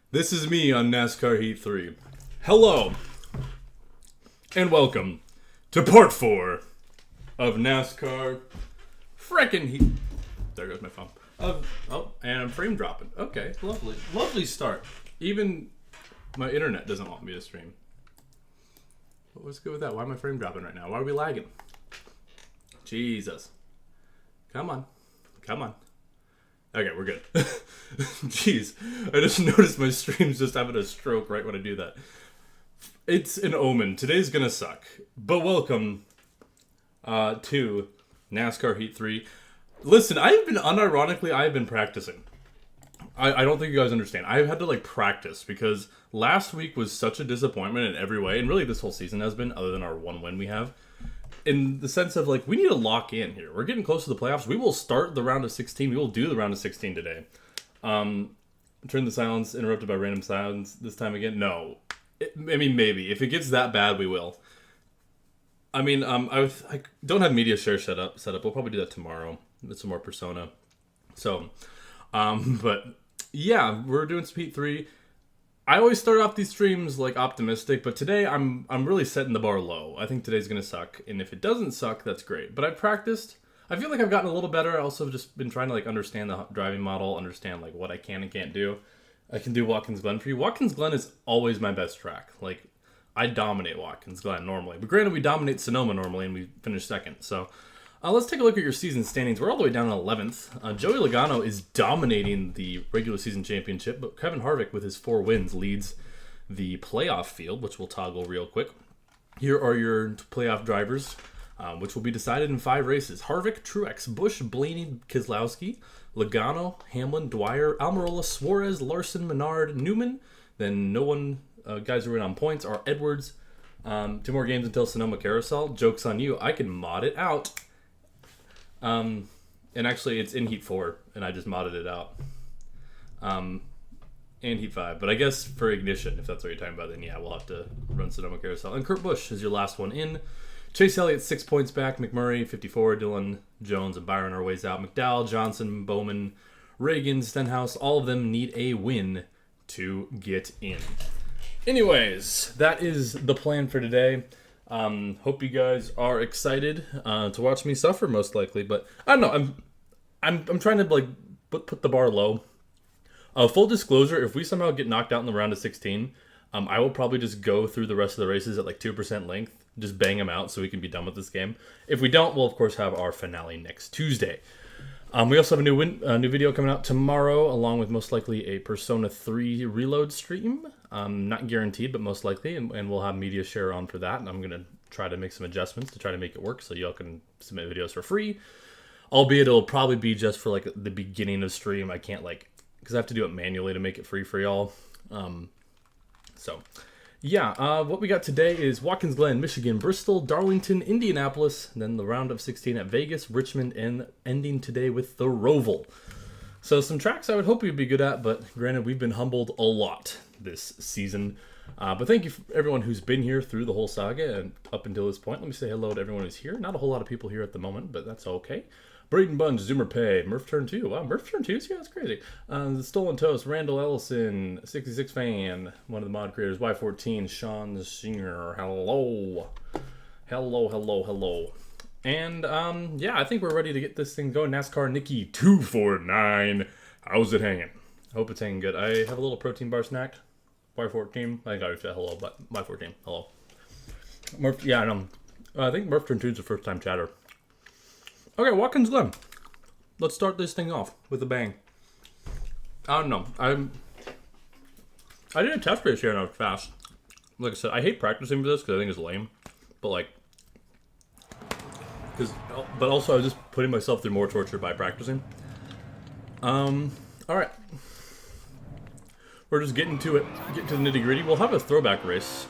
This is me on NASCAR Heat 3. Hello, and welcome to part 4 of NASCAR frickin' Heat. There goes my phone. And I'm frame dropping. Okay, lovely. Lovely start. Even my internet doesn't want me to stream. But what's good with that? Why am I frame dropping right now? Why are we lagging? Jesus. Come on. Okay, we're good. Jeez, I just noticed my stream's just having a stroke right when I do that. It's an omen. Today's gonna suck. But welcome to NASCAR Heat 3. Listen, I've been practicing. I don't think you guys understand. I've had to practice because last week was such a disappointment in every way, and really this whole season has been, other than our one win we have. In the sense of, we need to lock in here. We're getting close to the playoffs. We will start the round of 16. We will do the round of 16 today. Turn the silence, interrupted by random sounds this time again. No. Maybe. If it gets that bad, we will. I don't have media share set up. We'll probably do that tomorrow with some more Persona. So, but yeah, we're doing Speed 3. I always start off these streams optimistic, but today I'm really setting the bar low. I think today's gonna suck, and if it doesn't suck, that's great. But I practiced. I feel like I've gotten a little better. I also just been trying to understand the driving model, understand what I can and can't do. I can do Watkins Glen for you. Watkins Glen is always my best track. I dominate Watkins Glen normally, but granted we dominate Sonoma normally and we finish second. So let's take a look at your season standings. We're all the way down in 11th. Joey Logano is dominating the regular season championship, but Kevin Harvick, with his 4 wins, leads the playoff field, which we'll toggle real quick. Here are your playoff drivers, which will be decided in 5 races. Harvick, Truex, Busch, Blaney, Keselowski, Logano, Hamlin, Dwyer, Almirola, Suarez, Larson, Menard, Newman. Then no one, guys who are in on points are Edwards. 2 more games until Sonoma Carousel. Joke's on you. I can mod it out. And actually it's in Heat 4, and I just modded it out. And Heat 5. But I guess for Ignition, if that's what you're talking about, then yeah, we'll have to run Sonoma Carousel. And Kurt Busch is your last one in. Chase Elliott 6 points back. McMurray 54. Dylan Jones and Byron are ways out. McDowell, Johnson, Bowman, Reagan, Stenhouse, all of them need a win to get in. Anyways, that is the plan for today. Hope you guys are excited to watch me suffer, most likely. But I don't know. I'm trying to put the bar low. Full disclosure: if we somehow get knocked out in the round of 16, I will probably just go through the rest of the races at 2% length, just bang them out so we can be done with this game. If we don't, we'll of course have our finale next Tuesday. We also have a new video coming out tomorrow, along with most likely a Persona 3 reload stream. Not guaranteed, but most likely, and we'll have media share on for that. And I'm gonna try to make some adjustments to try to make it work, so y'all can submit videos for free. Albeit it'll probably be just for the beginning of stream. I can't because I have to do it manually to make it free for y'all. So yeah, what we got today is Watkins Glen, Michigan, Bristol, Darlington, Indianapolis, then the round of 16 at Vegas, Richmond, and ending today with the Roval. So some tracks I would hope you'd be good at, but granted, we've been humbled a lot this season. But thank you for everyone who's been here through the whole saga and up until this point. Let me say hello to everyone who's here. Not a whole lot of people here at the moment, but that's okay. Braden Bunge, Zoomer Pay, Murph Turn 2. Wow, Murph Turn 2? Yeah, that's crazy. The Stolen Toast, Randall Ellison, 66 Fan, one of the mod creators, Y14, Sean Singer. Hello. And, yeah, I think we're ready to get this thing going. NASCAR Nikki 249. How's it hanging? I hope it's hanging good. I have a little protein bar snack. Y14. I think I already said hello, but Y14. Hello. Murph, yeah, I know. I think Murph Turn 2 is the first time chatter. Okay, Watkins Glen. Let's start this thing off with a bang. I don't know. I did a test race here and I was fast. Like I said, I hate practicing for this because I think it's lame. But but also I was just putting myself through more torture by practicing. All right. We're just getting to it. Get to the nitty gritty. We'll have a throwback race.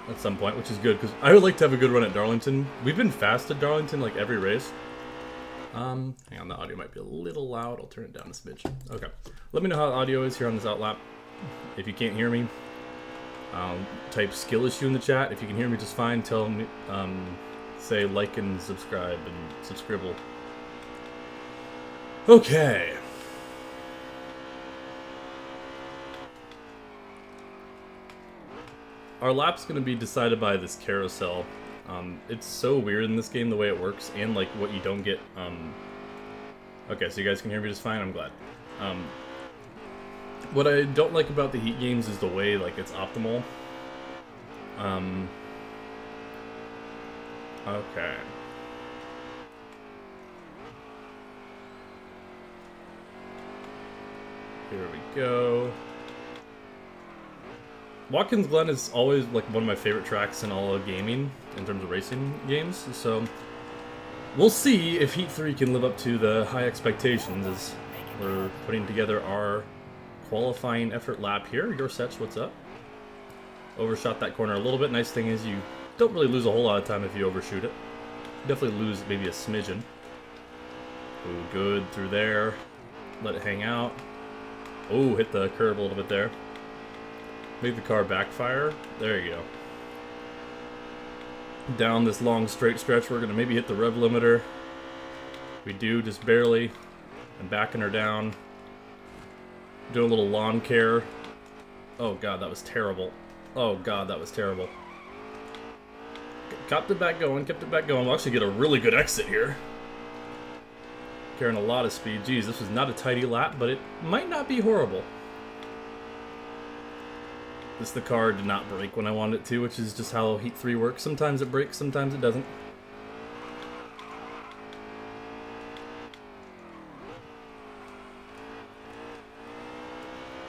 At some point, which is good, because I would like to have a good run at Darlington. We've been fast at Darlington, every race. Hang on, the audio might be a little loud. I'll turn it down a smidge. Okay. Let me know how the audio is here on this outlap. If you can't hear me, type skill issue in the chat. If you can hear me just fine, tell me, say like and subscribe and subscribble. Okay. our lap's going to be decided by this carousel. It's so weird in this game the way it works, and like what you don't get. Okay, so you guys can hear me just fine. I'm glad. What I don't like about the Heat games is the way like it's optimal. Okay. Here we go. Watkins Glen is always like one of my favorite tracks in all of gaming in terms of racing games, so we'll see if Heat 3 can live up to the high expectations as we're putting together our qualifying effort lap here. Gorsuch, what's up? Overshot that corner a little bit. Nice thing is you don't really lose a whole lot of time if you overshoot it. Definitely lose maybe a smidgen. Ooh, good through there. Let it hang out. Ooh, hit the curb a little bit there. Made the car backfire. There you go. Down this long straight stretch, we're going to maybe hit the rev limiter. We do, just barely. And backing her down. Doing a little lawn care. Oh god, that was terrible. Oh god, that was terrible. Kept it back going, kept it back going. We'll actually get a really good exit here. Carrying a lot of speed. Geez, this was not a tidy lap, but it might not be horrible. The car did not break when I wanted it to, which is just how Heat 3 works. Sometimes it breaks, sometimes it doesn't.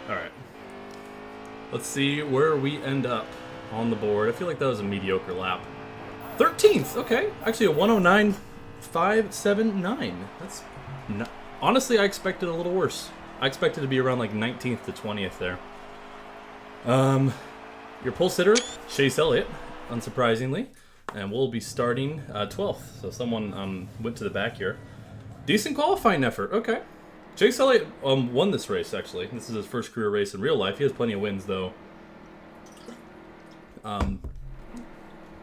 Alright. Let's see where we end up on the board. I feel like that was a mediocre lap. 13th! Okay. Actually a 109.579. That's not... Honestly, I expected a little worse. I expected to be around like 19th to 20th there. Your pole sitter, Chase Elliott, unsurprisingly, and we'll be starting 12th. So someone went to the back here. Decent qualifying effort. Okay. Chase Elliott won this race, actually. This is his first career race in real life. He has plenty of wins, though.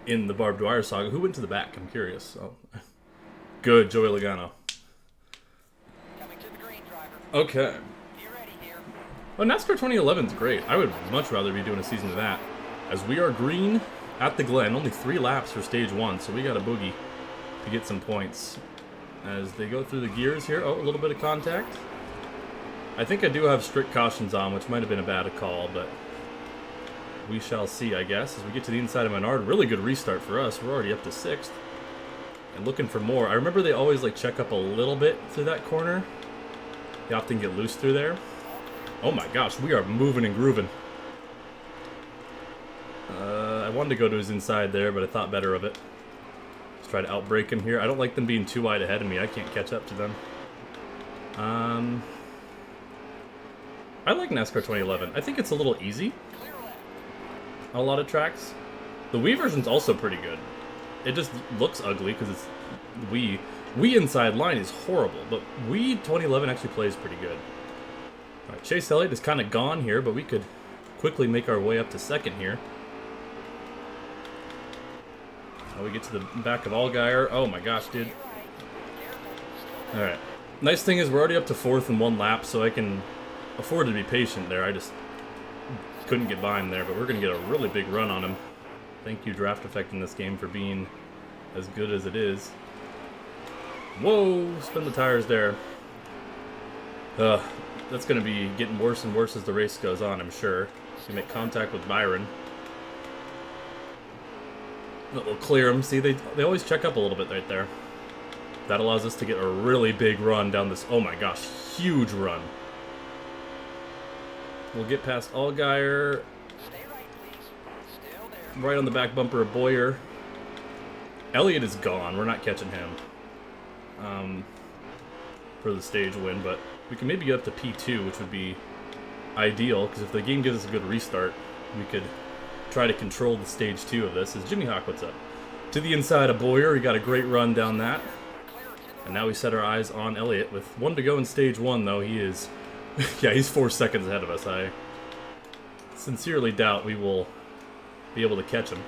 In the Barb Dwyer saga. Who went to the back? I'm curious. Oh. Good, Joey Logano. Coming to the green, driver. Okay. Be ready here. Well, NASCAR 2011 is great. I would much rather be doing a season of that. As we are green at the Glen. Only 3 laps for stage 1, so we got a boogie to get some points. As they go through the gears here. Oh, a little bit of contact. I think I do have strict cautions on, which might have been a bad call, but we shall see, I guess. As we get to the inside of Menard, really good restart for us. We're already up to 6th. And looking for more. I remember they always like check up a little bit through that corner. They often get loose through there. Oh my gosh, we are moving and grooving. I wanted to go to his inside there, but I thought better of it. Let's try to outbrake him here. I don't like them being too wide ahead of me. I can't catch up to them. I like NASCAR 2011. I think it's a little easy on a lot of tracks. The Wii version's also pretty good. It just looks ugly because it's Wii. Wii inside line is horrible, but Wii 2011 actually plays pretty good. All right, Chase Elliott is kind of gone here, but we could quickly make our way up to 2nd here. Now we get to the back of Allgaier. Oh my gosh, dude. Alright. Nice thing is we're already up to 4th in 1 lap, so I can afford to be patient there. I just couldn't get by him there, but we're going to get a really big run on him. Thank you, Draft Effect, in this game for being as good as it is. Whoa! Spin the tires there. That's going to be getting worse and worse as the race goes on, I'm sure. We make contact with Byron. We'll clear them. See, they always check up a little bit right there. That allows us to get a really big run down this... Oh my gosh, huge run. We'll get past Allgaier. Stay right, please. Still there. Right on the back bumper of Bowyer. Elliott is gone. We're not catching him. For the stage win, but we can maybe get up to P2, which would be ideal, because if the game gives us a good restart, we could try to control the stage 2 of this. Is Jimmy Hawk, what's up? To the inside of Bowyer. We got a great run down that. And now we set our eyes on Elliott. With 1 to go in stage 1, though, he is... yeah, he's 4 seconds ahead of us. I sincerely doubt we will be able to catch him.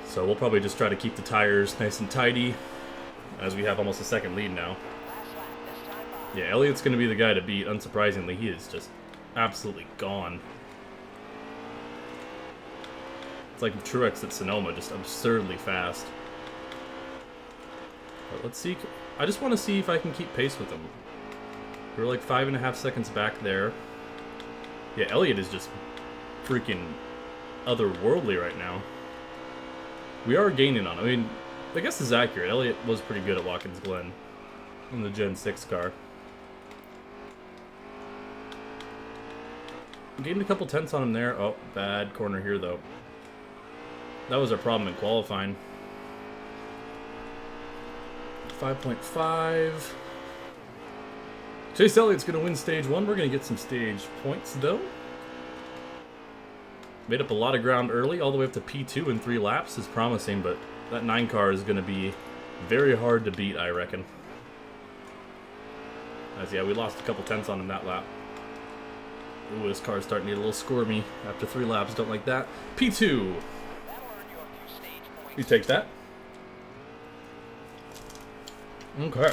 So we'll probably just try to keep the tires nice and tidy, as we have almost a 2nd lead now. Yeah, Elliott's going to be the guy to beat. Unsurprisingly, he is just absolutely gone. It's like Truex at Sonoma, just absurdly fast. But let's see. I just want to see if I can keep pace with him. We're like 5.5 seconds back there. Yeah, Elliott is just freaking otherworldly right now. We are gaining on him. I mean, I guess this is accurate. Elliott was pretty good at Watkins Glen in the Gen 6 car. Gained a couple tenths on him there. Oh, bad corner here, though. That was our problem in qualifying. 5.5. Chase Elliott's going to win stage 1. We're going to get some stage points, though. Made up a lot of ground early, all the way up to P2 in 3 laps is promising, but that 9 car is going to be very hard to beat, I reckon. As yeah, we lost a couple tenths on him that lap. Ooh, this car's starting to get a little squirmy after 3 laps. Don't like that. P2. You take that. Okay.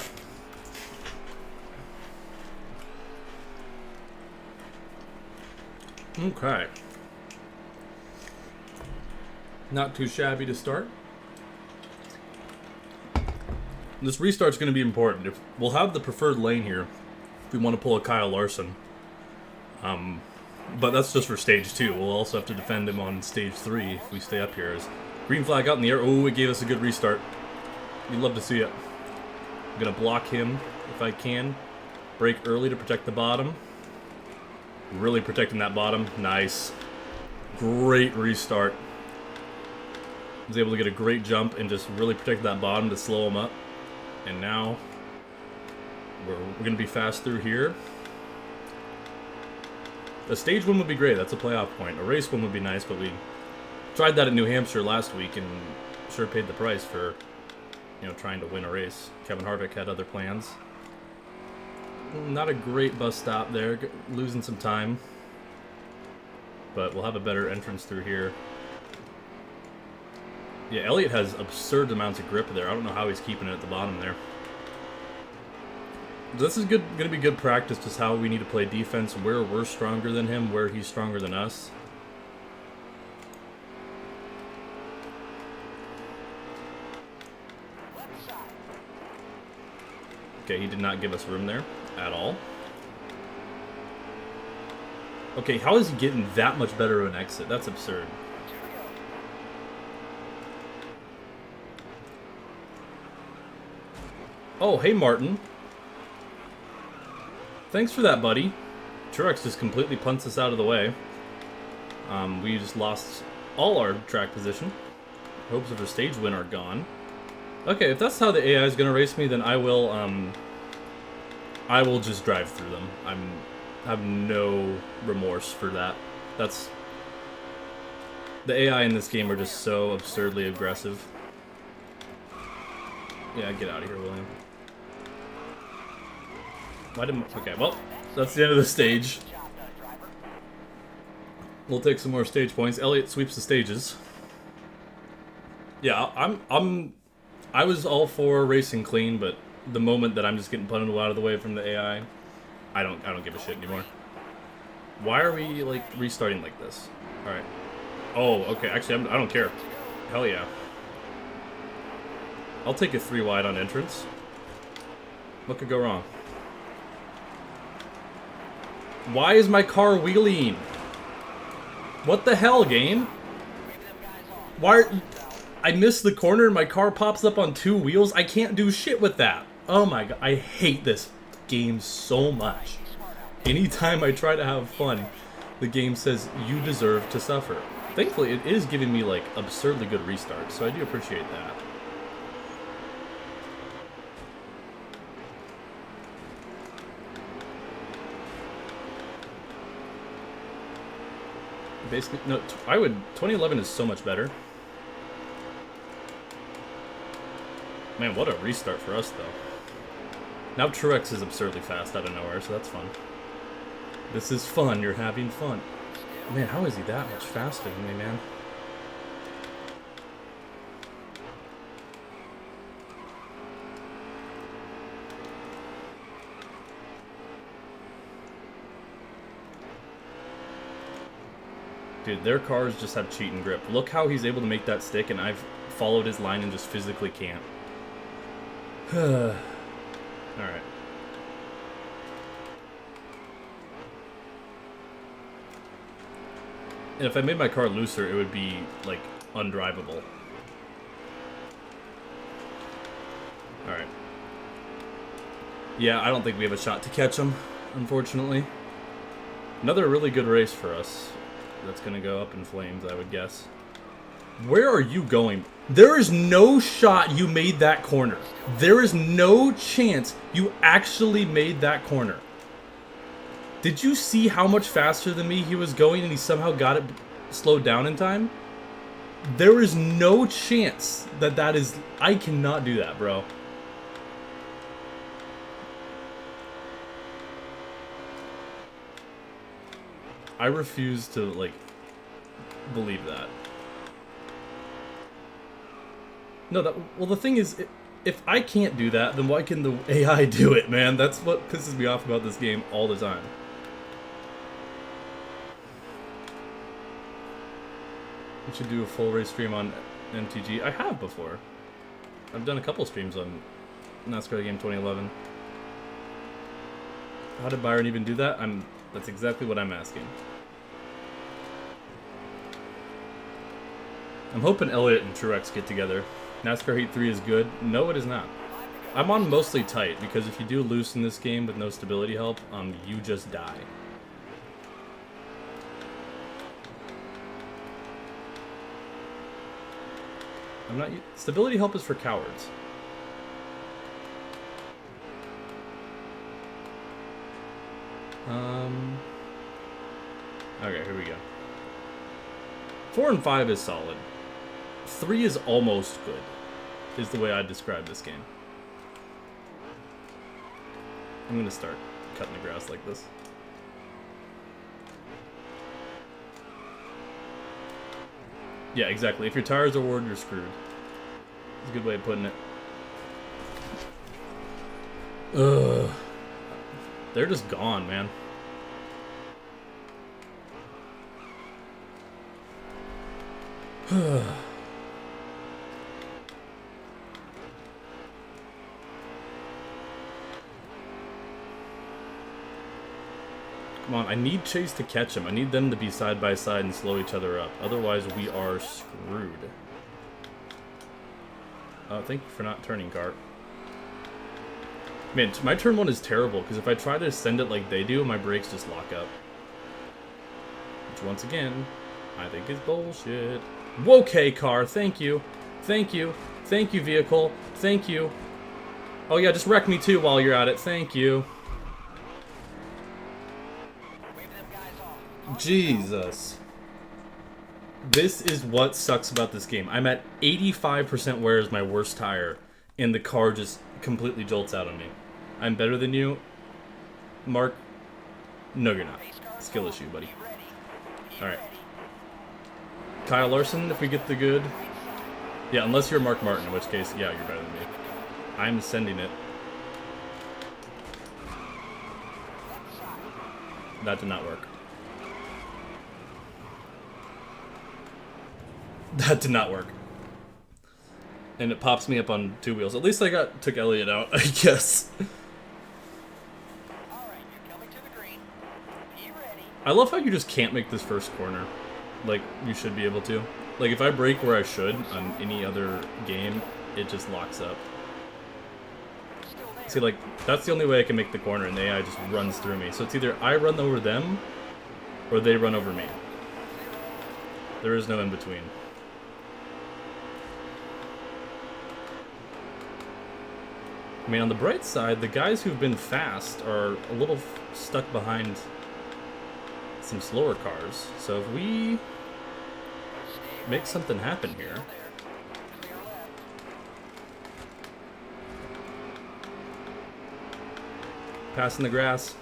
Okay. Not too shabby to start. This restart's going to be important. If we'll have the preferred lane here if we want to pull a Kyle Larson. But that's just for stage 2. We'll also have to defend him on stage 3 if we stay up here. As green flag out in the air. Oh, it gave us a good restart. You'd love to see it. I'm going to block him if I can. Brake early to protect the bottom. Really protecting that bottom. Nice. Great restart. Was able to get a great jump and just really protect that bottom to slow him up. And now we're going to be fast through here. A stage win would be great. That's a playoff point. A race win would be nice, but we tried that at New Hampshire last week and sure paid the price for, you know, trying to win a race. Kevin Harvick had other plans. Not a great bus stop there. Losing some time. But we'll have a better entrance through here. Yeah, Elliott has absurd amounts of grip there. I don't know how he's keeping it at the bottom there. This is going to be good practice, just how we need to play defense, where we're stronger than him, where he's stronger than us. Okay, he did not give us room there at all. Okay, how is he getting that much better of an exit? That's absurd. Oh, hey, Martin. Thanks for that, buddy. Truex just completely punts us out of the way. We just lost all our track position. Hopes of a stage win are gone. Okay, if that's how the AI is going to race me, then I will just drive through them. I have no remorse for that. That's... The AI in this game are just so absurdly aggressive. Yeah, get out of here, William. Why didn't... Okay, well, that's the end of the stage. We'll take some more stage points. Elliott sweeps the stages. Yeah, I was all for racing clean, but the moment that I'm just getting punted out of the way from the AI, I don't give a shit anymore. Why are we like restarting like this? All right. Oh, okay. Actually, I don't care. Hell yeah. I'll take a 3 wide on entrance. What could go wrong? Why is my car wheeling? What the hell, game? Why? I missed the corner and my car pops up on 2 wheels. I can't do shit with that. Oh my god, I hate this game so much. Anytime I try to have fun, the game says you deserve to suffer. Thankfully, it is giving me like absurdly good restarts, so I do appreciate that. Basically, no, 2011 is so much better. Man, what a restart for us, though. Now Truex is absurdly fast out of nowhere, so that's fun. This is fun, you're having fun. Man, how is he that much faster than me, man? Dude, their cars just have cheating grip. Look how he's able to make that stick, and I've followed his line and just physically can't. Alright. And if I made my car looser, it would be, like, undrivable. Alright. Yeah, I don't think we have a shot to catch him, unfortunately. Another really good race for us. That's gonna go up in flames, I would guess. Where are you going? There is no shot you made that corner. There is no chance you actually made that corner. Did you see how much faster than me he was going and he somehow got it slowed down in time? There is no chance that that is... I cannot do that, bro. I refuse to, like, believe that. No, that... Well, the thing is, if I can't do that, then why can the AI do it, man? That's what pisses me off about this game all the time. We should do a full race stream on MTG. I have before. I've done a couple streams on NASCAR Game 2011. How did Byron even do that? That's exactly what I'm asking. I'm hoping Elliot and Truex get together. NASCAR Heat 3 is good. No, it is not. I'm on mostly tight, because if you do loose in this game with no stability help, you just die. I'm not... Stability help is for cowards. Okay, here we go. 4 and 5 is solid. 3 is almost good, is the way I'd describe this game. I'm gonna start cutting the grass like this. Yeah, exactly. If your tires are worn, you're screwed. That's a good way of putting it. Ugh. They're just gone, man. Come on, I need Chase to catch him. I need them to be side by side and slow each other up. Otherwise, we are screwed. Thank you for not turning, Cart. Man, my turn 1 is terrible, because if I try to send it like they do, my brakes just lock up. Which, once again, I think is bullshit. Okay, car, thank you. Thank you. Thank you, vehicle. Thank you. Oh yeah, just wreck me too while you're at it. Thank you. Jesus. This is what sucks about this game. I'm at 85% wear is my worst tire, and the car just completely jolts out on me. I'm better than you, Mark. No, you're not. Skill issue, buddy. Alright. Kyle Larson, if we get the good. Yeah, unless you're Mark Martin, in which case, yeah, you're better than me. I'm sending it. That did not work. That did not work. And it pops me up on 2 wheels. At least I took Elliot out, I guess. I love how you just can't make this first corner. Like, you should be able to. Like, if I brake where I should on any other game, it just locks up. See, like, that's the only way I can make the corner, and the AI just runs through me. So it's either I run over them, or they run over me. There is no in-between. I mean, on the bright side, the guys who've been fast are a little stuck behind some slower cars. So if we make something happen here... Passing the grass.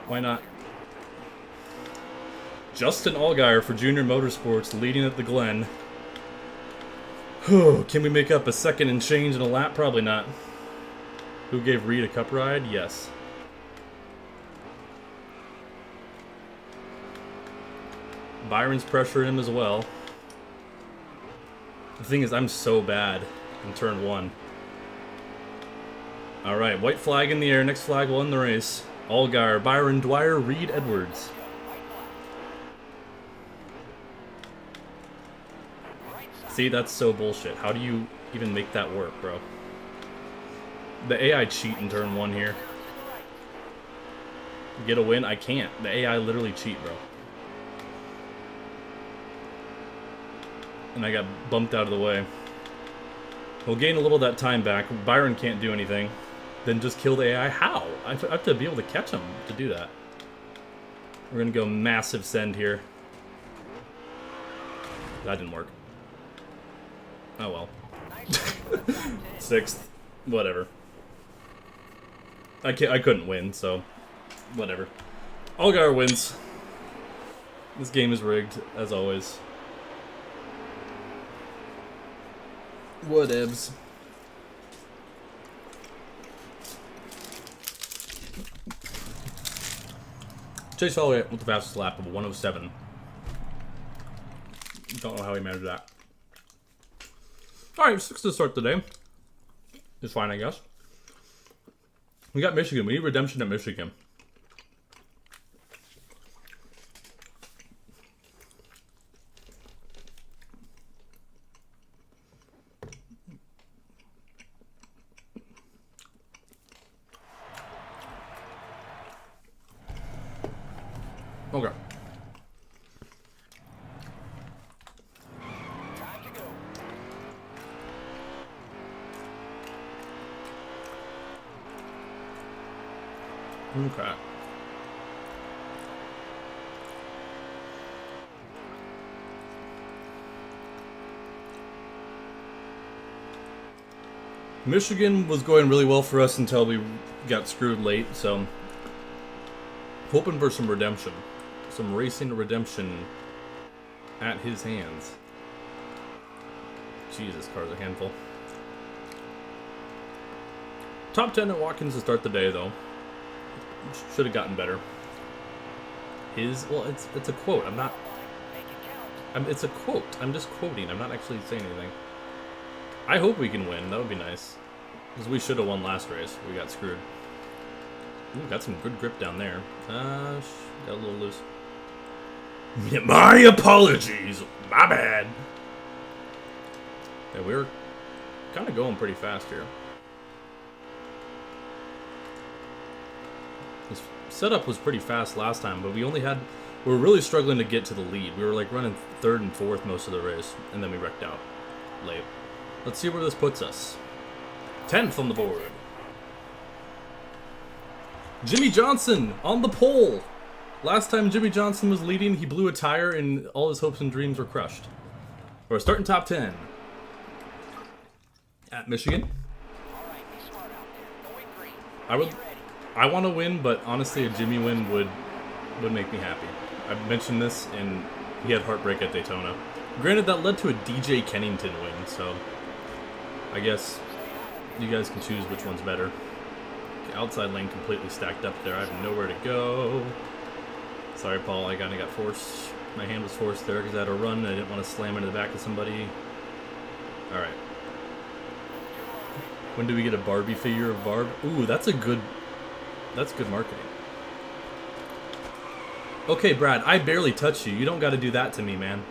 Why not? Justin Allgaier for Junior Motorsports leading at the Glen. Can we make up a second and change in a lap? Probably not. Who gave Reed a cup ride? Yes. Byron's pressuring him as well. The thing is, I'm so bad in turn 1. Alright, white flag in the air. Next flag will end the race. Allgaier, Byron Dwyer, Reed Edwards. See, that's so bullshit. How do you even make that work, bro? The AI cheat in turn 1 here. Get a win? I can't. The AI literally cheat, bro. And I got bumped out of the way. We'll gain a little of that time back. Byron can't do anything. Then just kill the AI. How? I have to be able to catch him to do that. We're going to go massive send here. That didn't work. Oh well. 6th. Whatever. I couldn't win, so whatever. Allgaier wins. This game is rigged, as always. Whatevs. Chase Holloway with the fastest lap of 107. Don't know how he managed that. Alright, 6 to start the day. It's fine, I guess. We got Michigan. We need redemption at Michigan. Okay. Time to go. Okay. Michigan was going really well for us until we got screwed late, so hoping for some redemption. Some racing redemption at his hands. Jesus, car's a handful. Top 10 at Watkins to start the day, though. Should have gotten better. Well, it's a quote. It's a quote. I'm just quoting. I'm not actually saying anything. I hope we can win. That would be nice. Because we should have won last race. We got screwed. Ooh, got some good grip down there. Got a little loose. My apologies. My bad. Yeah, we were kind of going pretty fast here. This setup was pretty fast last time, but we were really struggling to get to the lead. We were like running 3rd and 4th most of the race, and then we wrecked out late. Let's see where this puts us. 10th on the board. Jimmy Johnson on the pole. Last time Jimmy Johnson was leading, he blew a tire and all his hopes and dreams were crushed. We're starting top 10. At Michigan. All right, be smart out there. Going green. I want to win, but honestly a Jimmy win would make me happy. I've mentioned this, and he had heartbreak at Daytona. Granted, that led to a DJ Kennington win, so I guess you guys can choose which one's better. Okay, outside lane completely stacked up there. I have nowhere to go. Sorry, Paul. I kind of got forced. My hand was forced there because I had a run. I didn't want to slam into the back of somebody. All right. When do we get a Barbie figure of Barb? Ooh, that's good marketing. Okay, Brad, I barely touched you. You don't got to do that to me, man.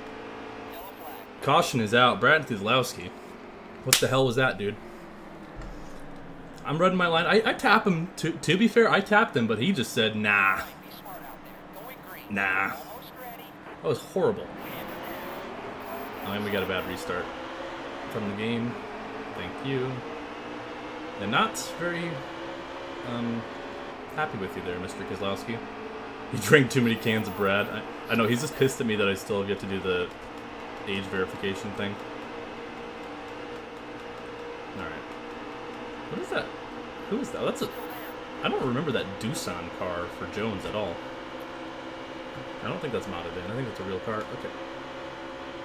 Caution is out. Brad Keselowski. What the hell was that, dude? I'm running my line. I tap him. To be fair, I tapped him, but he just said, nah. Nah. That was horrible. And we got a bad restart from the game. Thank you. And not very happy with you there, Mr. Keselowski. He drank too many cans of Brad. I know, he's just pissed at me that I still have yet to do the age verification thing. Alright. What is that? Who is that? I don't remember that Doosan car for Jones at all. I don't think that's modded in. I think it's a real car.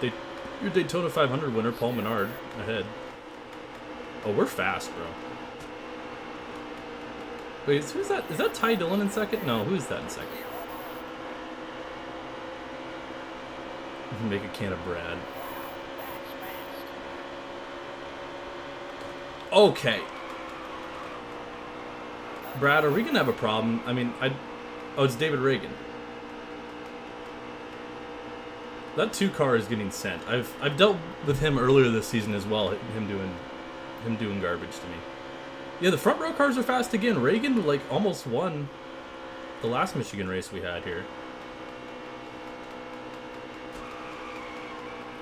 Okay. Your Daytona 500 winner, Paul Menard, ahead. Oh, we're fast, bro. Wait, who's that? Is that Ty Dillon in second? No, who's that in second? Make a can of Brad. Okay. Brad, are we gonna have a problem? I mean, oh, it's David Reagan. That 2 car is getting sent. I've dealt with him earlier this season as well. Him doing garbage to me. Yeah, the front row cars are fast again. Reagan like almost won the last Michigan race we had here.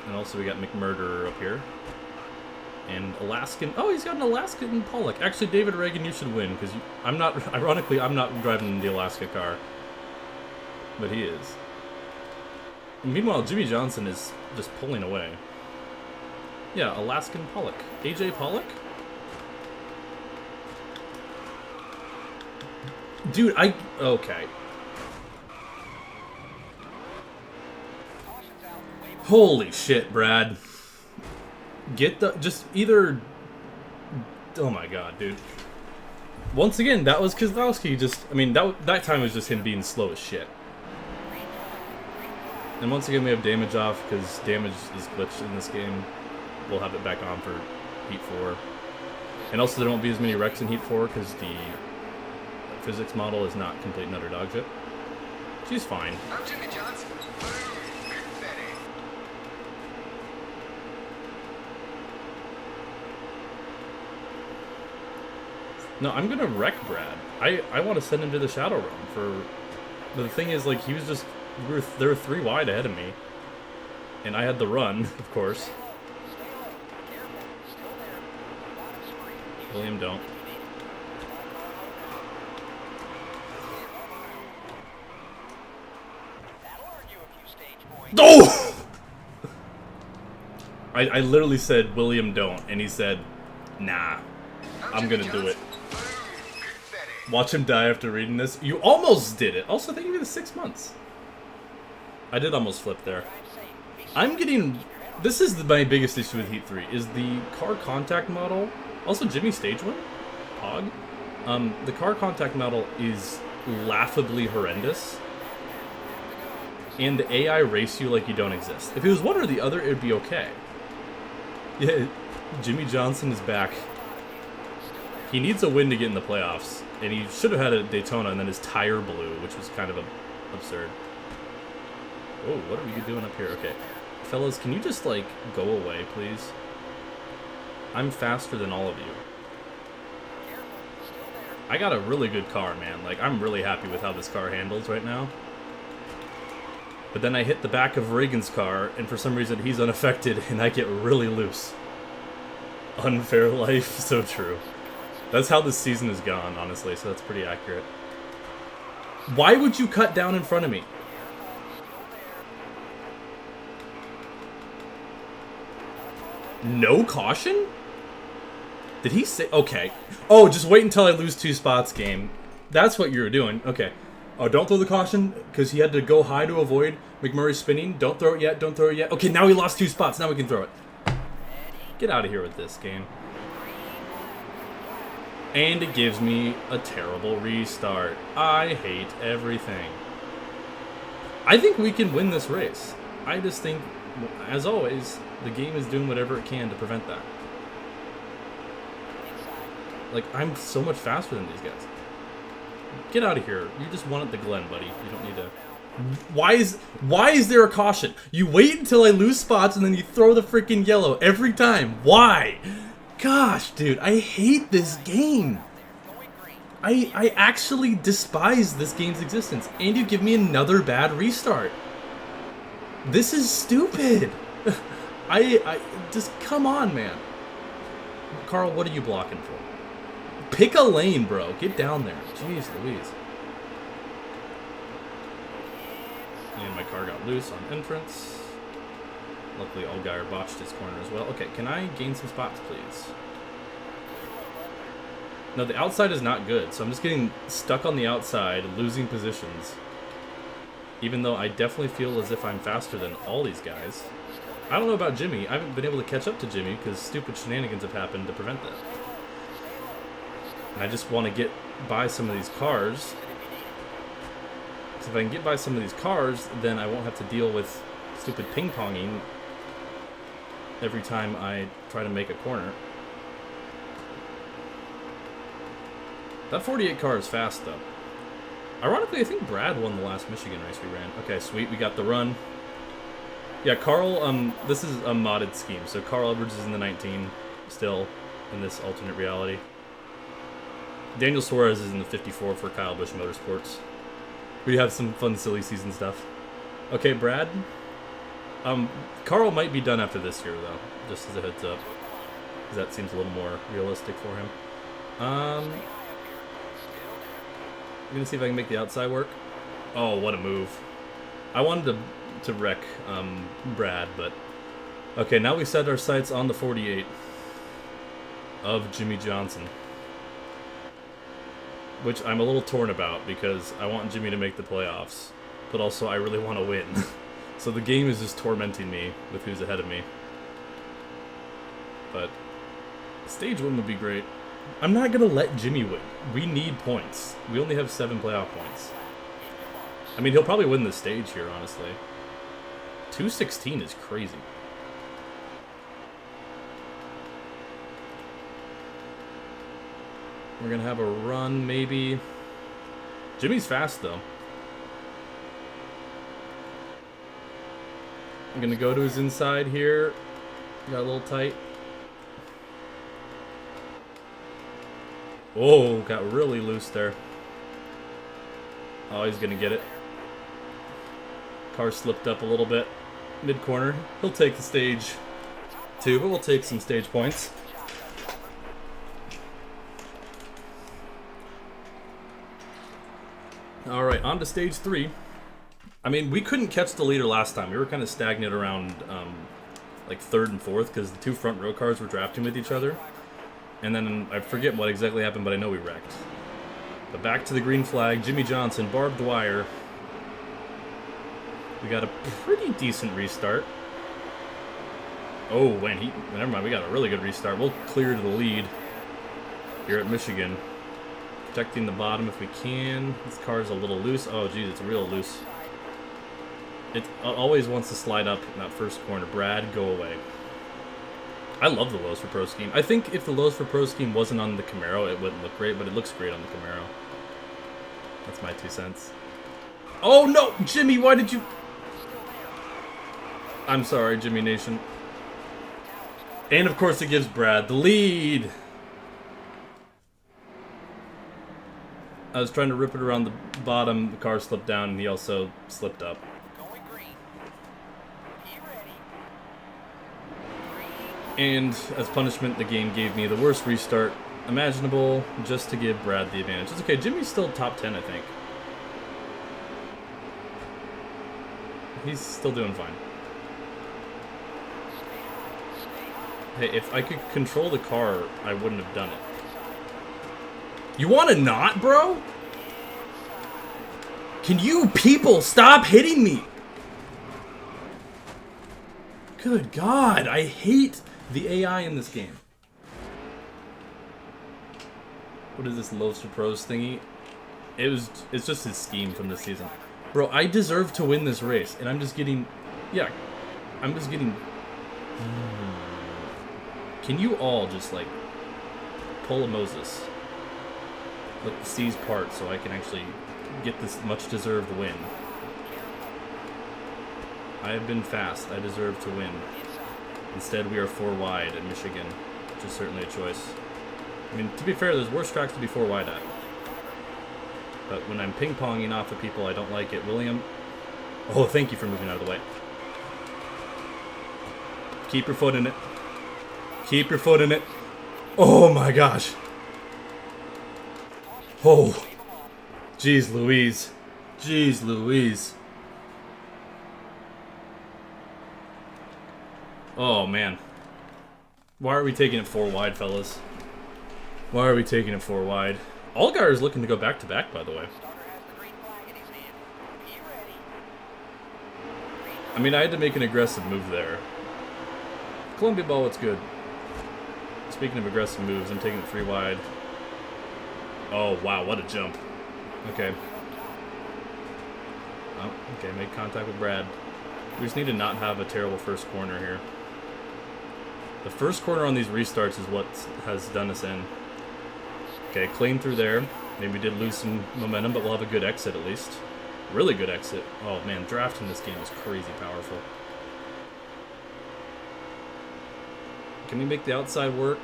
And also we got McMurderer up here. And Alaskan. Oh, he's got an Alaskan Pollock. Actually, David Reagan, you should win because I'm not. Ironically, I'm not driving the Alaska car, but he is. And meanwhile, Jimmy Johnson is just pulling away. Yeah, Alaskan Pollock. AJ Pollock? Dude, okay. Holy shit, Brad. Get the... Just either... Oh my god, dude. Once again, that was Keselowski just... I mean, that time was just him being slow as shit. And once again, we have damage off because damage is glitched in this game. We'll have it back on for Heat 4. And also, there won't be as many wrecks in Heat 4 because the physics model is not complete and utter dog shit. She's fine. I'm Jimmy Johnson. No, I'm gonna wreck Brad. I want to send him to the Shadow Realm for... But the thing is, like, he was just... There were 3 wide ahead of me. And I had the run, of course. William, don't. Oh! I literally said, William, don't. And he said, nah, I'm gonna do it. Watch him die after reading this. You almost did it. Also, thank you for the 6 months. I did almost flip there. I'm getting... This is my biggest issue with Heat 3, is the car contact model. Also, Jimmy stage win? Pog? The car contact model is laughably horrendous. And the AI race you like you don't exist. If it was one or the other, it would be okay. Yeah, Jimmy Johnson is back. He needs a win to get in the playoffs. And he should have had a Daytona and then his tire blew, which was kind of absurd. Oh, what are we doing up here? Okay. Fellas, can you just, like, go away, please? I'm faster than all of you. I got a really good car, man. Like, I'm really happy with how this car handles right now. But then I hit the back of Reagan's car, and for some reason he's unaffected, and I get really loose. Unfair life, so true. That's how this season has gone, honestly, so that's pretty accurate. Why would you cut down in front of me? No caution? Did he say... Okay. Oh, just wait until I lose 2 spots, game. That's what you were doing. Okay. Oh, don't throw the caution, because he had to go high to avoid McMurray spinning. Don't throw it yet. Don't throw it yet. Okay, now he lost 2 spots. Now we can throw it. Get out of here with this game. And it gives me a terrible restart. I hate everything. I think we can win this race. I just think, as always, the game is doing whatever it can to prevent that. Like, I'm so much faster than these guys. Get out of here. You just won at the Glen, buddy. You don't need to... Why is there a caution? You wait until I lose spots and then you throw the freaking yellow every time. Why? Gosh, dude, I hate this game. I actually despise this game's existence. And you give me another bad restart. This is stupid. I just, come on, man. Carl, what are you blocking for? Pick a lane, bro. Get down there. Jeez Louise. And my car got loose on entrance. Luckily, Allgaier botched his corner as well. Okay, can I gain some spots, please? No, the outside is not good, so I'm just getting stuck on the outside, losing positions. Even though I definitely feel as if I'm faster than all these guys. I don't know about Jimmy. I haven't been able to catch up to Jimmy because stupid shenanigans have happened to prevent that. And I just want to get by some of these cars. Because if I can get by some of these cars, then I won't have to deal with stupid ping-ponging every time I try to make a corner. That 48 car is fast, though. Ironically, I think Brad won the last Michigan race we ran. Okay, sweet. We got the run. Yeah, Carl, this is a modded scheme. So Carl Edwards is in the 19 still in this alternate reality. Daniel Suarez is in the 54 for Kyle Busch Motorsports. We have some fun, silly season stuff. Okay, Brad. Carl might be done after this year, though. Just as a heads up. Because that seems a little more realistic for him. I'm going to see if I can make the outside work. Oh, what a move. I wanted to wreck Brad, but... Okay, now we set our sights on the 48 of Jimmy Johnson. Which I'm a little torn about, because I want Jimmy to make the playoffs. But also, I really want to win. So the game is just tormenting me with who's ahead of me. But stage win would be great. I'm not going to let Jimmy win. We need points. We only have 7 playoff points. I mean, he'll probably win the stage here, honestly. 216 is crazy. We're going to have a run, maybe. Jimmy's fast, though. I'm going to go to his inside here. Got a little tight. Oh, got really loose there. Oh, he's going to get it. Car slipped up a little bit. Mid-corner. He'll take the stage 2, but we'll take some stage points. Alright, on to stage 3. I mean, we couldn't catch the leader last time. We were kind of stagnant around like 3rd and 4th because the 2 front row cars were drafting with each other. And then I forget what exactly happened, but I know we wrecked. But back to the green flag. Jimmy Johnson, Barb Dwyer. We got a pretty decent restart. Oh, man, never mind. We got a really good restart. We'll clear to the lead here at Michigan. Protecting the bottom if we can. This car's a little loose. Oh, geez, it's real loose. It always wants to slide up in that first corner. Brad, go away. I love the Lowe's for Pro scheme. I think if the Lowe's for Pro scheme wasn't on the Camaro, it wouldn't look great, but it looks great on the Camaro. That's my 2 cents. Oh, no! Jimmy, why did you... I'm sorry, Jimmy Nation. And, of course, it gives Brad the lead. I was trying to rip it around the bottom. The car slipped down, and he also slipped up. And as punishment, the game gave me the worst restart imaginable just to give Brad the advantage. It's okay. Jimmy's still top 10, I think. He's still doing fine. Hey, if I could control the car, I wouldn't have done it. You want to not, bro? Can you people stop hitting me? Good God, I hate the AI in this game. What is this Lowe's for Pros thingy? It's just his scheme from this season. Bro, I deserve to win this race, and I'm just getting... Yeah, I'm just getting... Can you all just, like, pull a Moses? Let the seas part so I can actually get this much-deserved win. I have been fast. I deserve to win. Instead, we are 4 wide at Michigan, which is certainly a choice. I mean, to be fair, there's worse tracks to be 4 wide at. But when I'm ping-ponging off of people, I don't like it. William? Oh, thank you for moving out of the way. Keep your foot in it. Keep your foot in it. Oh my gosh. Oh. Jeez Louise. Jeez Louise. Oh man. Why are we taking it 4 wide, fellas? Why are we taking it 4 wide? Allgaier is looking to go back to back, by the way. I mean, I had to make an aggressive move there. Columbia ball, it's good. Speaking of aggressive moves, I'm taking it 3 wide. Oh, wow, what a jump. Okay. Oh, okay, made contact with Brad. We just need to not have a terrible first corner here. The first corner on these restarts is what has done us in. Okay, clean through there. Maybe we did lose some momentum, but we'll have a good exit at least. Really good exit. Oh man, drafting this game is crazy powerful. Can we make the outside work?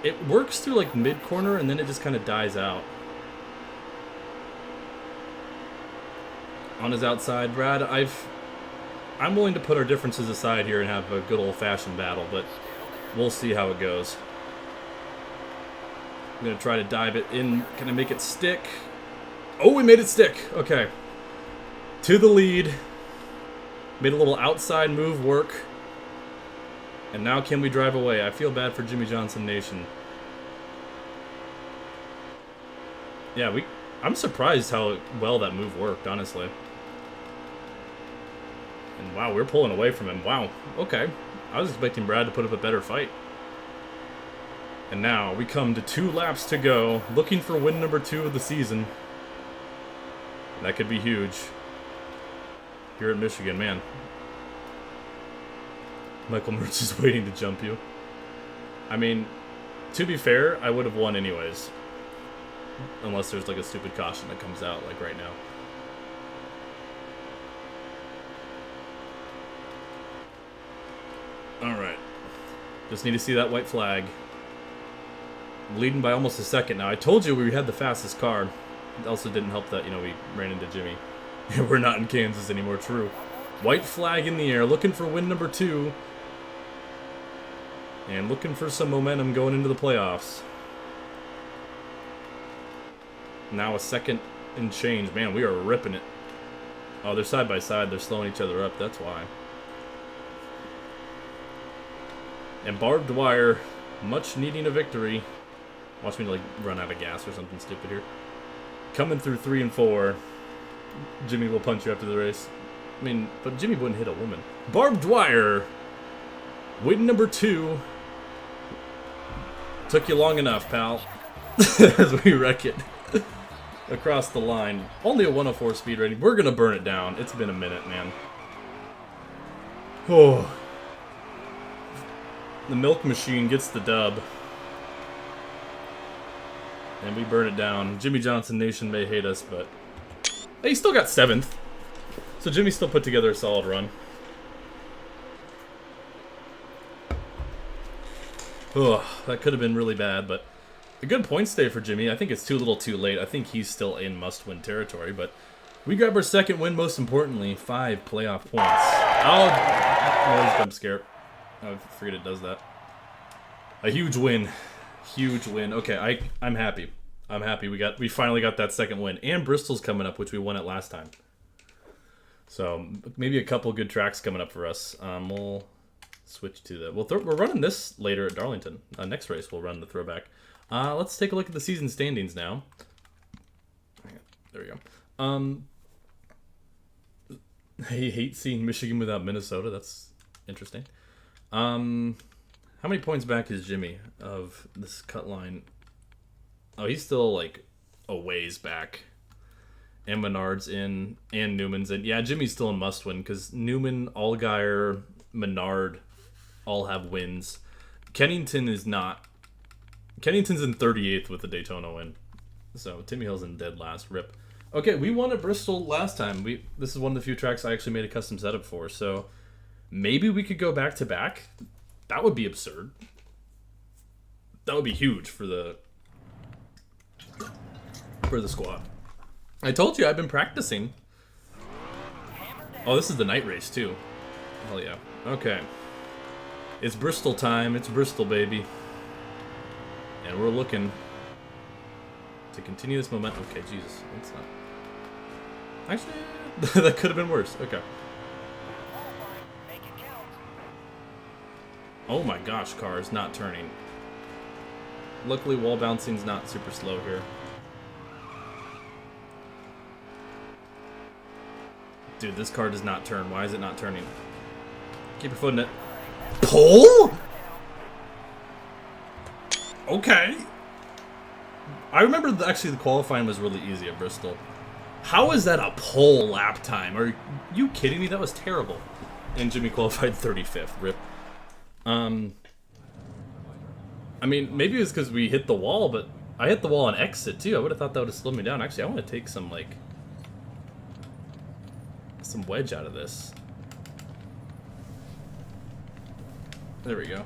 It works through like mid-corner and then it just kind of dies out. On his outside, Brad, I'm willing to put our differences aside here and have a good old-fashioned battle, but we'll see how it goes. I'm going to try to dive it in. Can I make it stick? Oh, we made it stick. Okay. To the lead. Made a little outside move work. And now can we drive away? I feel bad for Jimmy Johnson Nation. Yeah, I'm surprised how well that move worked, honestly. And wow, we're pulling away from him. Wow. Okay. I was expecting Brad to put up a better fight. And now we come to 2 laps to go, looking for win number 2 of the season. That could be huge. Here at Michigan, man. Michael Mertz is waiting to jump you. I mean, to be fair, I would have won anyways. Unless there's like a stupid caution that comes out, like right now. Alright. Just need to see that white flag. I'm leading by almost a second now. I told you we had the fastest car. It also didn't help that, we ran into Jimmy. We're not in Kansas anymore, true. White flag in the air, looking for win number 2. And looking for some momentum going into the playoffs. Now a second and change. Man, we are ripping it. Oh, they're side by side. They're slowing each other up. That's why. And Barb Dwyer, much needing a victory. Watch me, run out of gas or something stupid here. Coming through 3 and 4. Jimmy will punch you after the race. I mean, but Jimmy wouldn't hit a woman. Barb Dwyer, win number 2. Took you long enough, pal. As we wreck it. Across the line. Only a 104 speed rating. We're going to burn it down. It's been a minute, man. Oh. The milk machine gets the dub. And we burn it down. Jimmy Johnson Nation may hate us, but... Hey, he still got 7th. So Jimmy still put together a solid run. Ugh, that could have been really bad, but... A good points day for Jimmy. I think it's too little too late. I think he's still in must-win territory, but... We grab our second win, most importantly. 5 playoff points. Oh, noise jump scare. I forget it does that. A huge win. Huge win. Okay, I'm happy. I'm happy. We finally got that second win. And Bristol's coming up, which we won at last time. So, maybe a couple good tracks coming up for us. We'll switch to the... we're running this later at Darlington. Next race, we'll run the throwback. Let's take a look at the season standings now. There we go. I hate seeing Michigan without Minnesota. That's interesting. How many points back is Jimmy of this cut line? Oh, he's still a ways back. And Menard's in, and Newman's in. Yeah, Jimmy's still in must win because Newman, Allgaier, Menard all have wins. Kennington is not. Kennington's in 38th with the Daytona win. So Timmy Hill's in dead last. Rip. Okay, we won at Bristol last time. This is one of the few tracks I actually made a custom setup for. So maybe we could go back to back. That would be absurd. That would be huge for the squad. I told you I've been practicing. Oh, this is the night race too. Hell yeah. Okay. It's Bristol time. It's Bristol, baby. And we're looking to continue this momentum. Okay, Jesus. That's not... Actually, that could have been worse. Okay. Oh my gosh, car is not turning. Luckily, wall bouncing's not super slow here. Dude, this car does not turn. Why is it not turning? Keep your foot in it. Pole? Okay. I remember actually the qualifying was really easy at Bristol. How is that a pole lap time? Are you kidding me? That was terrible. and Jimmy qualified 35th. Rip. I mean, maybe it was because we hit the wall, but I hit the wall on exit too. I would have thought that would have slowed me down. Actually, I want to take some wedge out of this. There we go.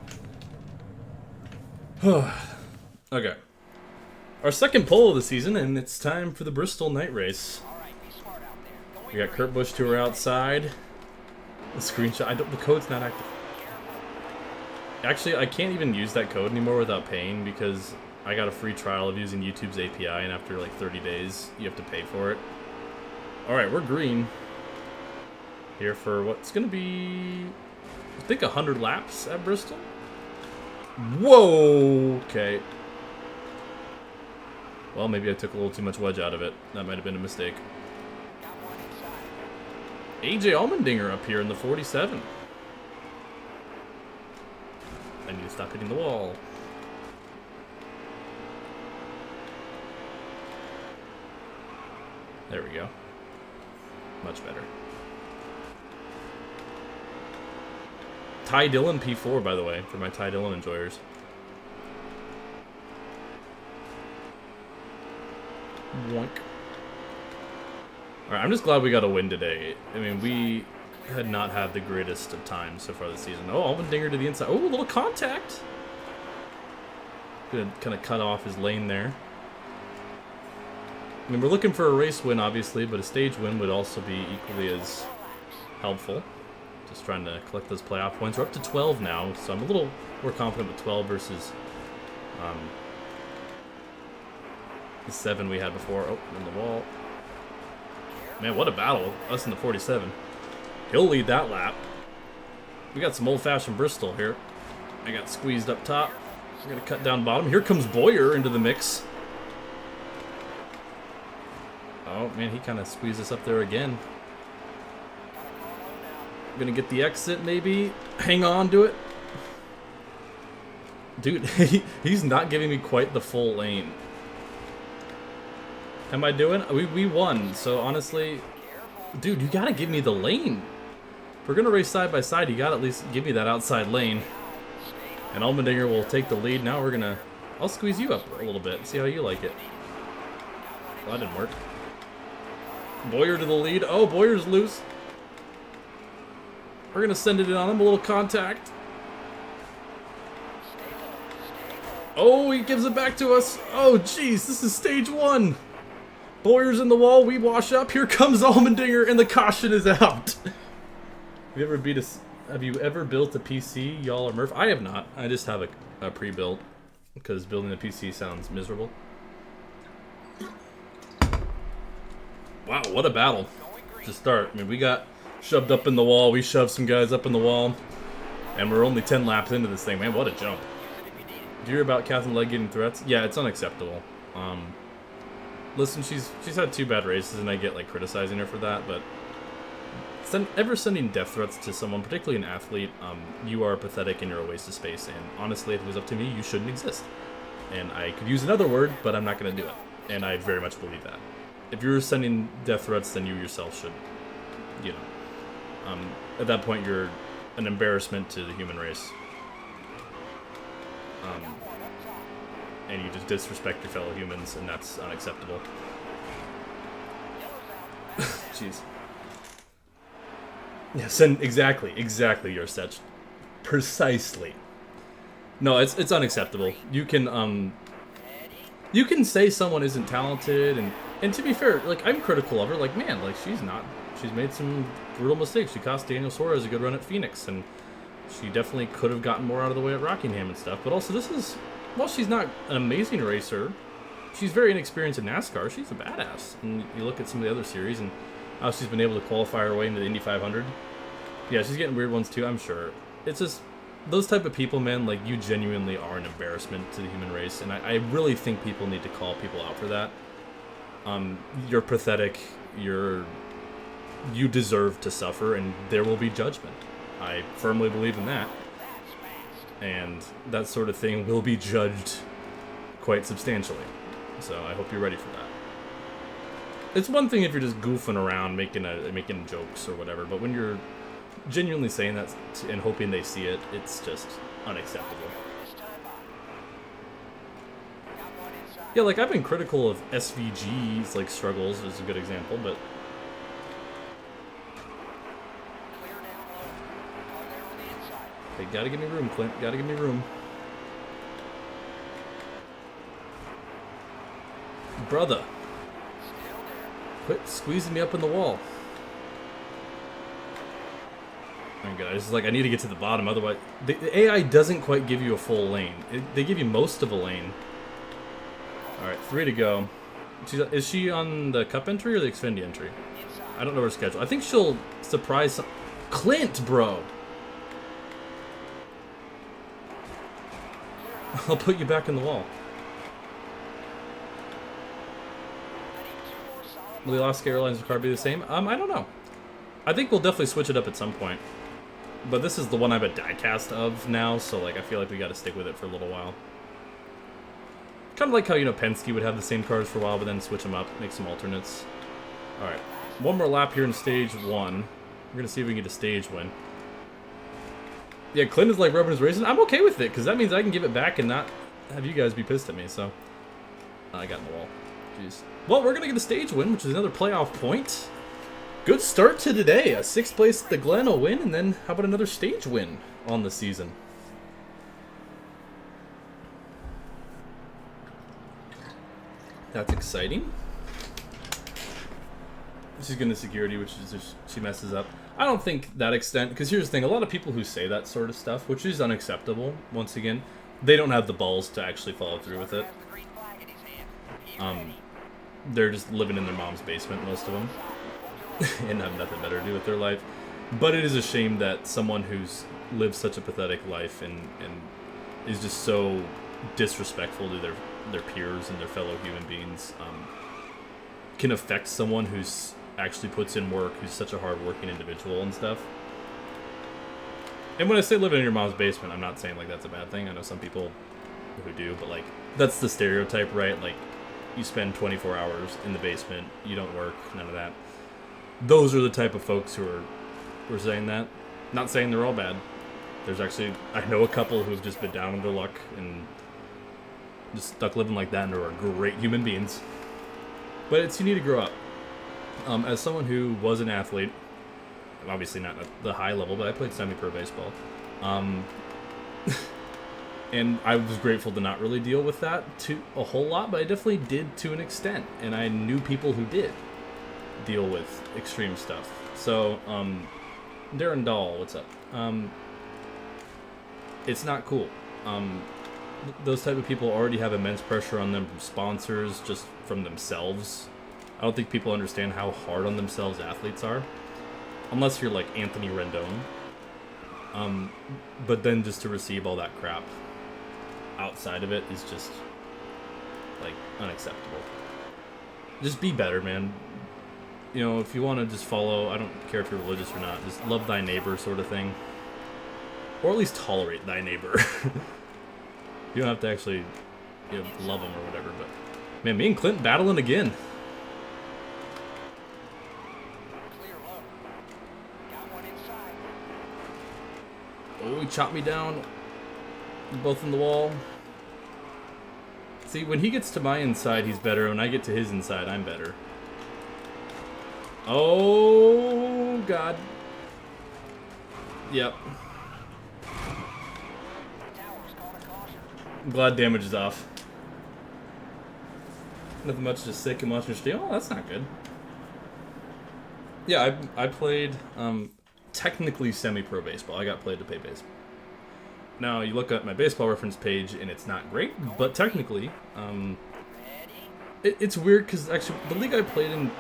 Okay. Our second pole of the season, and it's time for the Bristol night race. We got Kurt Busch to our outside. The screenshot. The code's not active. Actually, I can't even use that code anymore without paying because I got a free trial of using YouTube's API, and after like 30 days, you have to pay for it. Alright, we're green. Here for what's going to be, I think, 100 laps at Bristol. Whoa! Okay. Well, maybe I took a little too much wedge out of it. That might have been a mistake. AJ Allmendinger up here in the 47. I need to stop hitting the wall. There we go. Much better. Ty Dillon P4, by the way, for my Ty Dillon enjoyers. Woink. Alright, I'm just glad we got a win today. I mean, we had not had the greatest of times so far this season. Oh, Allmendinger to the inside. Oh, a little contact. Gonna kind of cut off his lane there. I mean, we're looking for a race win, obviously, but a stage win would also be equally as helpful. Just trying to collect those playoff points. We're up to 12 now, so I'm a little more confident with 12 versus the 7 we had before. Oh, in the wall. Man, what a battle. Us in the 47. He'll lead that lap. We got some old-fashioned Bristol here. I got squeezed up top. We're going to cut down bottom. Here comes Bowyer into the mix. Oh, man, he kind of squeezed us up there again. Gonna get the exit, maybe. Hang on to it. Dude, he's not giving me quite the full lane. Am I doing? We won, so honestly... Dude, you gotta give me the lane. If we're gonna race side by side, you gotta at least give me that outside lane. And Allmendinger will take the lead. Now we're gonna... I'll squeeze you up a little bit, see how you like it. Well, that didn't work. Bowyer to the lead. Oh, Boyer's loose. We're going to send it in on him. A little contact. Oh, he gives it back to us. Oh, jeez. This is stage 1. Bowyer's in the wall. We wash up. Here comes Allmendinger, and the caution is out. Have you ever built a PC, y'all or Murph? I have not. I just have a pre-built because building a PC sounds miserable. Wow, what a battle to start. I mean, we got shoved up in the wall. We shoved some guys up in the wall. And we're only 10 laps into this thing. Man, what a jump. Do you hear about Catherine Legg getting threats? Yeah, it's unacceptable. Listen, she's had 2 bad races, and I get, like, criticizing her for that, but ever sending death threats to someone, particularly an athlete, you are pathetic and you're a waste of space. And honestly, if it was up to me, you shouldn't exist. And I could use another word, but I'm not going to do it. And I very much believe that. If you're sending death threats, then you yourself should, you know. At that point, you're an embarrassment to the human race. And you just disrespect your fellow humans, and that's unacceptable. Jeez. Yeah, exactly, your set. Precisely. No, it's unacceptable. You can say someone isn't talented, and to be fair, like, I'm critical of her. Like, man, like, she's made some brutal mistakes. She cost Daniel Suarez a good run at Phoenix, and she definitely could have gotten more out of the way at Rockingham and stuff. But also, while she's not an amazing racer, she's very inexperienced in NASCAR. She's a badass. And you look at some of the other series, and how she's been able to qualify her way into the Indy 500. Yeah, she's getting weird ones too, I'm sure. It's just, those type of people, man, like, you genuinely are an embarrassment to the human race, and I really think people need to call people out for that. You're pathetic, you deserve to suffer, and there will be judgment. I firmly believe in that. And that sort of thing will be judged quite substantially. So I hope you're ready for that. It's one thing if you're just goofing around making jokes or whatever, but when you're genuinely saying that and hoping they see it, it's just unacceptable. Yeah, like, I've been critical of SVG's, like, struggles is a good example, but... Hey, gotta give me room, Clint. Gotta give me room. Brother. Quit squeezing me up in the wall. Oh my god, it's like, I need to get to the bottom, otherwise... The AI doesn't quite give you a full lane. They give you most of a lane. Alright, 3 to go. Is she on the Cup entry or the Xfinity entry? I don't know her schedule. I think she'll surprise some... Clint, bro! I'll put you back in the wall. Will the Alaska Airlines car be the same? I don't know. I think we'll definitely switch it up at some point. But this is the one I have a diecast of now, so like I feel like we gotta stick with it for a little while. Kind of like how, you know, Penske would have the same cars for a while, but then switch them up, make some alternates. Alright, one more lap here in stage 1. We're gonna see if we can get a stage win. Yeah, Clint is like rubbing his racing. I'm okay with it, because that means I can give it back and not have you guys be pissed at me, so... I got in the wall. Jeez. Well, we're gonna get a stage win, which is another playoff point. Good start to today. A 6th place at the Glen, a win, and then how about another stage win on the season? That's exciting. She's getting the security, which is just, she messes up. I don't think that extent, because here's the thing, a lot of people who say that sort of stuff, which is unacceptable, once again, they don't have the balls to actually follow through with it. They're just living in their mom's basement, most of them, and have nothing better to do with their life. But it is a shame that someone who's lived such a pathetic life and is just so disrespectful to their peers and their fellow human beings can affect someone who's actually puts in work, who's such a hard-working individual and stuff. And when I say living in your mom's basement, I'm not saying like that's a bad thing. I know some people who do, but like that's the stereotype, right? Like you spend 24 hours in the basement, you don't work, none of that. Those are the type of folks who are saying that. Not saying they're all bad. There's actually, I know a couple who've just been down on their luck and just stuck living like that and are great human beings. But it's, you need to grow up. As someone who was an athlete, obviously not at the high level, but I played semi-pro baseball. And I was grateful to not really deal with that a whole lot, but I definitely did to an extent. And I knew people who did deal with extreme stuff. So, Darren Dahl, what's up? It's not cool. Those type of people already have immense pressure on them from sponsors, just from themselves. I don't think people understand how hard on themselves athletes are. Unless you're like Anthony Rendon. But then just to receive all that crap outside of it is just, like, unacceptable. Just be better, man. You know, if you want to just follow, I don't care if you're religious or not, just love thy neighbor sort of thing. Or at least tolerate thy neighbor. You don't have to actually, you know, love them or whatever, but... Man, me and Clint battling again. Oh, he chopped me down. Both in the wall. See, when he gets to my inside, he's better. When I get to his inside, I'm better. Oh, God. Yep. I'm glad damage is off. Nothing much, just sick and watching steel. Oh, that's not good. Yeah, I played technically semi-pro baseball. I got played to pay baseball. Now, you look at my baseball reference page, and it's not great, but technically, it's weird, because actually, the league I played in,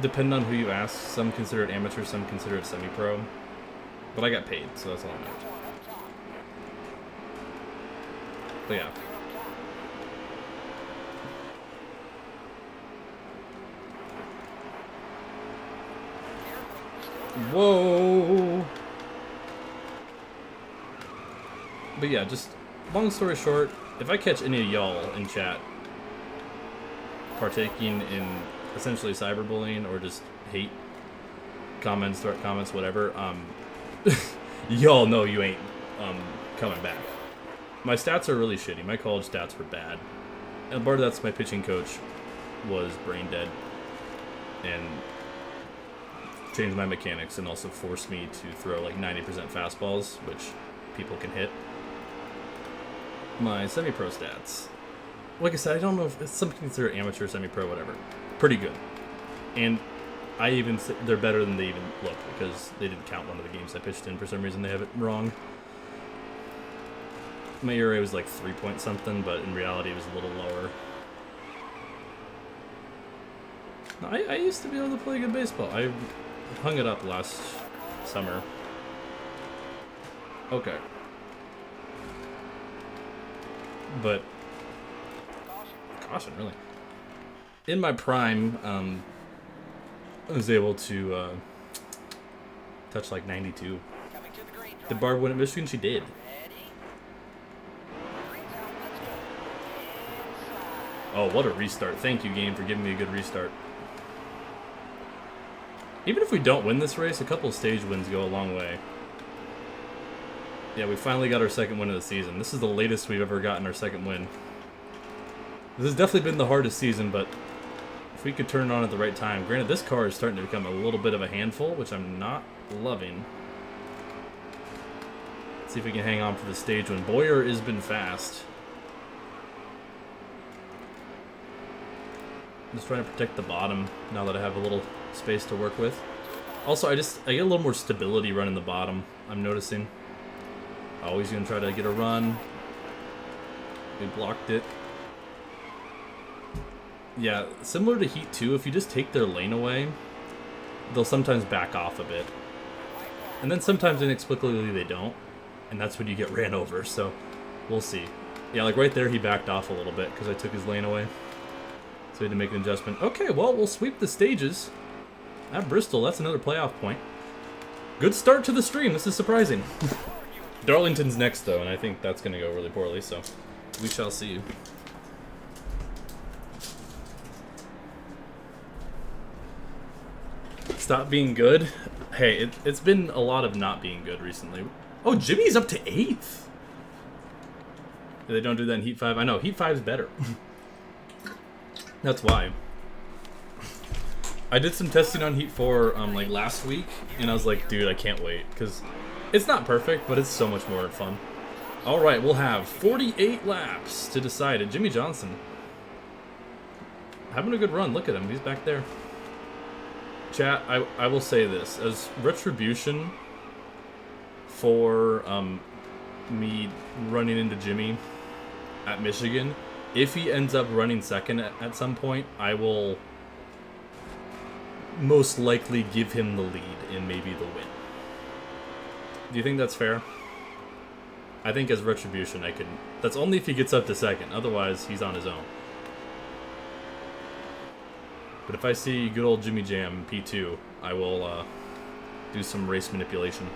depending on who you ask, some consider it amateur, some consider it semi-pro, but I got paid, so that's all that matters. But yeah. Whoa! But yeah, just long story short, if I catch any of y'all in chat partaking in essentially cyberbullying or just hate comments, direct comments, whatever. Y'all know you ain't coming back. My stats are really shitty. My college stats were bad. And part of that's my pitching coach was brain dead and changed my mechanics and also forced me to throw like 90% fastballs, which people can hit. My semi-pro stats, like I said, I don't know if it's something considered amateur, semi-pro, whatever. Pretty good. And I even they're better than they even look because they didn't count one of the games I pitched in. For some reason, they have it wrong. My ERA was like 3 point something, but in reality, it was a little lower. No, I used to be able to play good baseball. I hung it up last summer. Okay. But caution, really. In my prime, I was able to touch like 92. Did Barb win at Michigan? She did. Oh, what a restart. Thank you, game, for giving me a good restart. Even if we don't win this race, a couple of stage wins go a long way. Yeah, we finally got our second win of the season. This is the latest we've ever gotten our second win. This has definitely been the hardest season, but if we could turn it on at the right time. Granted, this car is starting to become a little bit of a handful, which I'm not loving. Let's see if we can hang on for the stage win. Boyer has been fast. I'm just trying to protect the bottom now that I have a little space to work with. Also, I get a little more stability running the bottom, I'm noticing. Always going to try to get a run. We blocked it. Yeah, similar to Heat 2, if you just take their lane away, they'll sometimes back off a bit. And then sometimes inexplicably they don't. And that's when you get ran over, so we'll see. Yeah, like right there he backed off a little bit because I took his lane away. So we had to make an adjustment. Okay, well, we'll sweep the stages. At Bristol, that's another playoff point. Good start to the stream, this is surprising. Darlington's next, though, and I think that's going to go really poorly, so we shall see. Stop being good? Hey, it's been a lot of not being good recently. Oh, Jimmy's up to 8th! They don't do that in Heat 5? I know, Heat 5 is better. That's why. I did some testing on Heat 4 like last week, and I was like, dude, I can't wait, because it's not perfect, but it's so much more fun. All right, we'll have 48 laps to decide it. Jimmy Johnson having a good run. Look at him. He's back there. Chat, I will say this. As retribution for me running into Jimmy at Michigan, if he ends up running second at some point, I will most likely give him the lead and maybe the win. Do you think that's fair? I think as retribution I could... That's only if he gets up to second. Otherwise, he's on his own. But if I see good old Jimmy Jam P2, I will do some race manipulation.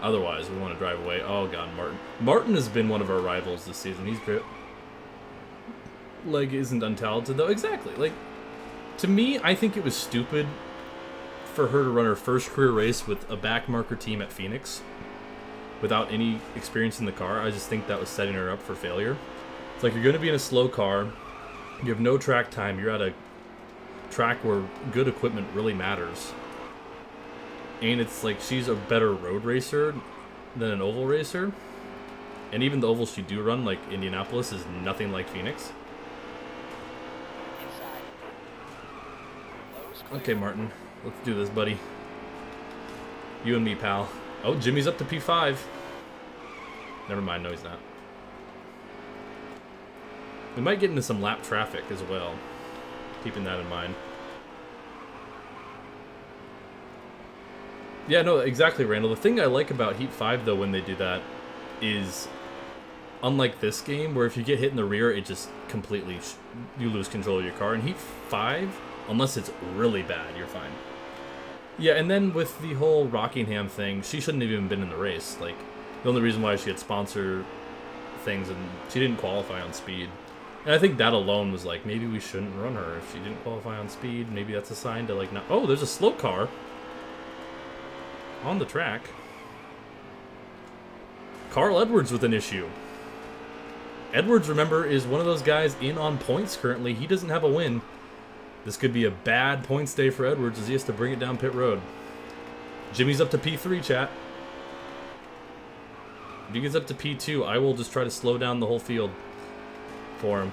Otherwise, we want to drive away. Oh god, Martin. Martin has been one of our rivals this season. He's great. Like, isn't untalented, though. Exactly. Like, to me, I think it was stupid for her to run her first career race with a backmarker team at Phoenix without any experience in the car. I just think that was setting her up for failure. It's like, you're going to be in a slow car. You have no track time. You're at a track where good equipment really matters. And it's like, she's a better road racer than an oval racer. And even the ovals she do run, like Indianapolis, is nothing like Phoenix. Okay, Martin. Let's do this, buddy. You and me, pal. Oh, Jimmy's up to P5. Never mind, no he's not. We might get into some lap traffic as well. Keeping that in mind. Yeah, no, exactly, Randall. The thing I like about Heat 5, though, when they do that, is unlike this game, where if you get hit in the rear, it just completely... you lose control of your car. In Heat 5, unless it's really bad, you're fine. Yeah, and then with the whole Rockingham thing, she shouldn't have even been in the race. Like, the only reason why she had sponsor things, and she didn't qualify on speed. And I think that alone was like, maybe we shouldn't run her if she didn't qualify on speed. Maybe that's a sign to like not... Oh, there's a slow car on the track. Carl Edwards with an issue. Edwards, remember, is one of those guys in on points currently. He doesn't have a win. This could be a bad points day for Edwards as he has to bring it down pit road. Jimmy's up to P3, chat. If he gets up to P2, I will just try to slow down the whole field for him.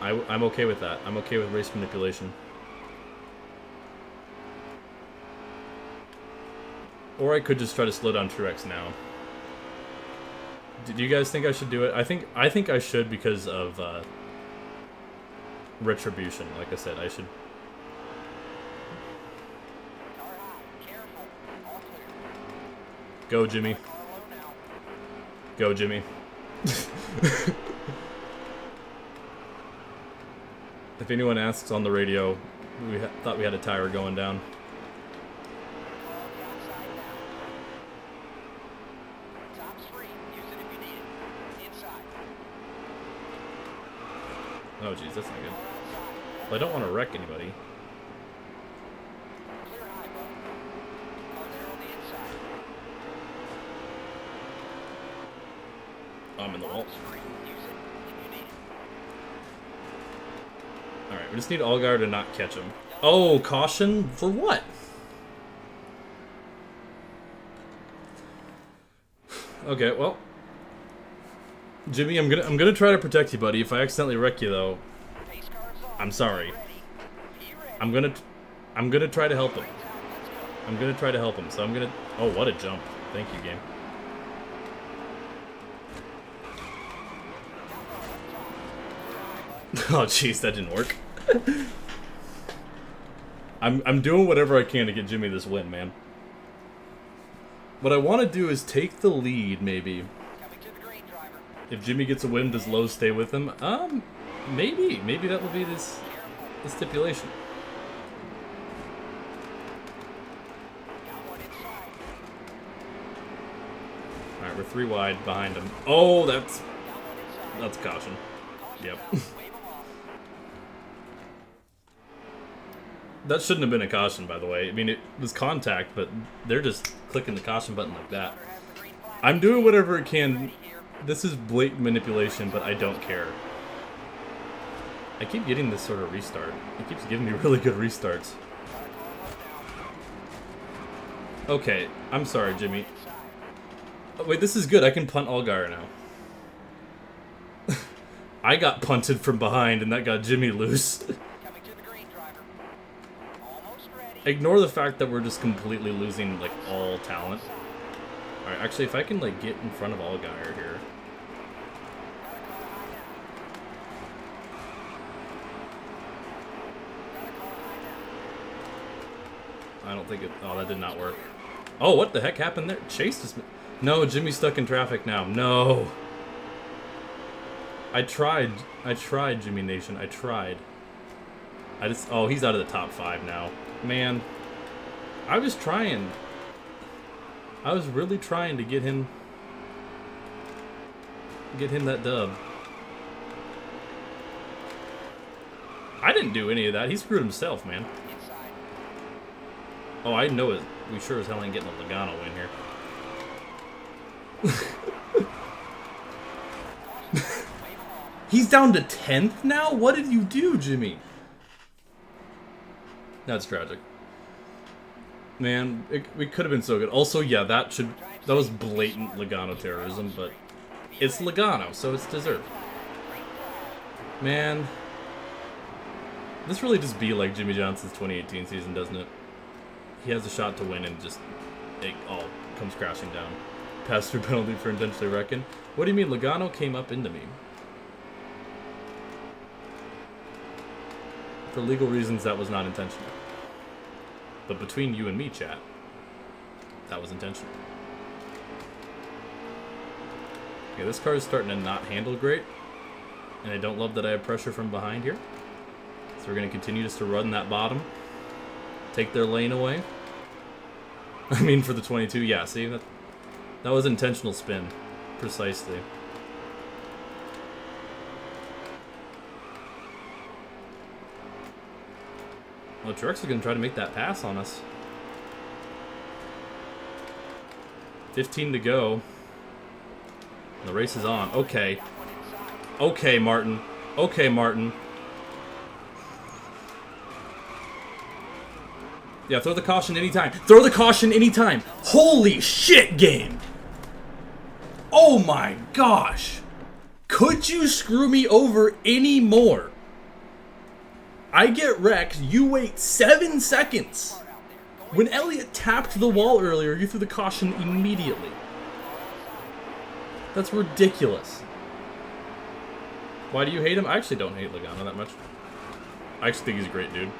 I'm okay with that. I'm okay with race manipulation. Or I could just try to slow down Truex now. Do you guys think I should do it? I think I should because of retribution. Like I said, I should. Go, Jimmy. Go, Jimmy. If anyone asks on the radio, we thought we had a tire going down. Oh, jeez, that's not good. Well, I don't want to wreck anybody. Oh, I'm in the wall. Alright, we just need Allgaier to not catch him. Oh, caution? For what? Okay, well. Jimmy, I'm gonna try to protect you, buddy. If I accidentally wreck you, though, I'm sorry. I'm gonna try to help him. So I'm gonna. Oh, what a jump! Thank you, game. Oh, jeez, that didn't work. I'm doing whatever I can to get Jimmy this win, man. What I want to do is take the lead, maybe. If Jimmy gets a win, does Lowe stay with him? Maybe. Maybe that will be the stipulation. Alright, we're 3 wide behind him. Oh, that's caution. Yep. That shouldn't have been a caution, by the way. I mean, it was contact, but they're just clicking the caution button like that. I'm doing whatever I can. This is blatant manipulation, but I don't care. I keep getting this sort of restart. It keeps giving me really good restarts. Okay, I'm sorry, Jimmy. Oh, wait, this is good. I can punt Allgaier now. I got punted from behind, and that got Jimmy loose. Ignore the fact that we're just completely losing, like, all talent. Alright, actually, if I can, like, get in front of Allgaier here. I don't think it... Oh, that did not work. Oh, what the heck happened there? Chase just... No, Jimmy's stuck in traffic now. No! I tried, Jimmy Nation. I tried. Oh, he's out of the top 5 now. Man. I was trying. I was really trying to get him that dub. I didn't do any of that. He screwed himself, man. Oh, I know it. We sure as hell ain't getting a Logano win here. He's down to 10th now? What did you do, Jimmy? That's tragic. Man, we could have been so good. Also, yeah, that was blatant Logano terrorism, but it's Logano, so it's deserved. Man, this really just be like Jimmy Johnson's 2018 season, doesn't it? He has a shot to win and just it all comes crashing down. Pass-through penalty for intentionally wrecking. What do you mean? Logano came up into me. For legal reasons, that was not intentional. But between you and me, chat, that was intentional. Okay, this car is starting to not handle great. And I don't love that I have pressure from behind here. So we're going to continue just to run that bottom. Take their lane away. I mean, for the 22, yeah, see? That was intentional spin. Precisely. Well, Truex is going to try to make that pass on us. 15 to go. The race is on. Okay. Okay, Martin. Okay, Martin. Yeah, throw the caution anytime. Throw the caution anytime. Holy shit, game. Oh my gosh. Could you screw me over any more? I get wrecked. You wait 7 seconds. When Elliott tapped the wall earlier, you threw the caution immediately. That's ridiculous. Why do you hate him? I actually don't hate Logano that much. I actually think he's a great dude.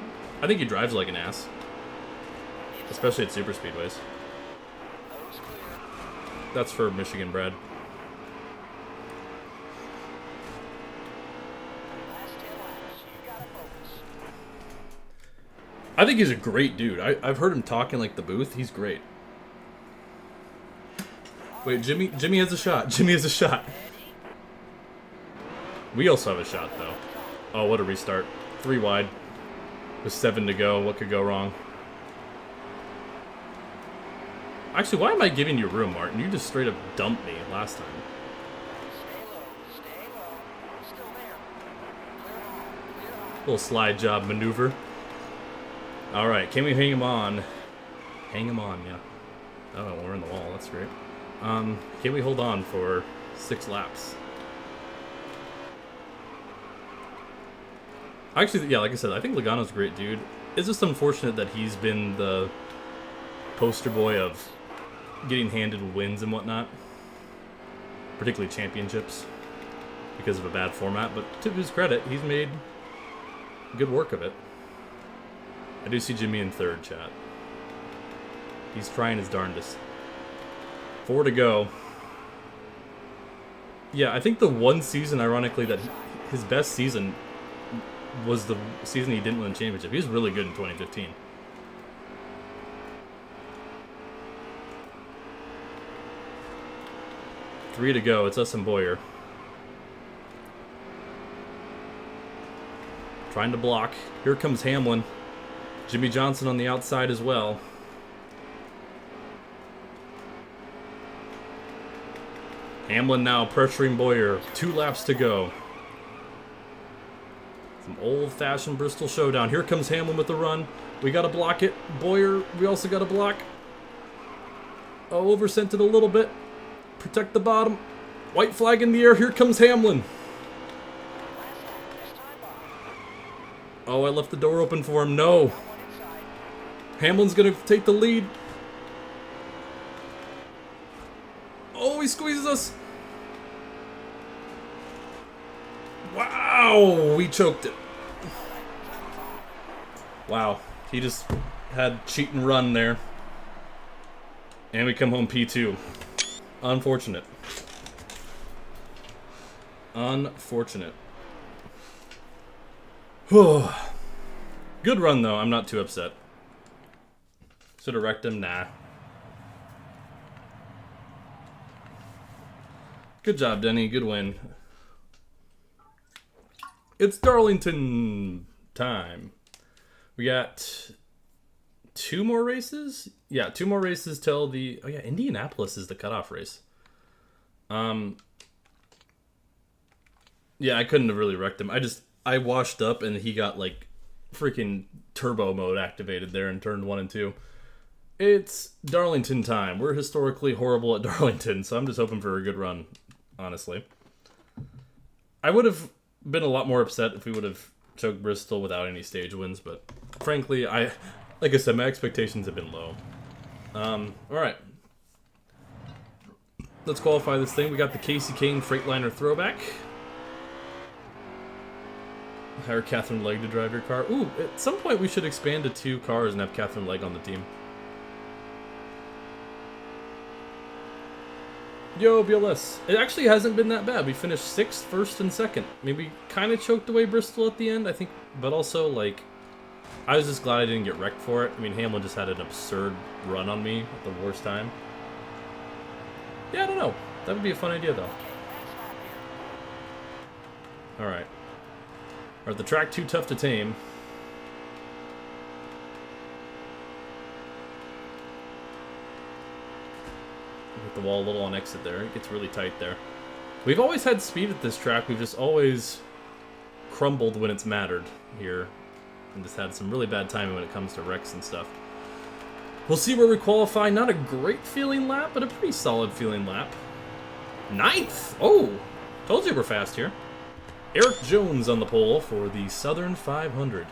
I think he drives like an ass. Especially at super speedways. That's for Michigan bred. I think he's a great dude. I've heard him talk in like the booth. He's great. Wait, Jimmy has a shot. Jimmy has a shot. We also have a shot though. Oh, what a restart. 3 wide. With 7 to go. What could go wrong? Actually, why am I giving you room, Martin? You just straight up dumped me last time. Little slide job maneuver. Alright, can we hang him on? Hang him on, yeah. Oh, we're in the wall. That's great. Can we hold on for 6 laps? Actually, yeah, like I said, I think Logano's a great dude. It's just unfortunate that he's been the poster boy of getting handed wins and whatnot. Particularly championships. Because of a bad format. But to his credit, he's made good work of it. I do see Jimmy in 3rd, chat. He's trying his darndest. 4 to go. Yeah, I think the one season, ironically, that his best season was the season he didn't win the championship. He was really good in 2015. Three to go. It's us and Bowyer. Trying to block. Here comes Hamlin. Jimmy Johnson on the outside as well. Hamlin now pressuring Bowyer. 2 laps to go. Some old-fashioned Bristol showdown. Here comes Hamlin with the run. We got to block it. Bowyer, we also got to block. Oh, oversent it a little bit. Protect the bottom. White flag in the air. Here comes Hamlin. Oh, I left the door open for him. No. Hamlin's going to take the lead. Oh, he squeezes us. Wow, we choked it. Wow, he just had cheat and run there. And we come home P2. Unfortunate. Unfortunate. Good run, though. I'm not too upset. Should have wrecked him? Nah. Good job, Denny. Good win. It's Darlington time. We got 2 more races? Yeah, 2 more races till the... Oh, yeah, Indianapolis is the cutoff race. Yeah, I couldn't have really wrecked him. I washed up and he got, like, freaking turbo mode activated there in turn 1 and 2. It's Darlington time. We're historically horrible at Darlington, so I'm just hoping for a good run, honestly. I would have been a lot more upset if we would have choked Bristol without any stage wins, but frankly, like I said, my expectations have been low. Alright. Let's qualify this thing. We got the Casey Kane Freightliner throwback. Hire Catherine Legg to drive your car. Ooh, at some point we should expand to 2 cars and have Catherine Legg on the team. Yo, BLS. It actually hasn't been that bad. We finished 6th, 1st, and 2nd. I mean, we kind of choked away Bristol at the end, I think. But also, like, I was just glad I didn't get wrecked for it. I mean, Hamlin just had an absurd run on me at the worst time. Yeah, I don't know. That would be a fun idea, though. Alright. Are the track too tough to tame? Hit the wall a little on exit there. It gets really tight there. We've always had speed at this track. We've just always crumbled when it's mattered here. And just had some really bad timing when it comes to wrecks and stuff. We'll see where we qualify. Not a great feeling lap, but a pretty solid feeling lap. 9th! Oh! Told you we're fast here. Eric Jones on the pole for the Southern 500.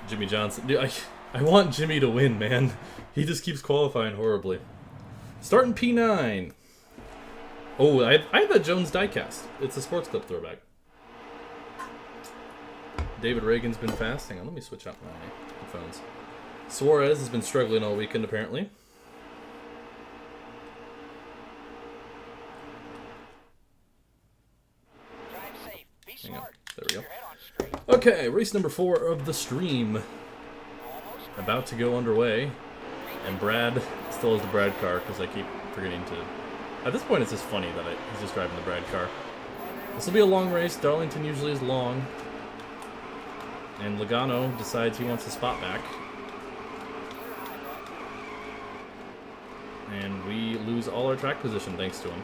Jimmy Johnson. Dude, I want Jimmy to win, man. He just keeps qualifying horribly. Starting P9. Oh, I have that Jones diecast. It's a Sports Clip throwback. David Reagan's been fast. Hang on, let me switch out my headphones. Suarez has been struggling all weekend, apparently. Hang on. There we go. Okay, race number 4 of the stream. About to go underway. And Brad still has the Brad car, because I keep forgetting to... At this point, it's just funny that he's just driving the Brad car. This will be a long race. Darlington usually is long. And Logano decides he wants a spot back. And we lose all our track position thanks to him.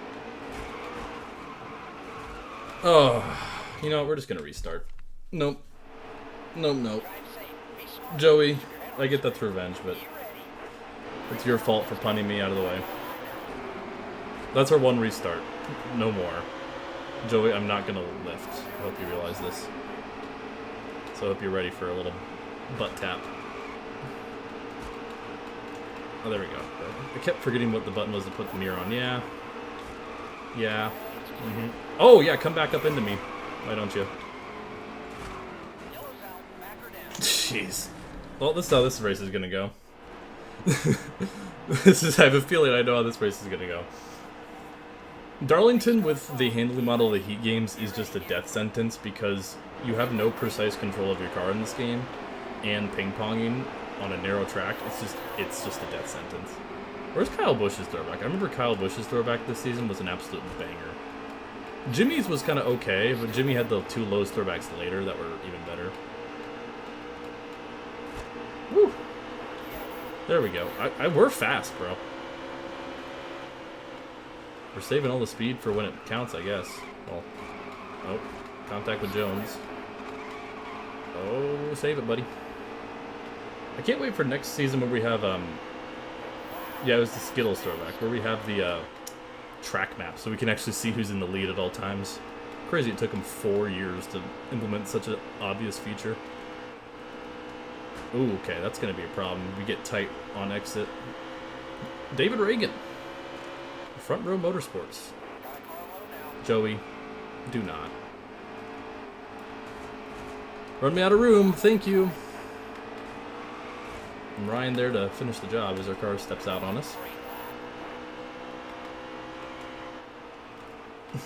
Oh... You know what, we're just gonna restart. Nope. Nope. Joey, I get that's revenge, but it's your fault for punting me out of the way. That's our one restart. No more. Joey, I'm not gonna lift. I hope you realize this. So I hope you're ready for a little butt tap. Oh, there we go. I kept forgetting what the button was to put the mirror on. Yeah. Oh, yeah, come back up into me. Why don't you? Jeez. Well, this is how this race is gonna go. I have a feeling I know how this race is gonna go. Darlington with the handling model of the Heat games is just a death sentence because you have no precise control of your car in this game, and ping-ponging on a narrow track, it's just a death sentence. Where's Kyle Busch's throwback? I remember Kyle Busch's throwback this season was an absolute banger. Jimmy's was kind of okay, but Jimmy had the 2 Lowe's throwbacks later that were even better. Woo! There we go. We're fast, bro. We're saving all the speed for when it counts, I guess. Well, oh, contact with Jones. Oh, save it, buddy. I can't wait for next season where we have, yeah, it was the Skittles throwback, where we have the, track map, so we can actually see who's in the lead at all times. Crazy it took them 4 years to implement such an obvious feature. Ooh, okay, that's going to be a problem. We get tight on exit. David Reagan. Front Row Motorsports. Joey, do not. Run me out of room, thank you. And Ryan there to finish the job as our car steps out on us.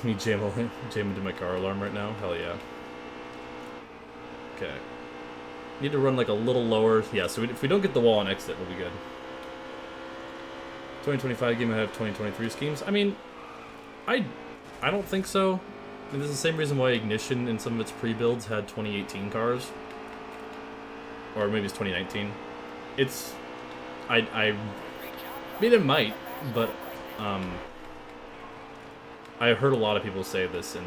Me jam into my car alarm right now? Hell yeah. Okay. Need to run like a little lower. Yeah, so if we don't get the wall on exit, we'll be good. 2025 game, I have 2023 schemes. I mean, I don't think so. I mean, this is the same reason why Ignition in some of its pre-builds had 2018 cars. Or maybe it's 2019. It's... I mean, it might, but... I heard a lot of people say this, and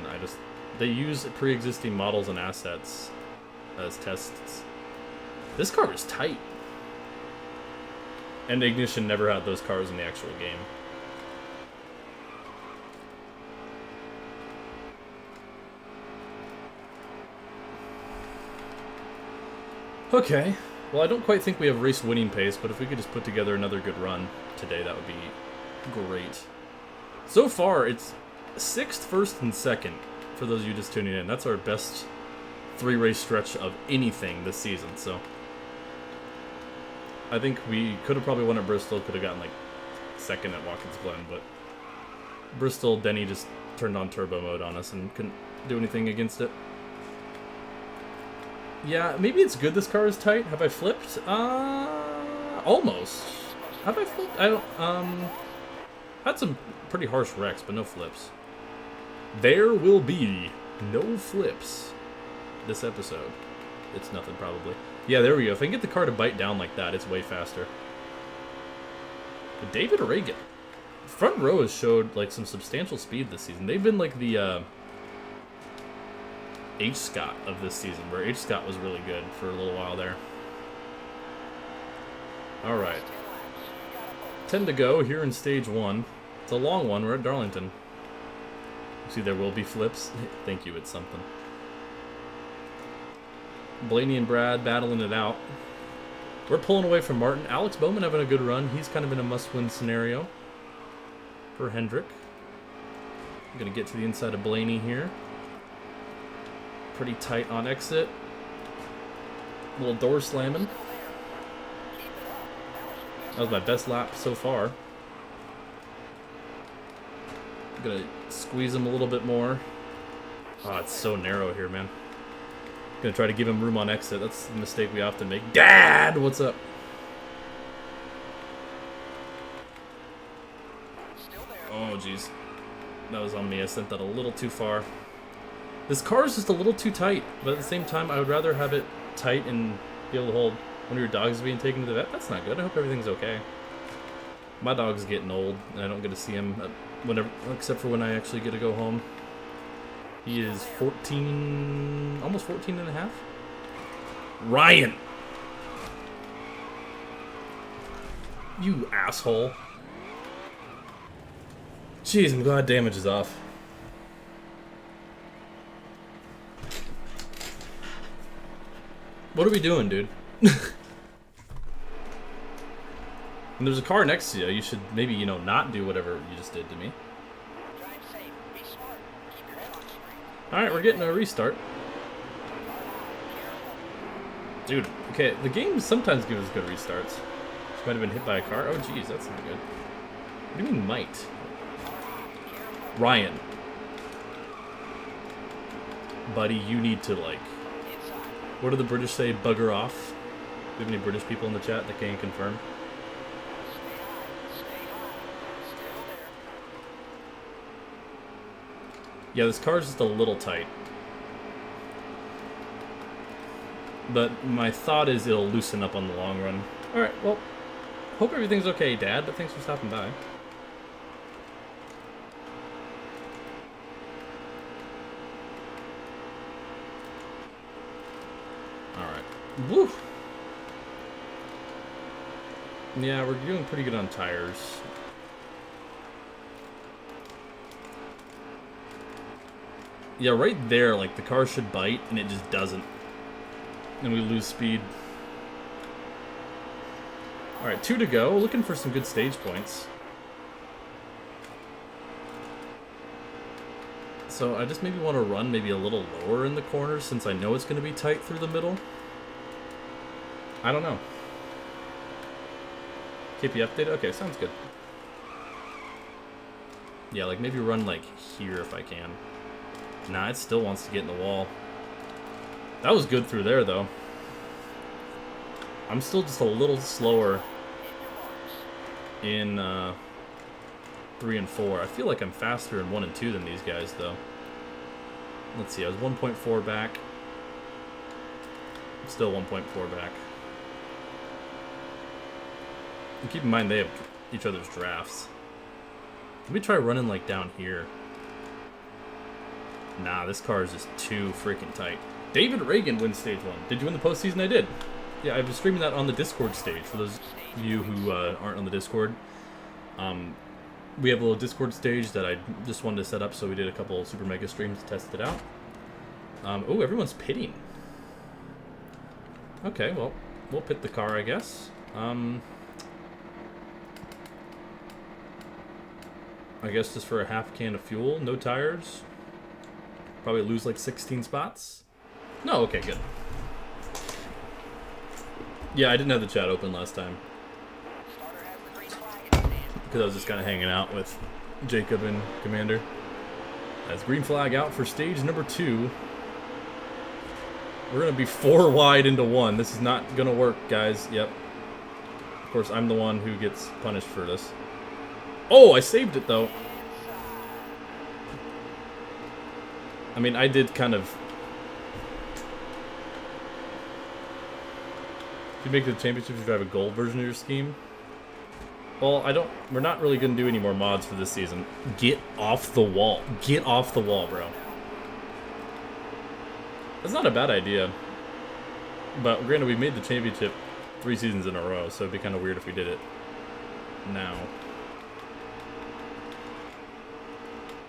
they use pre-existing models and assets as tests. This car is tight. And Ignition never had those cars in the actual game. Okay. Well, I don't quite think we have race winning pace, but if we could just put together another good run today, that would be great. So far, it's 6th, 1st, and 2nd, for those of you just tuning in. That's our best 3-race stretch of anything this season, so... I think we could have probably won at Bristol, could have gotten, like, 2nd at Watkins Glen, but... Bristol, Denny just turned on turbo mode on us and couldn't do anything against it. Yeah, maybe it's good this car is tight. Have I flipped? Almost. Have I flipped? I don't, had some pretty harsh wrecks, but no flips. There will be no flips this episode. It's nothing, probably. Yeah, there we go. If I can get the car to bite down like that, it's way faster. But David Reagan. Front row has showed like some substantial speed this season. They've been like the H. Scott of this season, where H. Scott was really good for a little while there. Alright. 10 to go here in stage 1. It's a long one. We're at Darlington. See, there will be flips. Thank you, it's something. Blaney and Brad battling it out. We're pulling away from Martin. Alex Bowman having a good run. He's kind of in a must-win scenario for Hendrick. I'm going to get to the inside of Blaney here. Pretty tight on exit. Little door slamming. That was my best lap so far. I'm going to squeeze him a little bit more. Oh, it's so narrow here, man. Gonna try to give him room on exit. That's the mistake we often make. Dad, what's up? Oh, jeez. That was on me. I sent that a little too far. This car is just a little too tight, but at the same time, I would rather have it tight and be able to hold one of your dogs being taken to the vet. That's not good. I hope everything's okay. My dog's getting old, and I don't get to see him whenever, except for when I actually get to go home. He is 14, almost 14 and a half. Ryan! You asshole. Jeez, I'm glad damage is off. What are we doing, dude? When there's a car next to you, you should maybe, you know, not do whatever you just did to me. Alright, we're getting a restart. Dude, okay, the game sometimes gives us good restarts. She might have been hit by a car. Oh, jeez, that's not good. What do you mean, might? Ryan. Buddy, you need to, like... What do the British say? Bugger off? Do you have any British people in the chat that can confirm? Yeah, this car is just a little tight. But my thought is it'll loosen up on the long run. Alright, well, hope everything's okay, Dad, but thanks for stopping by. Alright. Woo! Yeah, we're doing pretty good on tires. Yeah, right there, like, the car should bite, and it just doesn't. And we lose speed. Alright, 2 to go. Looking for some good stage points. So I just maybe want to run maybe a little lower in the corners, since I know it's going to be tight through the middle. I don't know. KP updated? Okay, sounds good. Yeah, like, maybe run, like, here if I can. Nah, it still wants to get in the wall. That was good through there, though. I'm still just a little slower in 3 and 4. I feel like I'm faster in 1 and 2 than these guys, though. Let's see, I was 1.4 back. I'm still 1.4 back. And keep in mind, they have each other's drafts. Let me try running, like, down here. Nah, this car is just too freaking tight. David Reagan wins stage 1. Did you win the postseason? I did. Yeah, I was streaming that on the Discord stage. For those of you who aren't on the Discord, we have a little Discord stage that I just wanted to set up, so we did a couple Super Mega streams to test it out. Oh, everyone's pitting. Okay, well, we'll pit the car, I guess. I guess just for a half can of fuel, no tires. Probably lose like 16 spots. No, okay, good. Yeah, I didn't have the chat open last time. Because I was just kind of hanging out with Jacob and Commander. That's green flag out for stage number 2. We're going to be 4 wide into 1. This is not going to work, guys. Yep. Of course, I'm the one who gets punished for this. Oh, I saved it, though. I mean, I did kind of... If you make the championship, you drive a gold version of your scheme. Well, we're not really going to do any more mods for this season. Get off the wall. Get off the wall, bro. That's not a bad idea. But granted, we made the championship 3 seasons in a row, so it'd be kind of weird if we did it now.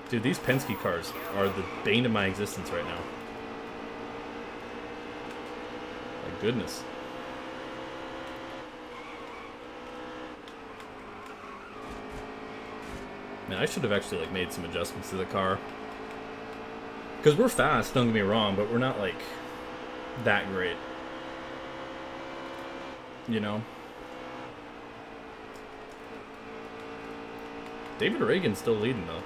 Dude, these Penske cars are the bane of my existence right now. My goodness. Man, I should have actually like made some adjustments to the car. Because we're fast, don't get me wrong, but we're not like that great. You know? David Reagan's still leading though.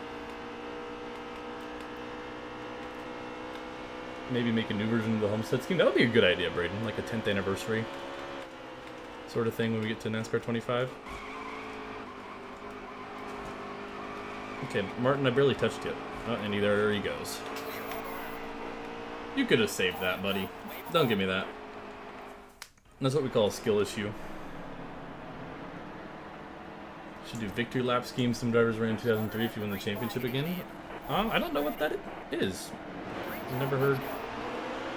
Maybe make a new version of the Homestead scheme. That would be a good idea, Braden. Like a 10th anniversary sort of thing when we get to NASCAR 25. Okay, Martin, I barely touched you. Oh, and there he goes. You could have saved that, buddy. Don't give me that. That's what we call a skill issue. Should do victory lap scheme. Some drivers ran in 2003 if you win the championship again. I don't know what that is. I've never heard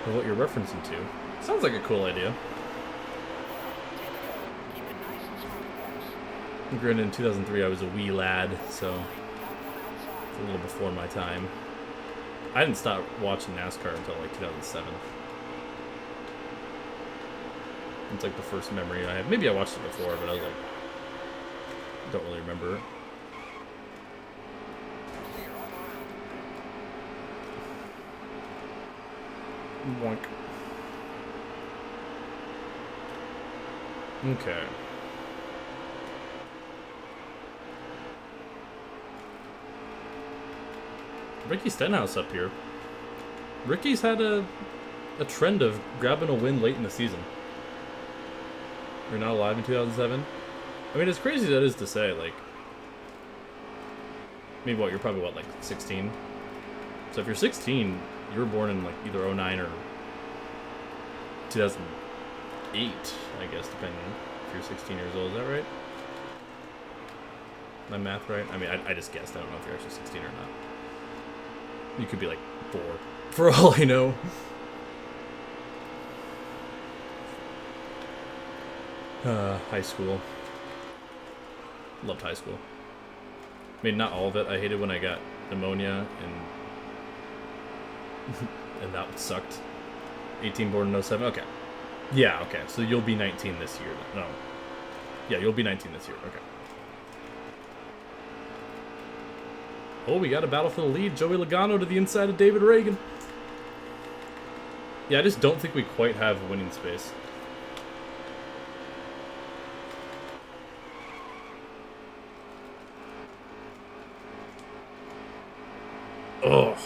of what you're referencing to. Sounds like a cool idea. Granted, in 2003 I was a wee lad, so it's a little before my time. I didn't stop watching NASCAR until like 2007. It's like the first memory I have. Maybe I watched it before, but I was like, don't really remember. Boink. Okay. Ricky Stenhouse up here. Ricky's had a trend of grabbing a win late in the season. You're not alive in 2007? I mean, as crazy as that is to say, like... Maybe what, you're probably, what, like 16? So if you're 16, you were born in, like, either 09 or 2008, I guess, depending if you're 16 years old. Is that right? My math right? I mean, I just guessed. I don't know if you're actually 16 or not. You could be, like, 4, for all I know. High school. Loved high school. I mean, not all of it. I hated when I got pneumonia and that sucked. 18 born in 07. Okay. Yeah, okay. So you'll be 19 this year. No. Yeah, you'll be 19 this year. Okay. Oh, we got a battle for the lead. Joey Logano to the inside of David Reagan. Yeah, I just don't think we quite have winning space. Oh,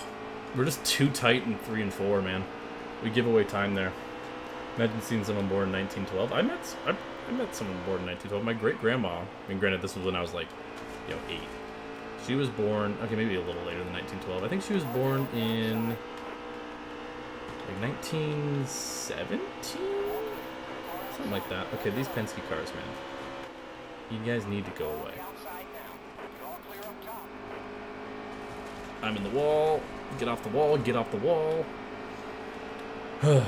we're just too tight in 3 and 4, man. We give away time there. Imagine seeing someone born in 1912. I met someone born in 1912. My great grandma. I mean, granted, this was when I was like, 8. She was born, okay, maybe a little later than 1912. I think she was born in like 1917? Something like that. Okay, these Penske cars, man. You guys need to go away. I'm in the wall. Get off the wall. Get off the wall. Alright,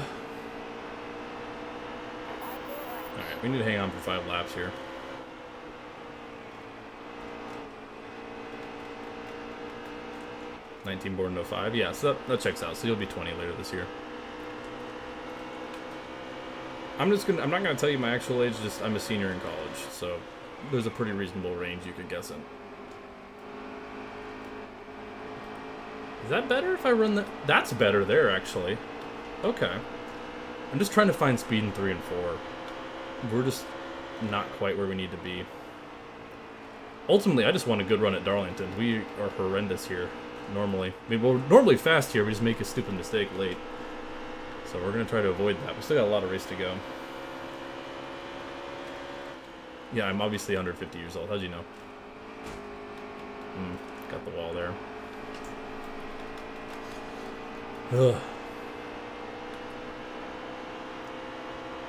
we need to hang on for 5 laps here. '19 born in 05. Yeah, so that checks out. So you'll be 20 later this year. I'm not gonna tell you my actual age, just I'm a senior in college, so there's a pretty reasonable range you could guess in. Is that better if I run the... That's better there, actually. Okay. I'm just trying to find speed in 3 and 4. We're just not quite where we need to be. Ultimately, I just want a good run at Darlington. We are horrendous here, normally. I mean, we're normally fast here, we just make a stupid mistake late. So we're going to try to avoid that. We still got a lot of race to go. Yeah, I'm obviously under 50 years old. How'd you know? Got the wall there. Ugh.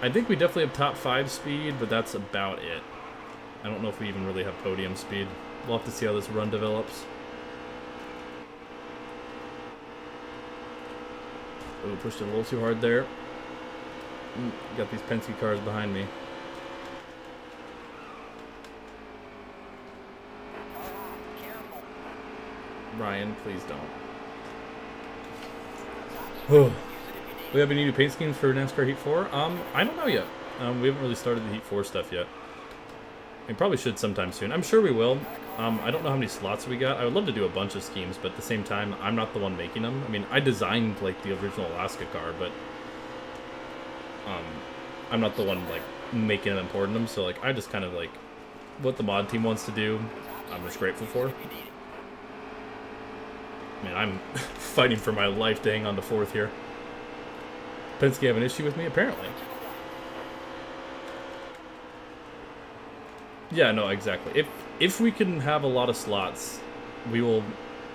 I think we definitely have top 5 speed, but that's about it. I don't know if we even really have podium speed. We'll have to see how this run develops. Oh, pushed it a little too hard there. Got these Penske cars behind me. Ryan, please don't. We have any new paint schemes for NASCAR Heat 4? I don't know yet. We haven't really started the Heat 4 stuff yet. We probably should sometime soon. I'm sure we will. I don't know how many slots we got. I would love to do a bunch of schemes, but at the same time, I'm not the one making them. I mean, I designed, like, the original Alaska car, but I'm not the one, like, making and importing them. So, like, I just kind of, like, what the mod team wants to do, I'm just grateful for. Man, I'm fighting for my life to hang on to 4th here. Penske have an issue with me, apparently. Yeah, no, exactly. If we can have a lot of slots, we will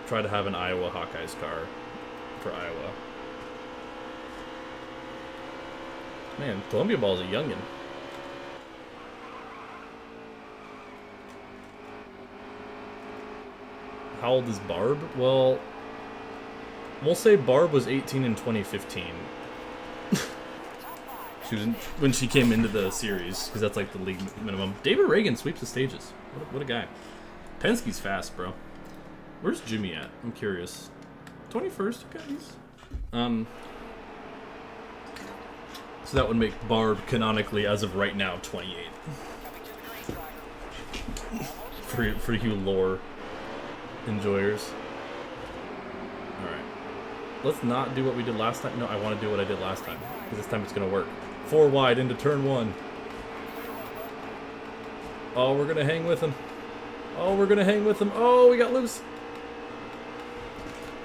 try to have an Iowa Hawkeyes car for Iowa. Man, Columbia Ball's a youngin'. How old is Barb? Well, we'll say Barb was 18 in 2015. She was when she came into the series, because that's like the league minimum. David Reagan sweeps the stages. What a guy. Penske's fast, bro. Where's Jimmy at? I'm curious. 21st, guys. So that would make Barb canonically, as of right now, 28. For you lore enjoyers. Alright. Let's not do what we did last time. No, I want to do what I did last time, because this time it's going to work. 4 wide into turn 1. Oh, we're going to hang with him. Oh, we're going to hang with him. Oh, we got loose.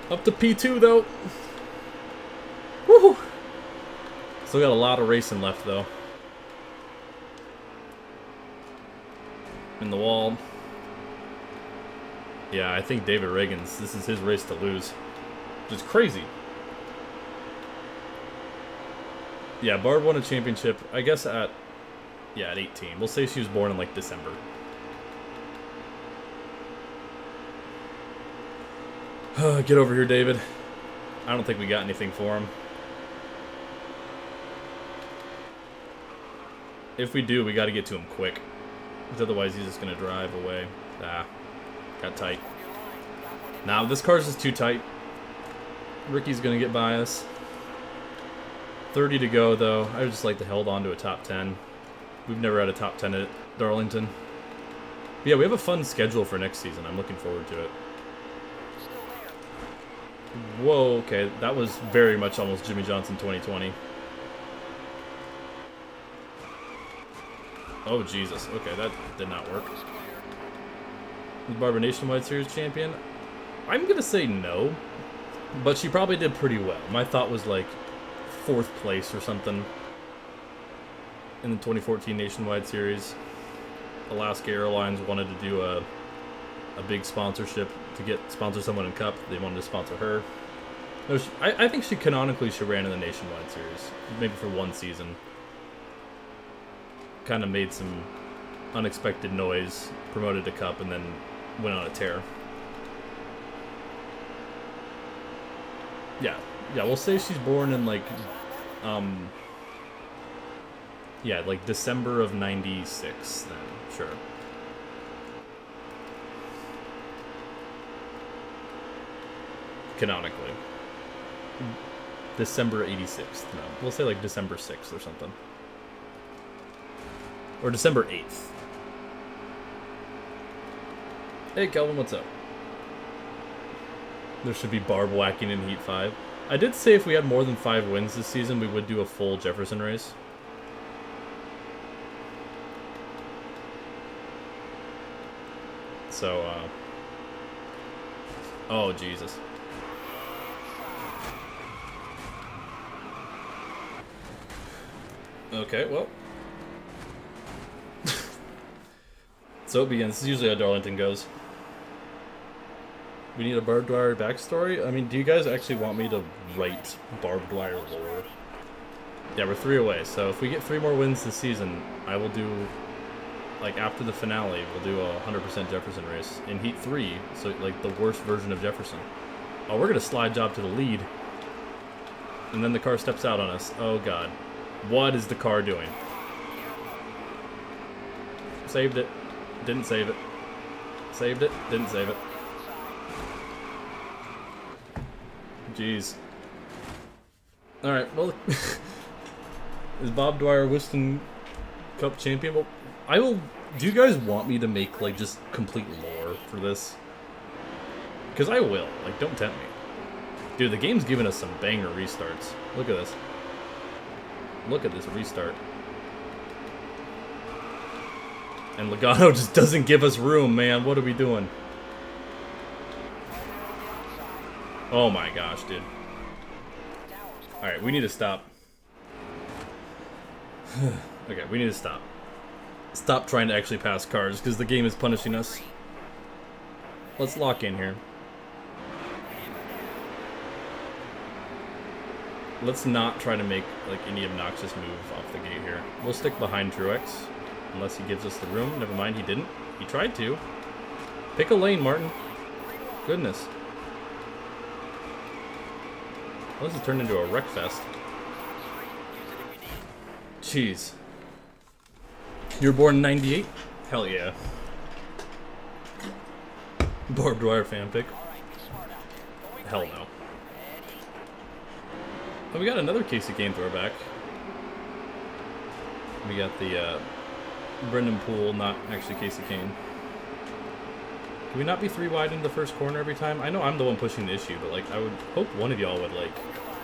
Up to P2, though. Woohoo! Still got a lot of racing left, though. In the wall. Yeah, I think David Reagan's, this is his race to lose. Which is crazy. Yeah, Barb won a championship, I guess at 18. We'll say she was born in, like, December. Get over here, David. I don't think we got anything for him. If we do, we got to get to him quick. Because otherwise he's just going to drive away. Ah, got tight. Nah, this car's just too tight. Ricky's going to get by us. 30 to go, though. I would just like to hold on to a top 10. We've never had a top 10 at Darlington. But yeah, we have a fun schedule for next season. I'm looking forward to it. Whoa, okay. That was very much almost Jimmy Johnson 2020. Oh, Jesus. Okay, that did not work. Was Barb a Nationwide Series champion? I'm going to say no. But she probably did pretty well. My thought was like 4th place or something in the 2014 Nationwide Series. Alaska Airlines wanted to do a big sponsorship to sponsor someone in Cup. They wanted to sponsor her. No, I think she canonically should ran in the Nationwide Series, maybe for 1 season. Kind of made some unexpected noise, promoted to Cup, and then went on a tear. Yeah, we'll say she's born in like like December of 96 then, sure. Canonically. December 86th, no. We'll say like December 6th or something. Or December 8th. Hey Kelvin, what's up? There should be Barb whacking in Heat 5. I did say if we had more than 5 wins this season, we would do a full Jefferson race. So, oh, Jesus. Okay, well. So it begins. This is usually how Darlington goes. We need a Barb Dwyer backstory? I mean, do you guys actually want me to write Barb Dwyer lore? Yeah, we're 3 away, so if we get 3 more wins this season, I will do like after the finale, we'll do a 100% Jefferson race in Heat 3. So like the worst version of Jefferson. Oh, we're gonna slide job to the lead. And then the car steps out on us. Oh god. What is the car doing? Saved it. Didn't save it. Saved it. Didn't save it. Jeez. Alright, well... is Bob Dwyer Whiston Cup champion? Well, I will... Do you guys want me to make, like, just complete lore for this? Because I will. Like, don't tempt me. Dude, the game's giving us some banger restarts. Look at this. Look at this restart. And Logano just doesn't give us room, man. What are we doing? Oh my gosh, dude. Alright, we need to stop. Okay, we need to stop. Stop trying to actually pass cars, because the game is punishing us. Let's lock in here. Let's not try to make like any obnoxious move off the gate here. We'll stick behind Truex, unless he gives us the room. Never mind, he didn't. He tried to. Pick a lane, Martin. Goodness. Well, this has turned into a wreck fest. Jeez. You were born in 98? Hell yeah. Barb Dwyer fan pick. Hell no. Oh, we got another Casey Kane throwback. We got the Brendan Poole, not actually Casey Kane. Can we not be 3 wide in the first corner every time? I know I'm the one pushing the issue, but like I would hope one of y'all would like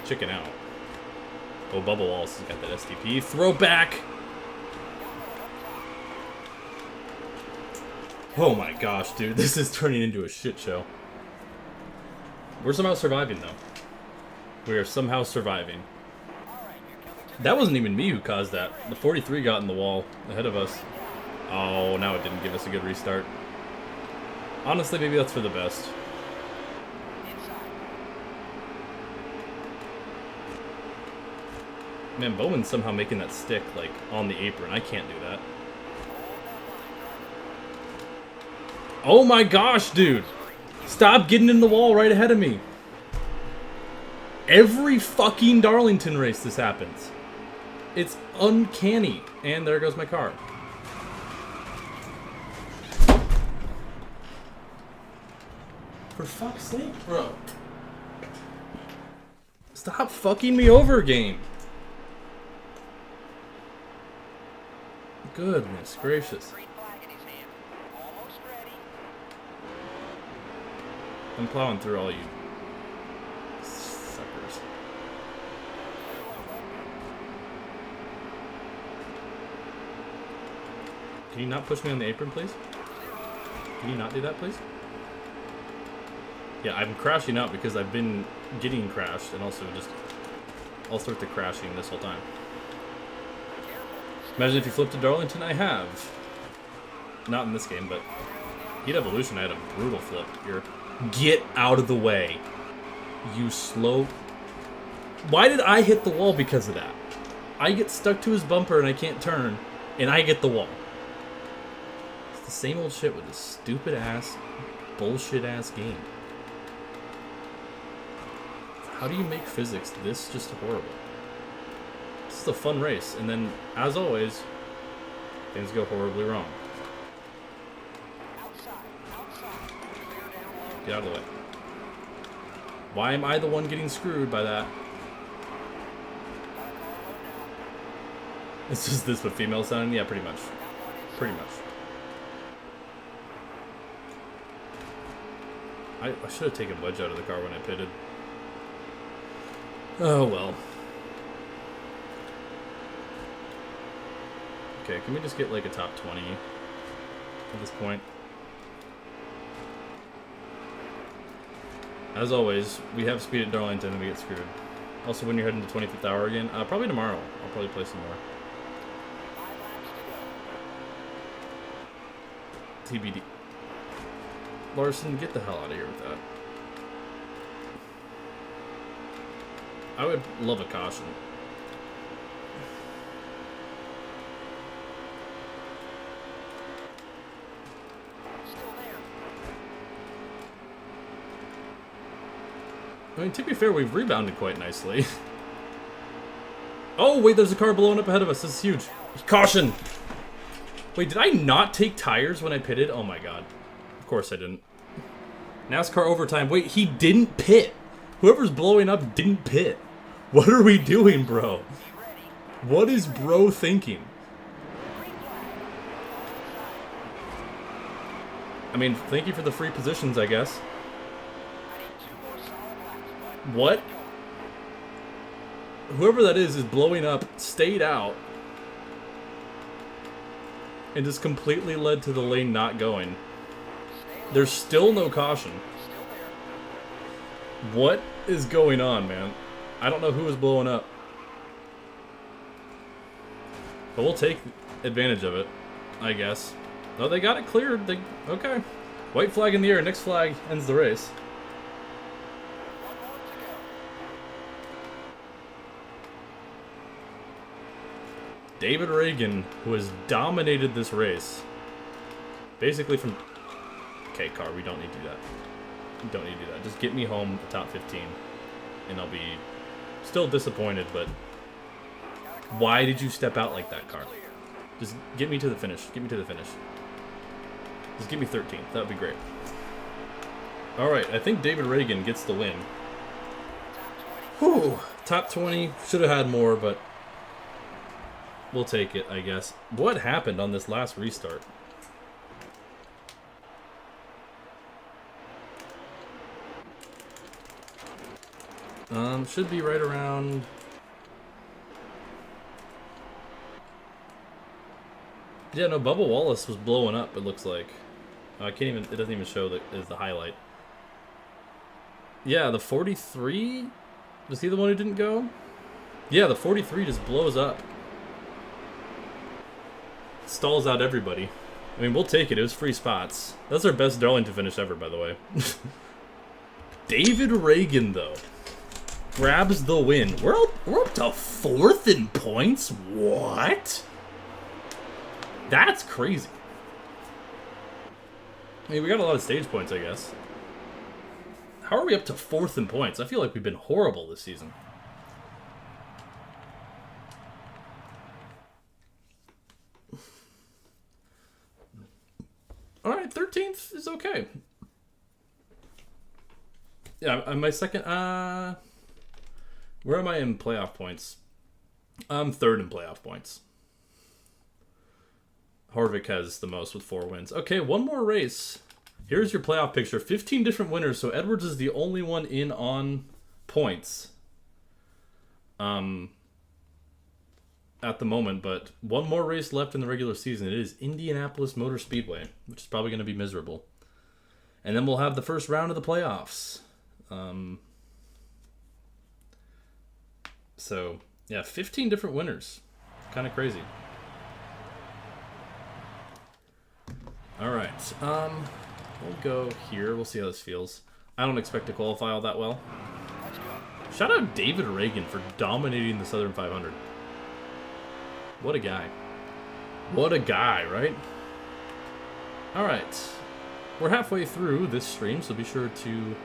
chicken out. Oh, Bubba Wallace has got that STP. Throwback! Oh my gosh, dude. This is turning into a shit show. We're somehow surviving, though. We are somehow surviving. That wasn't even me who caused that. The 43 got in the wall ahead of us. Oh, now it didn't give us a good restart. Honestly, maybe that's for the best. Man, Bowman's somehow making that stick, like, on the apron. I can't do that. Oh my gosh, dude! Stop getting in the wall right ahead of me. Every fucking Darlington race this happens. It's uncanny. And there goes my car. For fuck's sake, bro. Stop fucking me over, game. Goodness gracious. I'm plowing through all you suckers. Can you not push me on the apron, please? Can you not do that, please? Yeah, I'm crashing out because I've been getting crashed and also just all sorts of crashing this whole time. Imagine if you flipped to Darlington. I have. Not in this game, but Heat Evolution, I had a brutal flip here. Get out of the way. You slow... Why did I hit the wall because of that? I get stuck to his bumper and I can't turn, and I get the wall. It's the same old shit with this stupid-ass, bullshit-ass game. How do you make physics this just horrible? This is a fun race, and then, as always, things go horribly wrong. Get out of the way. Why am I the one getting screwed by that? It's just this with female sounding? Yeah, pretty much. Pretty much. I should have taken Wedge out of the car when I pitted. Oh, well. Okay, can we just get like a top 20 at this point? As always, we have speed at Darlington and we get screwed. Also, when you're heading to 25th hour again, probably tomorrow. I'll probably play some more. TBD. Larson, get the hell out of here with that. I would love a caution. I mean, to be fair, we've rebounded quite nicely. Oh, wait, there's a car blowing up ahead of us. This is huge. Caution! Wait, did I not take tires when I pitted? Oh my god. Of course I didn't. NASCAR overtime. Wait, he didn't pit. Whoever's blowing up didn't pit. What are we doing, bro? What is bro thinking? I mean, thank you for the free positions, I guess. What? Whoever that is blowing up, stayed out, and just completely led to the lane not going. There's still no caution. What is going on, man? I don't know who is blowing up. But we'll take advantage of it, I guess. Oh, they got it cleared. Okay. White flag in the air. Next flag ends the race. David Reagan, who has dominated this race. Basically from... Okay, car, we don't need to do that. We don't need to do that. Just get me home the top 15. And I'll be still disappointed, but... Why did you step out like that, car? Just get me to the finish. Get me to the finish. Just give me 13th. That would be great. Alright, I think David Reagan gets the win. Whew. Top 20. Should have had more, but... We'll take it, I guess. What happened on this last restart? Should be right around... Yeah, no, Bubba Wallace was blowing up, it looks like. I can't even... It doesn't even show that is the highlight. Yeah, the 43... Was he the one who didn't go? Yeah, the 43 just blows up. Stalls out everybody. I mean, we'll take it. It was free spots. That's our best Darlington finish ever, by the way. David Reagan, though, grabs the win. We're up to 4th in points? What? That's crazy. I mean, we got a lot of stage points, I guess. How are we up to 4th in points? I feel like we've been horrible this season. Alright, 13th is okay. Yeah, my second... Where am I in playoff points? I'm 3rd in playoff points. Harvick has the most with 4 wins. Okay, one more race. Here's your playoff picture. 15 different winners, so Edwards is the only one in on points. At the moment, but one more race left in the regular season. It is Indianapolis Motor Speedway, which is probably going to be miserable. And then we'll have the first round of the playoffs. So, yeah, 15 different winners. Kind of crazy. Alright, we'll go here. We'll see how this feels. I don't expect to qualify all that well. Shout out David Reagan for dominating the Southern 500. What a guy. What a guy, right? Alright. We're halfway through this stream, so be sure to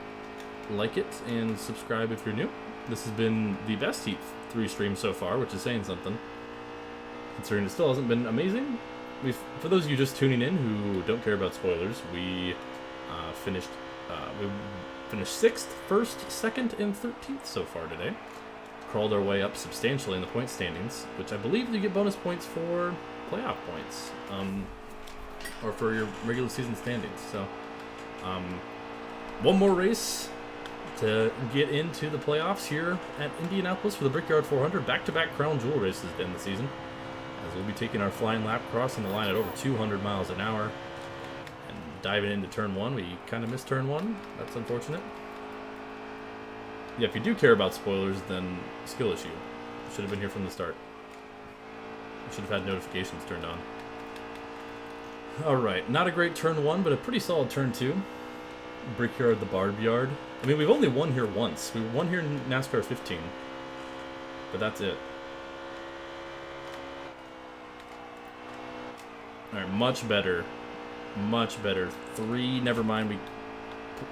like it and subscribe if you're new. This has been the best Heat 3 stream so far, which is saying something. Considering it still hasn't been amazing. For those of you just tuning in who don't care about spoilers, we finished 6th, 1st, 2nd, and 13th so far today. Crawled our way up substantially in the point standings, which I believe you get bonus points for playoff points, or for your regular season standings. So, one more race to get into the playoffs here at Indianapolis for the Brickyard 400. Back-to-back Crown Jewel races to end the season, as we'll be taking our flying lap, crossing the line at over 200 miles an hour, and diving into turn 1. We kind of missed turn 1. That's unfortunate. Yeah, if you do care about spoilers, then skill issue. Should have been here from the start. Should have had notifications turned on. Alright, not a great turn 1, but a pretty solid turn 2. Brickyard, the Barb Yard. I mean, we've only won here once. We won here in NASCAR 15. But that's it. Alright, much better. Much better. 3, never mind, we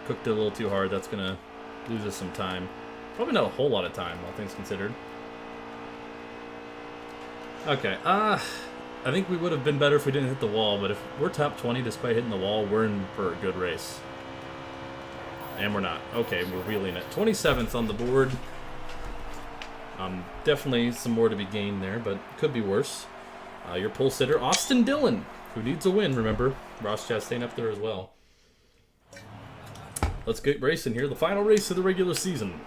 cooked it a little too hard. That's gonna Lose us some time. Probably not a whole lot of time, all things considered. Okay, I think we would have been better if we didn't hit the wall, but if we're top 20 despite hitting the wall, we're in for a good race. And we're not. Okay, we're wheeling it. 27th on the board. Definitely some more to be gained there, but could be worse. Your pole sitter, Austin Dillon, who needs a win, remember. Ross Chastain up there as well. Let's get racing here. The final race of the regular season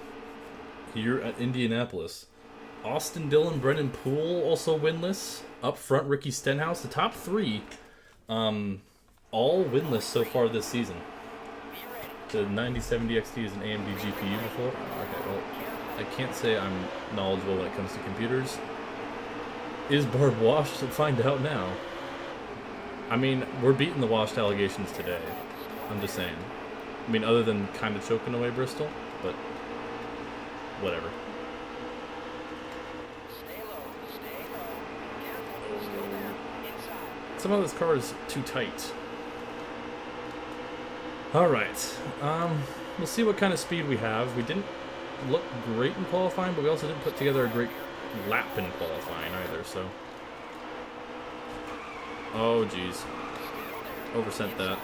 here at Indianapolis. Austin Dillon, Brennan Poole also winless. Up front, Ricky Stenhouse. The top three, all winless so far this season. The 9070 XT is an AMD GPU before. Okay, well, I can't say I'm knowledgeable when it comes to computers. Is Barb washed? Find out now. I mean, we're beating the washed allegations today. I'm just saying. I mean, other than kind of choking away Bristol, but whatever. Somehow this car is too tight. Alright, we'll see what kind of speed we have. We didn't look great in qualifying, but we also didn't put together a great lap in qualifying either, so. Oh, jeez. Oversent that.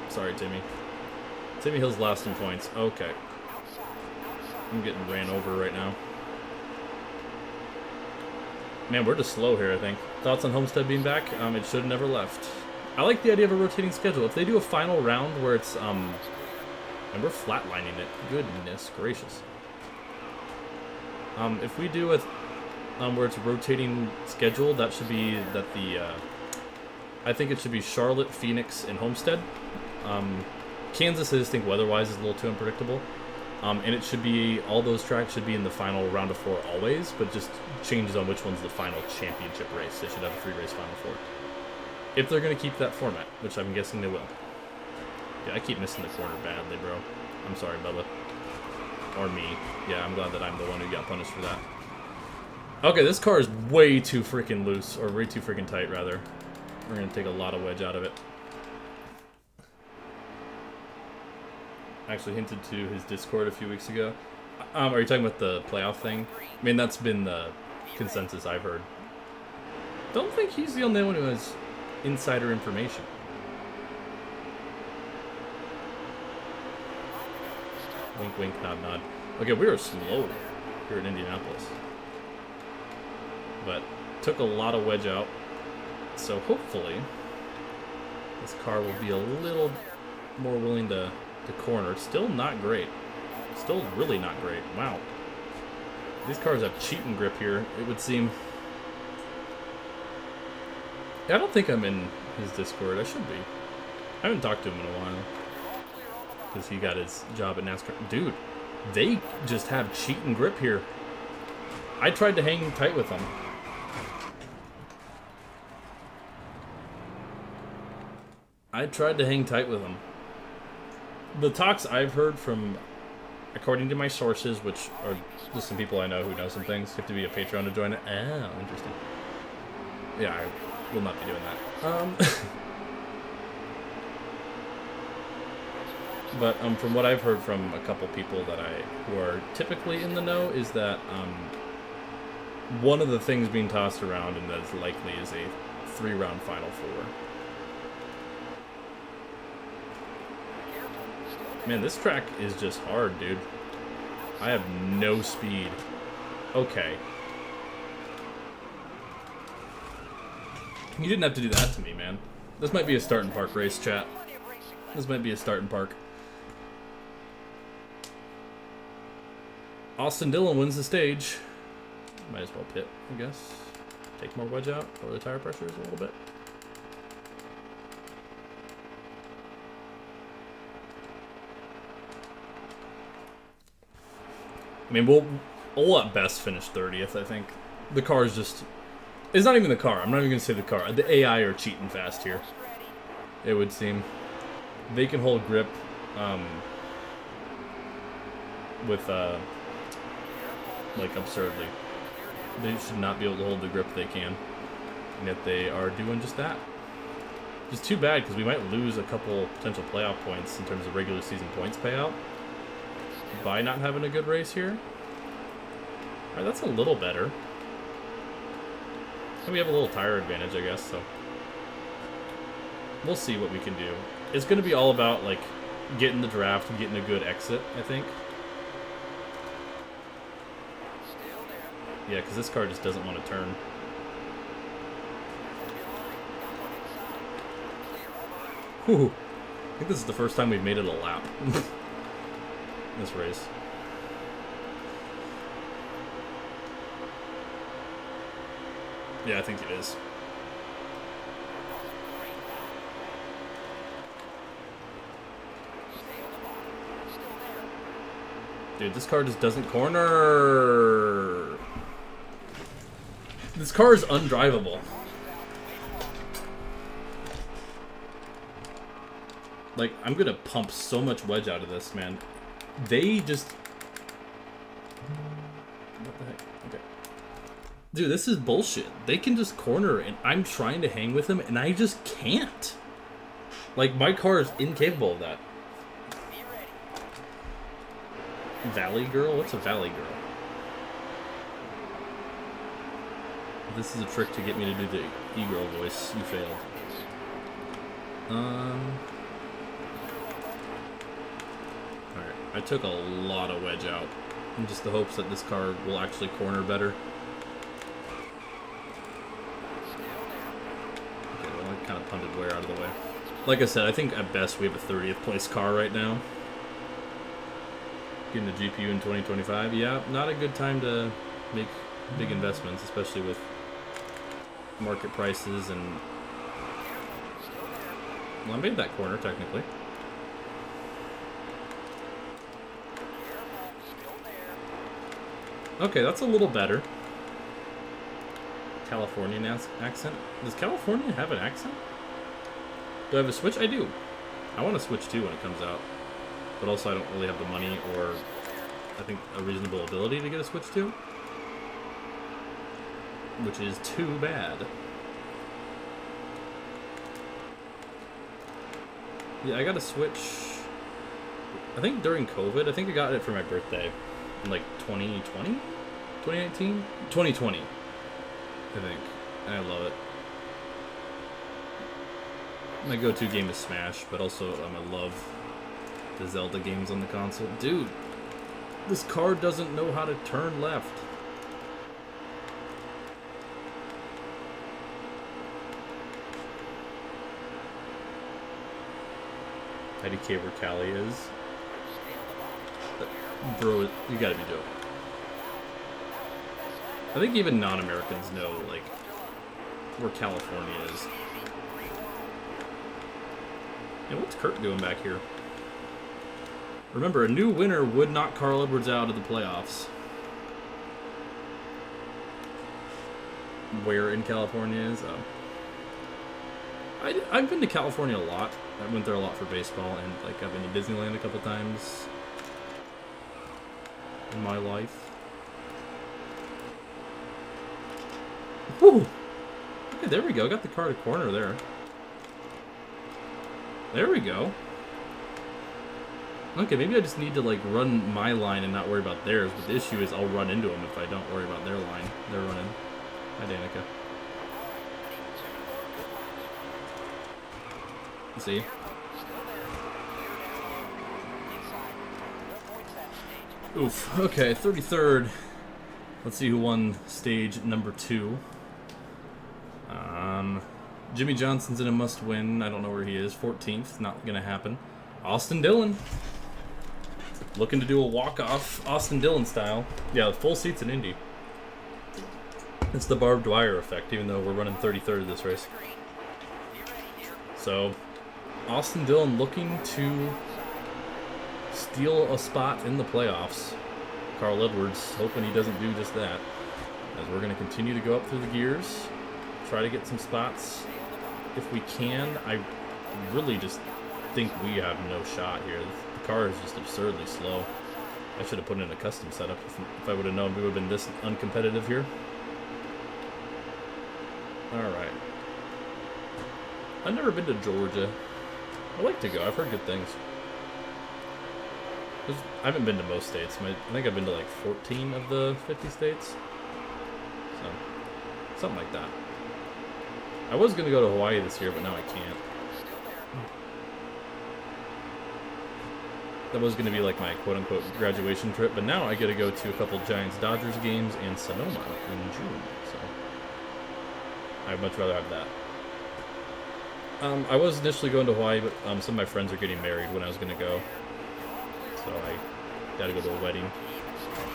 Sorry, Timmy. Timmy Hill's last in points. Okay. I'm getting ran over right now. Man, we're just slow here, I think. Thoughts on Homestead being back? It should have never left. I like the idea of a rotating schedule. If they do a final round where it's, and we're flatlining it. Goodness gracious. If we do it, where it's a rotating schedule, that should be that the, I think it should be Charlotte, Phoenix, and Homestead. Kansas, I just think weather-wise is a little too unpredictable. And it should be, all those tracks should be in the final round of 4 always, but just changes on which one's the final championship race. They should have a 3-race final 4. If they're going to keep that format, which I'm guessing they will. Yeah, I keep missing the corner badly, bro. I'm sorry, Bubba. Or me. Yeah, I'm glad that I'm the one who got punished for that. Okay, this car is way too freaking loose, or way too freaking tight, rather. We're going to take a lot of wedge out of it. I actually hinted to his Discord a few weeks ago. Are you talking about the playoff thing? I mean, that's been the consensus I've heard. Don't think he's the only one who has insider information. Wink, wink, nod, nod. Okay, we were slow here in Indianapolis. But took a lot of wedge out. So hopefully, this car will be a little more willing to corner. Still not great. Still really not great. Wow. These cars have cheating grip here, it would seem. I don't think I'm in his Discord. I should be. I haven't talked to him in a while. Because he got his job at NASCAR. Dude, they just have cheating grip here. I tried to hang tight with them. The talks I've heard from, according to my sources, which are just some people I know who know some things, you have to be a Patreon to join it. Oh, interesting. Yeah, I will not be doing that. But from what I've heard from a couple people that who are typically in the know is that one of the things being tossed around, and that is likely, is a 3-round Final 4. Man, this track is just hard, dude. I have no speed. Okay. You didn't have to do that to me, man. This might be a start and park race, chat. This might be a start and park. Austin Dillon wins the stage. Might as well pit, I guess. Take more wedge out, lower the tire pressures a little bit. I mean, we'll at best finish 30th, I think. The car is just... It's not even the car. I'm not even going to say the car. The AI are cheating fast here. It would seem. They can hold grip with, like, absurdly. They should not be able to hold the grip they can. And yet they are doing just that. Just too bad, because we might lose a couple potential playoff points in terms of regular season points payout. by not having a good race here. Alright, that's a little better. And we have a little tire advantage, I guess, so we'll see what we can do. It's going to be all about, like, getting the draft and getting a good exit, I think. Yeah, because this car just doesn't want to turn. Whew. I think this is the first time we've made it a lap. This race. Yeah, I think it is. Dude, this car just doesn't corner. This car is undrivable. Like, I'm gonna pump so much wedge out of this, man. They just... What the heck? Okay. Dude, this is bullshit. They can just corner, and I'm trying to hang with them, and I just can't. Like, my car is incapable of that. Valley Girl? What's a Valley Girl? This is a trick to get me to do the e-girl voice. You failed. Alright, I took a lot of wedge out in just the hopes that this car will actually corner better. Okay, well, I kind of punted Ware out of the way. Like I said, I think at best we have a 30th place car right now. Getting a GPU in 2025, yeah, not a good time to make big investments, especially with market prices and... Well, I made that corner, technically. Okay, that's a little better. Californian accent? Does California have an accent? Do I have a Switch? I do. I want to Switch too when it comes out. But also I don't really have the money or, I think, a reasonable ability to get a Switch 2. Which is too bad. Yeah, I got a Switch, I think during COVID. I think I got it for my birthday in like 2020? 2019? 2020, I think. And I love it. My go-to game is Smash, but also I love the Zelda games on the console. Dude, this car doesn't know how to turn left. IDK where Cali is. Bro, you gotta be joking. I think even non-Americans know, like, where California is. And what's Kurt doing back here? Remember, a new winner would knock Carl Edwards out of the playoffs. Where in California is? I've been to California a lot. I went there a lot for baseball, and like I've been to Disneyland a couple times in my life. Whew! Okay, there we go. Got the car to corner there. There we go. Okay, maybe I just need to like run my line and not worry about theirs, but the issue is I'll run into them if I don't worry about their line. They're running. Hi, Danica. See? Oof. Okay, 33rd. Let's see who won stage number 2. Jimmy Johnson's in a must-win. I don't know where he is. 14th. Not gonna happen. Austin Dillon. Looking to do a walk-off Austin Dillon style. Yeah, full seats in Indy. It's the Barb Dwyer effect, even though we're running 33rd this race. So, Austin Dillon looking to steal a spot in the playoffs. Carl Edwards hoping he doesn't do just that. As we're going to continue to go up through the gears, try to get some spots if we can. I really just think we have no shot here. The car is just absurdly slow. I should have put in a custom setup if I would have known we would have been this uncompetitive here. Alright. I've never been to Georgia. I'd like to go. I've heard good things. I haven't been to most states. I think I've been to like 14 of the 50 states. So, something like that. I was going to go to Hawaii this year, but now I can't. That was going to be like my quote-unquote graduation trip, but now I get to go to a couple Giants-Dodgers games in Sonoma in June, so I'd much rather have that. I was initially going to Hawaii, but some of my friends are getting married when I was going to go, so I got to go to a wedding.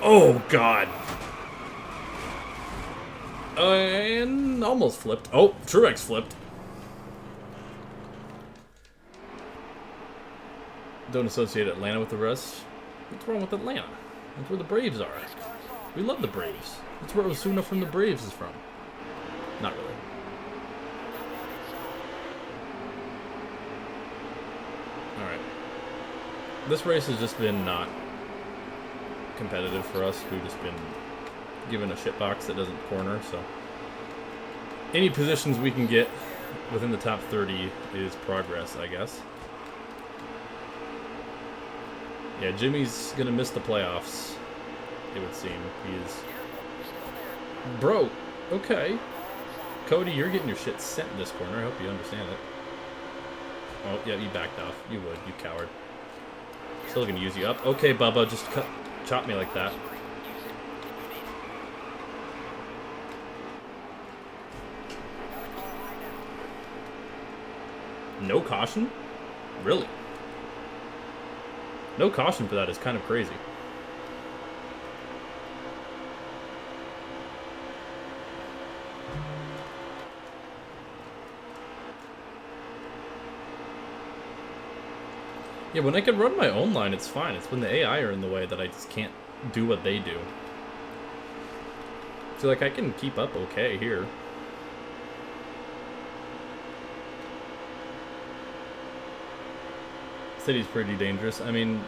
Oh, God! And almost flipped. Oh, Truex flipped. Don't associate Atlanta with the rest. What's wrong with Atlanta? That's where the Braves are. We love the Braves. That's where Osuna from the Braves is from. Not really. Alright. This race has just been not competitive for us. We've just been given a shitbox that doesn't corner, so any positions we can get within the top 30 is progress, I guess. Yeah, Jimmy's gonna miss the playoffs, it would seem. He is... Bro, okay. Cody, you're getting your shit sent in this corner. I hope you understand it. Oh, yeah, you backed off. You would, you coward. Still gonna use you up. Okay, Bubba, just chop me like that. No caution? Really? No caution for that is kind of crazy. Yeah, when I can run my own line, it's fine. It's when the AI are in the way that I just can't do what they do. So, like, I can keep up okay here. City's pretty dangerous. I mean,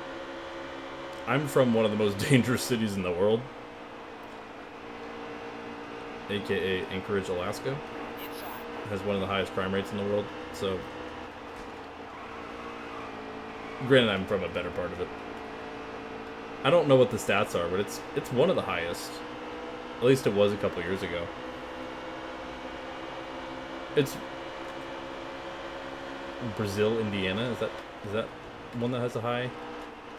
I'm from one of the most dangerous cities in the world, aka Anchorage, Alaska. It has one of the highest crime rates in the world, so granted I'm from a better part of it. I don't know what the stats are, but it's one of the highest. At least it was a couple years ago. It's Brazil, Indiana. Is that one that has a high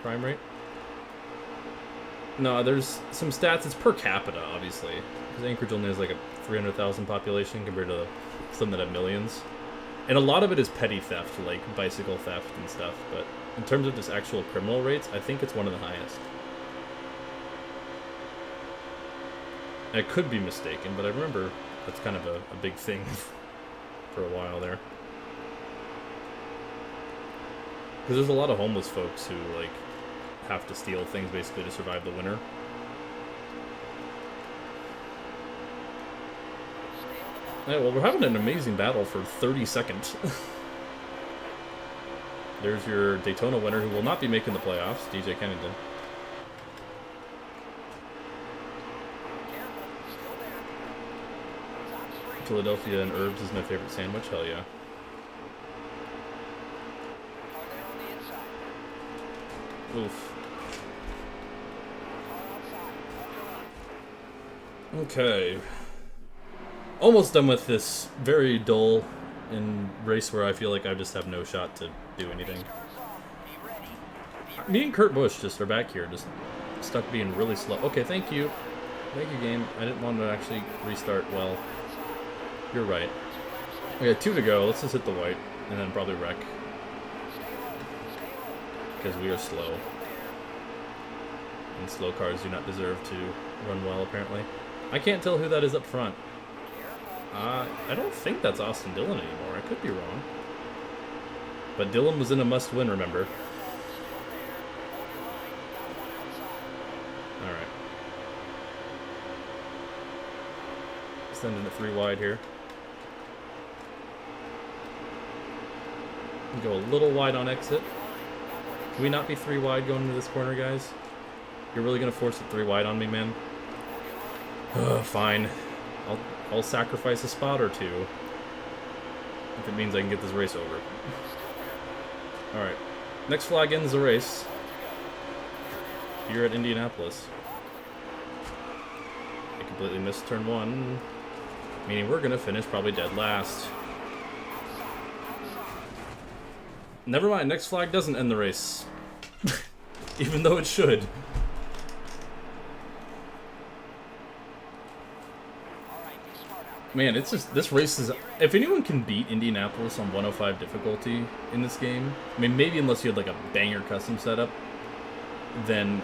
crime rate? No, there's some stats. It's per capita, obviously, because Anchorage only has like a 300,000 population compared to some that have millions. And a lot of it is petty theft, like bicycle theft and stuff. But in terms of just actual criminal rates, I think it's one of the highest. I could be mistaken, but I remember that's kind of a big thing for a while there. Because there's a lot of homeless folks who, like, have to steal things basically to survive the winter. Yeah, well, we're having an amazing battle for 30 seconds. There's your Daytona winner who will not be making the playoffs, DJ Kennington. Philadelphia and herbs is my favorite sandwich, hell yeah. Oof. Okay. Almost done with this very dull race where I feel like I just have no shot to do anything. Me and Kurt Busch just are back here, just stuck being really slow. Okay, thank you. Thank you, game. I didn't want to actually restart well. You're right. Okay, 2 to go. Let's just hit the white and then probably wreck. Because we are slow. And slow cars do not deserve to run well, apparently. I can't tell who that is up front. I don't think that's Austin Dillon anymore. I could be wrong. But Dillon was in a must-win, remember. Alright. Sending it 3 wide here. Go a little wide on exit. Can we not be 3 wide going into this corner, guys? You're really gonna force it 3 wide on me, man? Fine. I'll sacrifice a spot or 2 if it means I can get this race over. Alright. Next flag ends the race. here at Indianapolis. I completely missed turn 1, meaning we're going to finish probably dead last. Never mind, next flag doesn't end the race. Even though it should. Man, it's just, this race is, if anyone can beat Indianapolis on 105 difficulty in this game, I mean, maybe unless you had like a banger custom setup, then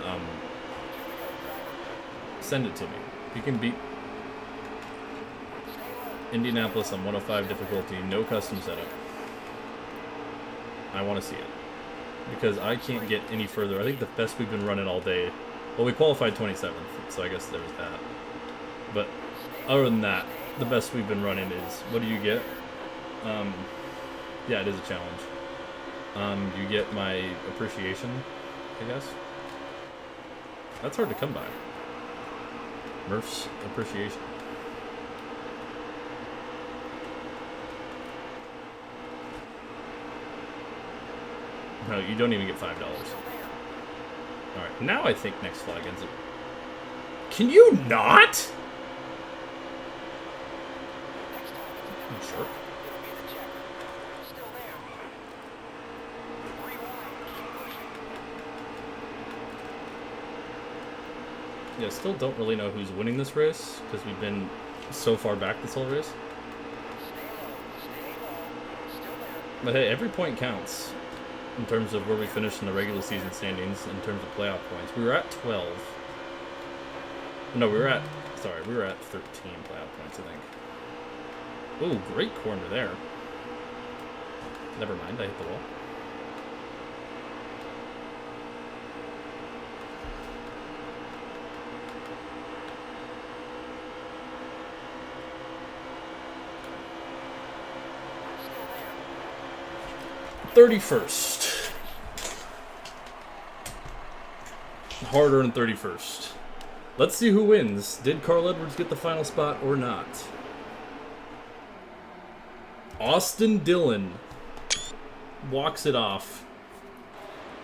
send it to me. If you can beat Indianapolis on 105 difficulty, no custom setup, I want to see it. Because I can't get any further. I think the best we've been running all day, well, we qualified 27th, so I guess there was that. But other than that, the best we've been running is, what do you get? Yeah, it is a challenge. You get my appreciation, I guess. That's hard to come by. Murph's appreciation. No, you don't even get $5. Alright, now I think next flag ends up. Can you not? You jerk. Yeah, still don't really know who's winning this race because we've been so far back this whole race. But hey, every point counts in terms of where we finished in the regular season standings in terms of playoff points. We were at 12. No, we were at 13 playoff points, I think. Ooh, great corner there. Never mind, I hit the wall. "31st. Hard-earned 31st. Let's see who wins. Did Carl Edwards get the final spot or not? Austin Dillon walks it off.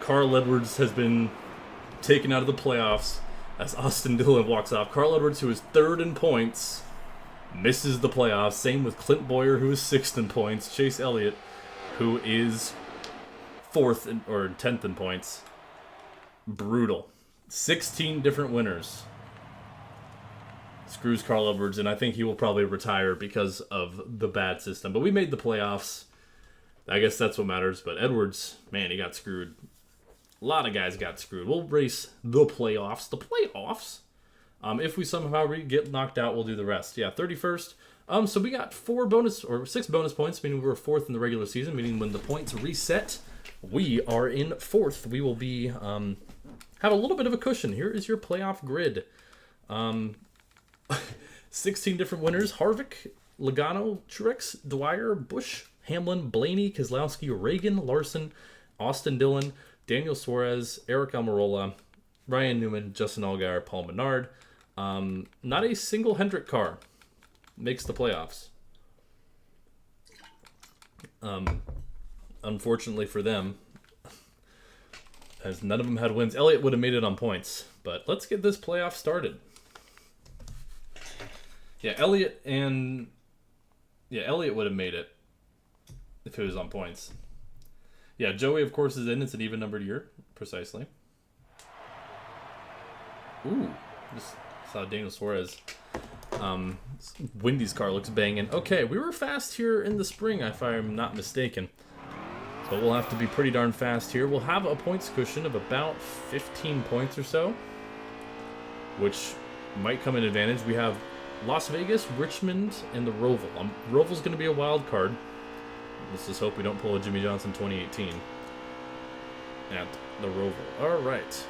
Carl Edwards has been taken out of the playoffs as Austin Dillon walks off. Carl Edwards, who is 3rd in points, misses the playoffs. Same with Clint Boyer, who is 6th in points. Chase Elliott, who is 4th or 10th in points. Brutal. 16 different winners. Screws Carl Edwards, and I think he will probably retire because of the bad system. But we made the playoffs. I guess that's what matters. But Edwards, man, he got screwed. A lot of guys got screwed. We'll race the playoffs. The playoffs. If we somehow get knocked out, we'll do the rest. Yeah, 31st. So we got 6 bonus points, meaning we were 4th in the regular season, meaning when the points reset, we are in 4th. We will be, have a little bit of a cushion. Here is your playoff grid. 16 different winners: Harvick, Logano, Truex, Dwyer, Busch, Hamlin, Blaney, Keselowski, Reagan, Larson, Austin Dillon, Daniel Suarez, Eric Almirola, Ryan Newman, Justin Allgaier, Paul Menard. Not a single Hendrick car makes the playoffs. Unfortunately for them, as none of them had wins. Elliott would have made it on points, but let's get this playoff started. Yeah, Elliott would have made it if it was on points. Yeah, Joey, of course, is in. It's an even-numbered year, precisely. Ooh, just saw Daniel Suarez. Wendy's car looks banging. Okay, we were fast here in the spring, if I'm not mistaken. But we'll have to be pretty darn fast here. We'll have a points cushion of about 15 points or so, which might come in advantage. We have Las Vegas, Richmond, and the Roval. Roval's going to be a wild card. Let's just hope we don't pull a Jimmy Johnson 2018 at the Roval. All right.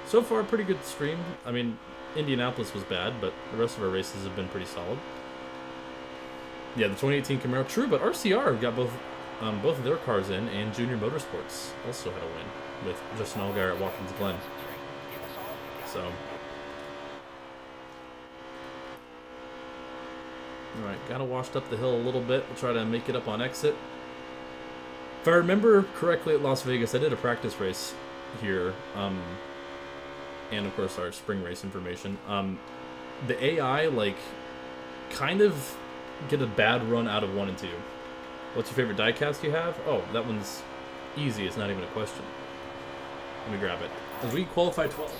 So far, pretty good stream. I mean, Indianapolis was bad, but the rest of our races have been pretty solid. Yeah, the 2018 Camaro, true, but RCR got both of their cars in, and Junior Motorsports also had a win with Justin Allgaier at Watkins Glen. So, all right, got to washed up the hill a little bit. We'll try to make it up on exit. If I remember correctly, at Las Vegas, I did a practice race here. and of course our spring race information. The AI, like, kind of get a bad run out of 1 and 2. What's your favorite diecast you have? Oh, that one's easy. It's not even a question. Let me grab it. As we qualify 12.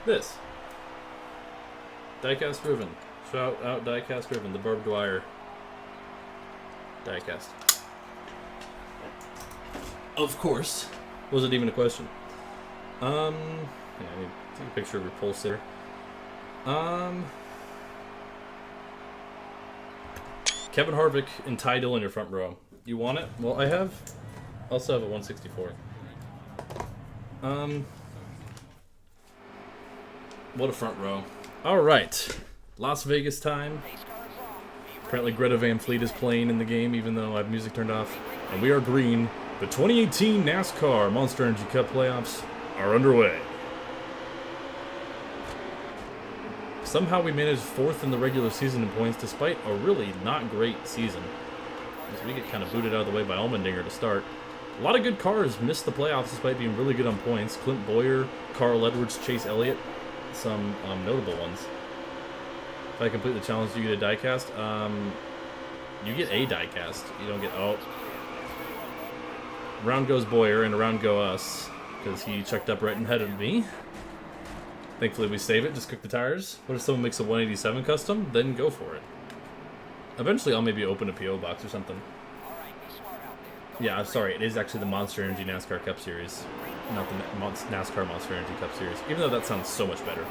This. Diecast Driven. Shout out Diecast Driven, the Barb Dwyer diecast. Of course. Wasn't even a question. Yeah, I need to take a picture of Repulsor. Kevin Harvick and Ty Dillon in your front row. You want it? Well, I also have a 164. What a front row. Alright. Las Vegas time. Apparently Greta Van Fleet is playing in the game, even though I have music turned off. And we are green. The 2018 NASCAR Monster Energy Cup playoffs are underway. Somehow we managed 4th in the regular season in points, despite a really not great season. As we get kind of booted out of the way by Allmendinger to start. A lot of good cars missed the playoffs despite being really good on points. Clint Bowyer, Carl Edwards, Chase Elliott. Some notable ones. If I complete the challenge, do you get a diecast? You get a diecast. You don't get... Oh. Round goes Bowyer, and around go us. Because he checked up right ahead of me. Thankfully we save it, just cook the tires. What if someone makes a 187 custom? Then go for it. Eventually I'll maybe open a PO box or something. Yeah, I'm sorry, it is actually the Monster Energy NASCAR Cup Series. Not the NASCAR Monster Energy Cup Series. Even though that sounds so much better.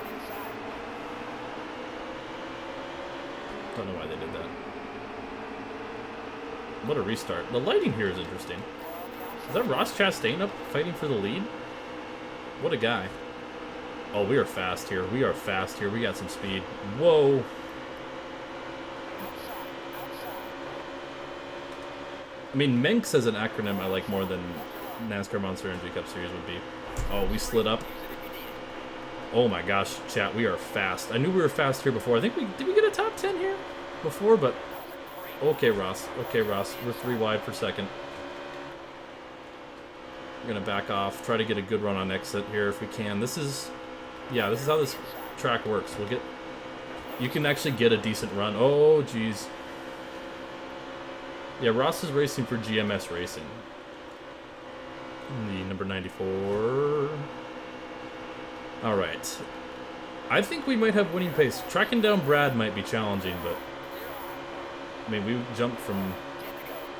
Don't know why they did that. What a restart. The lighting here is interesting. Is that Ross Chastain up fighting for the lead? What a guy. Oh, we are fast here. We are fast here. We got some speed. Whoa. I mean, MENX as an acronym I like more than NASCAR Monster Energy Cup Series would be. Oh, we slid up. Oh my gosh, chat, we are fast. I knew we were fast here before. I think did we get a top 10 here before? But okay, Ross. Okay, Ross. We're 3 wide per second. We're gonna back off. Try to get a good run on exit here if we can. This is how this track works. You can actually get a decent run. Oh, geez. Yeah, Ross is racing for GMS Racing. The number 94. All right. I think we might have winning pace. Tracking down Brad might be challenging, but I mean, we jumped from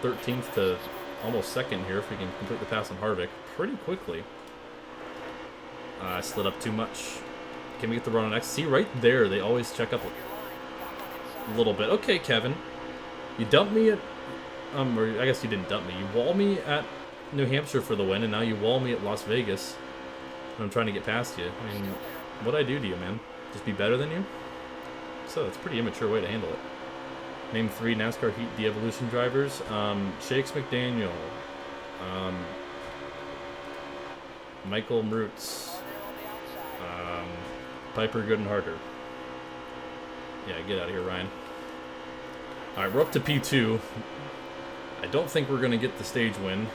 13th to almost 2nd here if we can complete the pass on Harvick pretty quickly. I slid up too much. Can we get the run on X? See, right there, they always check up a little bit. Okay, Kevin. You dumped me at... or I guess you didn't dump me. You wall me at New Hampshire for the win, and now you wall me at Las Vegas. And I'm trying to get past you. I mean, what'd I do to you, man? Just be better than you? So, it's a pretty immature way to handle it. Name 3 NASCAR Heat De-Evolution drivers. Shakes McDaniel. Michael Mrutz. Piper Goodenharter. Yeah, get out of here, Ryan. Alright, we're up to P2. I don't think we're going to get the stage win.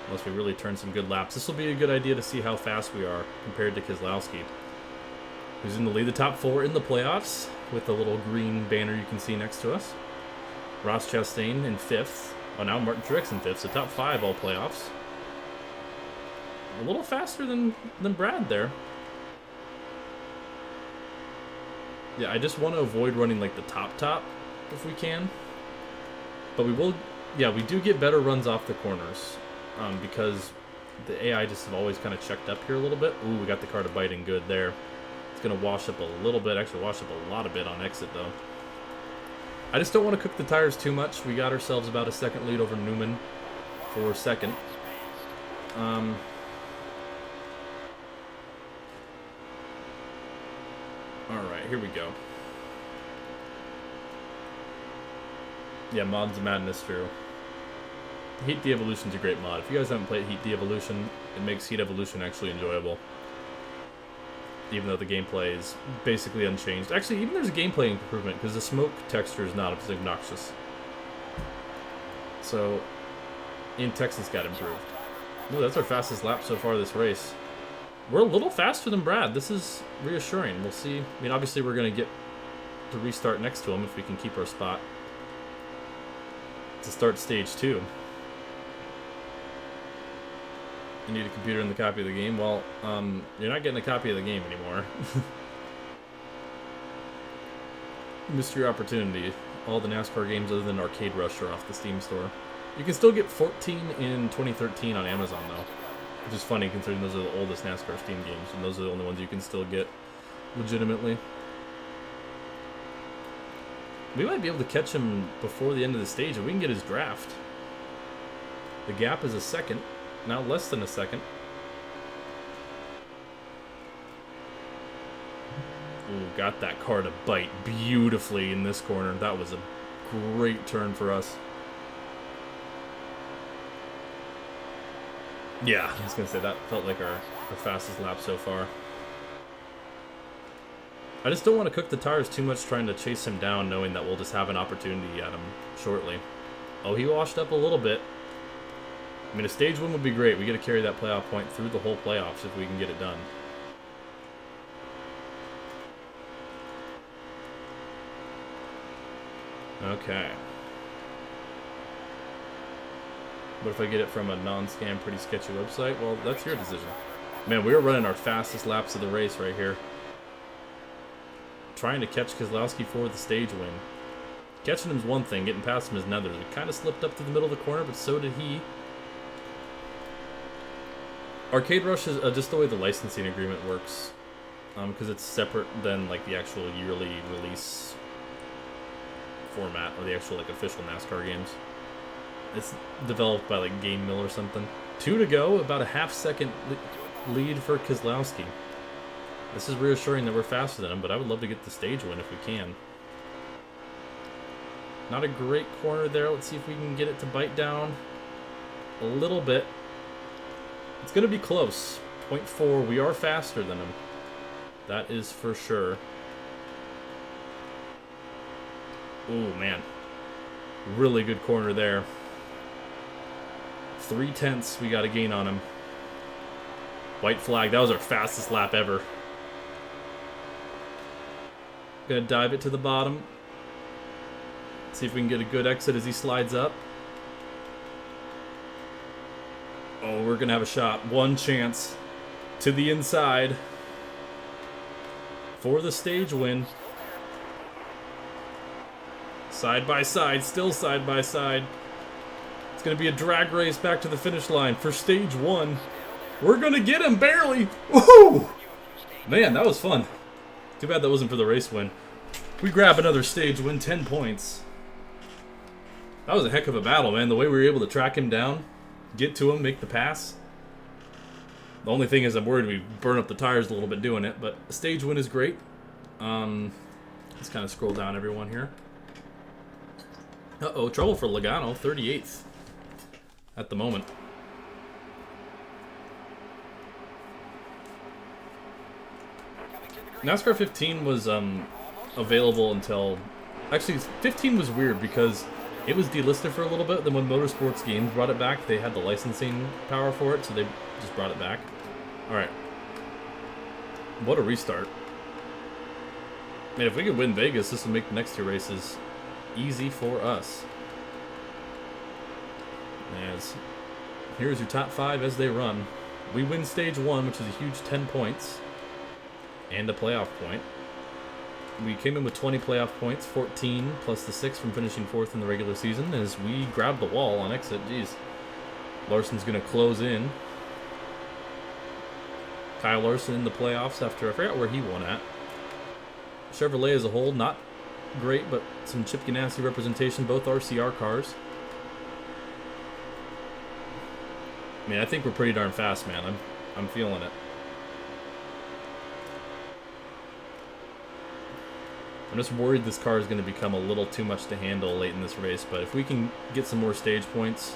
Unless we really turn some good laps. This will be a good idea to see how fast we are compared to Keselowski, who's in the lead, the top 4 in the playoffs, with the little green banner you can see next to us. Ross Chastain in 5th. Oh, now Martin Truex in 5th, so top 5 all playoffs. A little faster than Brad there. Yeah, I just want to avoid running like the top if we can. But we will, yeah, we do get better runs off the corners because the AI just have always kind of checked up here a little bit. Ooh, we got the car to bite in good there. It's going to wash up a little bit, actually wash up a lot of bit on exit though. I just don't want to cook the tires too much. We got ourselves about a 2nd lead over Newman for 2nd. Alright, here we go. Yeah, Mods of Madness, true. Heat De-Evolution's a great mod. If you guys haven't played Heat De-Evolution, it makes Heat Evolution actually enjoyable. Even though the gameplay is basically unchanged. Actually, even there's a gameplay improvement, because the smoke texture is not as obnoxious. So, in Texas got improved. Ooh, that's our fastest lap so far this race. We're a little faster than Brad. This is reassuring. We'll see. I mean, obviously we're going to get to restart next to him if we can keep our spot to start stage 2. You need a computer and the copy of the game. Well, you're not getting a copy of the game anymore. Missed your opportunity. All the NASCAR games other than Arcade Rush are off the Steam store. You can still get 14 in 2013 on Amazon, though. Which is funny considering those are the oldest NASCAR Steam games, and those are the only ones you can still get legitimately. We might be able to catch him before the end of the stage if we can get his draft. The gap is a second, now less than a second. Ooh, got that car to bite beautifully in this corner. That was a great turn for us. Yeah, I was going to say that felt like our fastest lap so far. I just don't want to cook the tires too much trying to chase him down, knowing that we'll just have an opportunity at him shortly. Oh, he washed up a little bit. I mean, a stage win would be great. We got to carry that playoff point through the whole playoffs if we can get it done. Okay. What if I get it from a non-scam, pretty sketchy website? Well, that's your decision. Man, we were running our fastest laps of the race right here. Trying to catch Keselowski for the stage win. Catching him's one thing, getting past him is another. We kind of slipped up to the middle of the corner, but so did he. Arcade Rush is just the way the licensing agreement works. Because it's separate than like the actual yearly release format, or the actual like official NASCAR games. It's developed by like Game Mill or something. 2 to go, about a half-second lead for Keselowski. This is reassuring that we're faster than him, but I would love to get the stage win if we can. Not a great corner there. Let's see if we can get it to bite down a little bit. It's going to be close. 0.4. We are faster than him. That is for sure. Ooh, man. Really good corner there. 0.3 we got to gain on him. White flag. That was our fastest lap ever. Gonna dive it to the bottom. See if we can get a good exit as he slides up. Oh, we're gonna have a shot. One chance. To the inside. For the stage win. Side by side. Still side by side. It's gonna be a drag race back to the finish line for stage 1. We're gonna get him barely. Woohoo! Man, that was fun. Too bad that wasn't for the race win. We grab another stage win, 10 points. That was a heck of a battle, man. The way we were able to track him down, get to him, make the pass. The only thing is I'm worried we burn up the tires a little bit doing it, but the stage win is great. Let's kind of scroll down everyone here. Uh-oh, trouble for Logano, 38th at the moment. NASCAR 15 was available until... Actually, 15 was weird because it was delisted for a little bit. Then when Motorsports Games brought it back, they had the licensing power for it, so they just brought it back. Alright. What a restart. Man, if we could win Vegas, this would make the next 2 races easy for us. As here's your top 5 as they run. We win stage 1, which is a huge 10 points. And a playoff point. We came in with 20 playoff points, 14 plus the 6 from finishing 4th in the regular season as we grabbed the wall on exit. Jeez. Larson's going to close in. Kyle Larson in the playoffs after, I forgot where he won at. Chevrolet as a whole, not great, but some Chip Ganassi representation, both RCR cars. I mean, I think we're pretty darn fast, man. I'm feeling it. I'm just worried this car is going to become a little too much to handle late in this race, but if we can get some more stage points,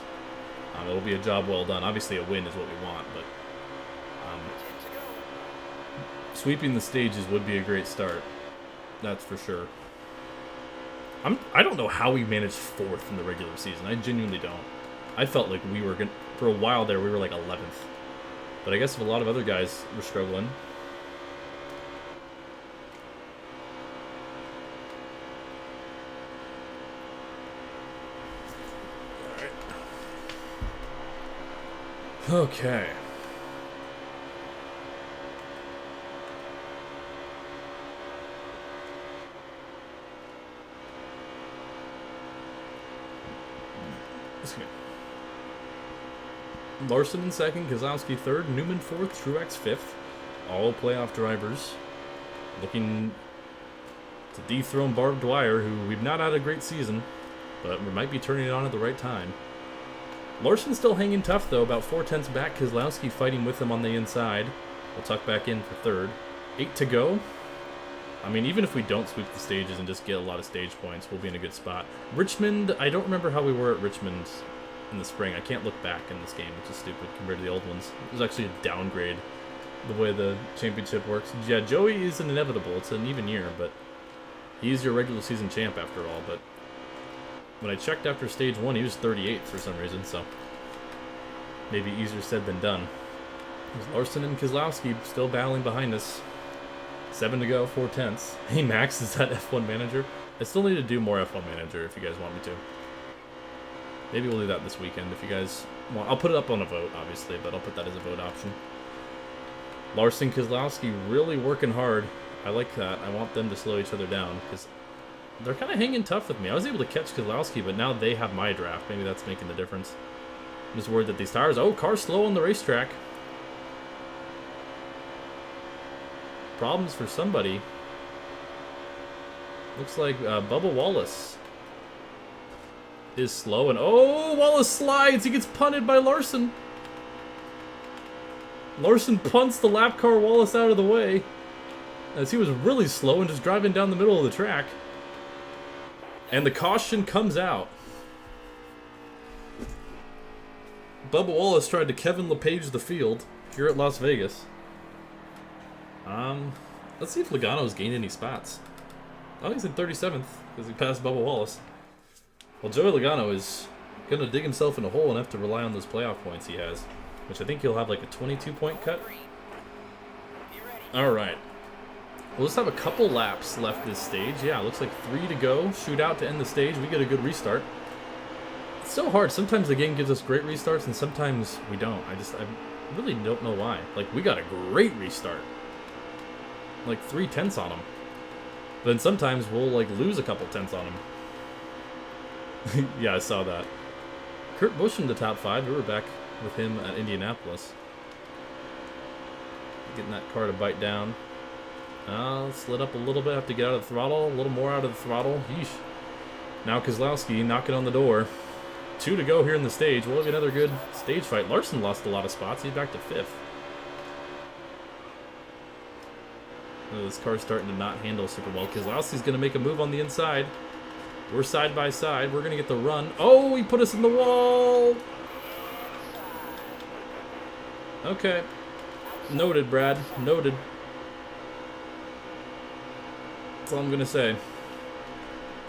it'll be a job well done. Obviously, a win is what we want, but sweeping the stages would be a great start. That's for sure. I don't know how we managed 4th in the regular season. I genuinely don't. I felt like we were For a while there, we were like 11th. But I guess if a lot of other guys were struggling. Okay. Larson in second, Kozlowski third, Newman fourth, Truex fifth. All playoff drivers looking to dethrone Barb Dwyer, who we've not had a great season, but we might be turning it on at the right time. Larson's still hanging tough, though, about 4/10 back. Kozlowski fighting with him on the inside. We'll tuck back in for third. 8 to go. I mean, even if we don't sweep the stages and just get a lot of stage points, we'll be in a good spot. Richmond, I don't remember how we were at Richmond in the spring. I can't look back in this game, which is stupid compared to the old ones. It was actually a downgrade, the way the championship works. Yeah, Joey is an inevitable. It's an even year, but he's your regular season champ after all. But when I checked after stage 1, he was 38th for some reason, so maybe easier said than done. There's Larson and Kozlowski still battling behind us. 7 to go, 4/10. Hey Max, is that F1 Manager? I still need to do more F1 Manager if you guys want me to. Maybe we'll do that this weekend if you guys want. I'll put it up on a vote, obviously, but I'll put that as a vote option. Larson, Kozlowski really working hard. I like that. I want them to slow each other down because they're kind of hanging tough with me. I was able to catch Kozlowski, but now they have my draft. Maybe that's making the difference. I'm just worried that these tires... Oh, car's slow on the racetrack. Problems for somebody. Looks like Bubba Wallace is slow. And oh, Wallace slides. He gets punted by Larson. Larson punts the lap car Wallace out of the way as he was really slow and just driving down the middle of the track. And the caution comes out. Bubba Wallace tried to Kevin LePage the field here at Las Vegas. Let's see if Logano's gained any spots. Oh, he's in 37th because he passed Bubba Wallace. Well, Joey Logano is going to dig himself in a hole and have to rely on those playoff points he has, which I think he'll have like a 22-point cut. All right. We'll just have a couple laps left this stage. Yeah, it looks like 3 to go. Shootout to end the stage. We get a good restart. It's so hard. Sometimes the game gives us great restarts, and sometimes we don't. I really don't know why. Like, we got a great restart. Like 3/10 on him. But then sometimes we'll, like, lose a couple tenths on him. Yeah, I saw that. Kurt Busch in the top 5. We were back with him at Indianapolis. Getting that car to bite down. Slid up a little bit. Have to get out of the throttle. A little more out of the throttle. Yeesh. Now Kozlowski knocking on the door. 2 to go here in the stage. We'll have another good stage fight. Larson lost a lot of spots. He's back to 5th. Oh, this car's starting to not handle super well. Kozlowski's going to make a move on the inside. We're side by side. We're going to get the run. Oh, he put us in the wall. Okay. Noted, Brad. Noted. That's all I'm going to say.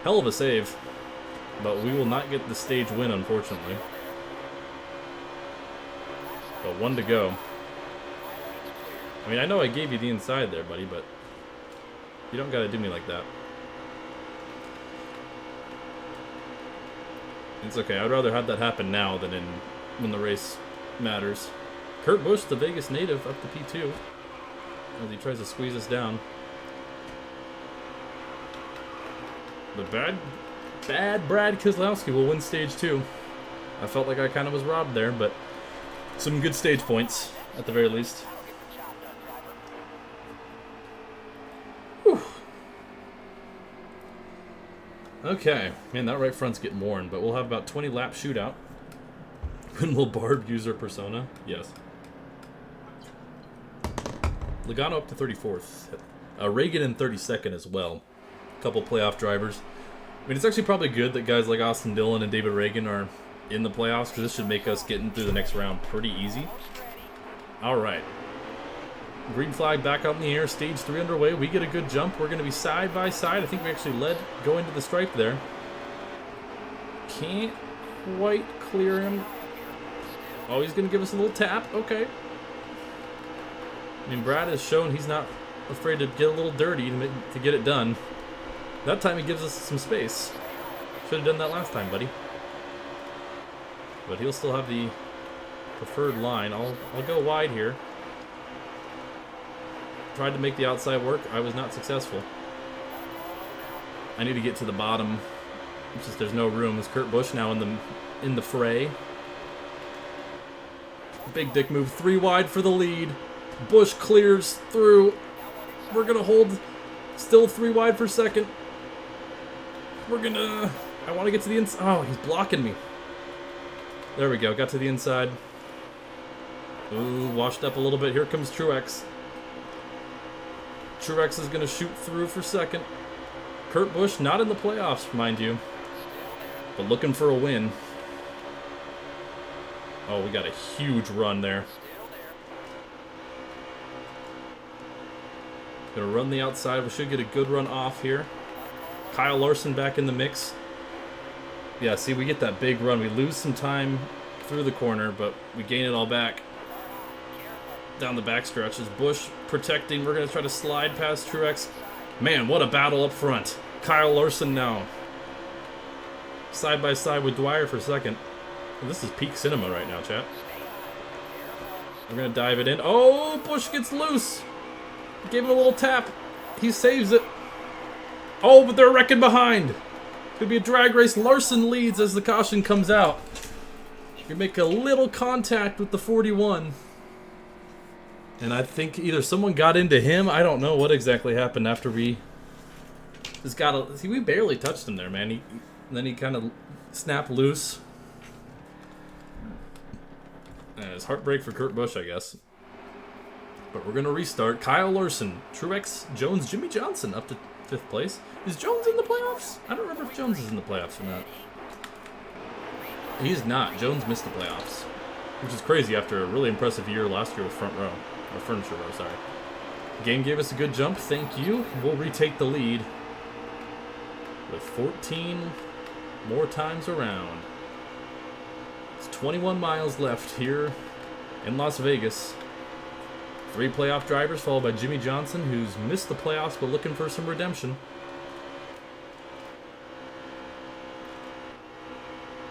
Hell of a save. But we will not get the stage win, unfortunately. But 1 to go. I mean, I know I gave you the inside there, buddy, but you don't got to do me like that. It's okay. I'd rather have that happen now than when the race matters. Kurt Busch, the Vegas native, up to P2 as he tries to squeeze us down. The bad Brad Kozlowski will win stage 2. I felt like I kind of was robbed there, but some good stage points at the very least. Whew. Okay, man, that right front's getting worn, but we'll have about 20 lap shootout. When will Barb use her persona? Yes. Logano up to 34th. Reagan in 32nd as well. A couple playoff drivers. I mean, it's actually probably good that guys like Austin Dillon and David Reagan are in the playoffs, because this should make us getting through the next round pretty easy. All right. Green flag back up in the air. Stage 3 underway. We get a good jump. We're going to be side by side. I think we actually led going to the stripe there. Can't quite clear him. Oh, he's going to give us a little tap. Okay. I mean, Brad has shown he's not afraid to get a little dirty to get it done. That time he gives us some space. Should have done that last time, buddy. But he'll still have the preferred line. I'll go wide here. Tried to make the outside work. I was not successful. I need to get to the bottom. It's just there's no room. Is Kurt Busch now in the fray? Big dick move. 3 wide for the lead. Busch clears through. We're gonna hold. Still 3 wide for second. We're gonna. I want to get to the inside. Oh, he's blocking me. There we go. Got to the inside. Ooh, washed up a little bit. Here comes Truex. Truex is going to shoot through for second. Kurt Busch not in the playoffs, mind you, but looking for a win. Oh, we got a huge run there. Going to run the outside. We should get a good run off here. Kyle Larson back in the mix. Yeah, see, we get that big run. We lose some time through the corner, but we gain it all back. Down the backstretch is Busch protecting. We're going to try to slide past Truex. Man, what a battle up front. Kyle Larson now. Side by side with Dwyer for second. This is peak cinema right now, chat. We're going to dive it in. Oh, Busch gets loose. Gave him a little tap. He saves it. Oh, but they're wrecking behind. Could be a drag race. Larson leads as the caution comes out. You make a little contact with the 41. And I think either someone got into him. I don't know what exactly happened after we just got a... See, we barely touched him there, man. Then he kind of snapped loose. And it's heartbreak for Kurt Busch, I guess. But we're going to restart. Kyle Larson, Truex, Jones, Jimmy Johnson up to 5th place. Is Jones in the playoffs? I don't remember if Jones is in the playoffs or not. He's not. Jones missed the playoffs. Which is crazy after a really impressive year last year with front row. Or furniture row, sorry. Game gave us a good jump. Thank you. We'll retake the lead. With 14 more times around. It's 21 miles left here in Las Vegas. 3 playoff drivers followed by Jimmy Johnson, who's missed the playoffs but looking for some redemption.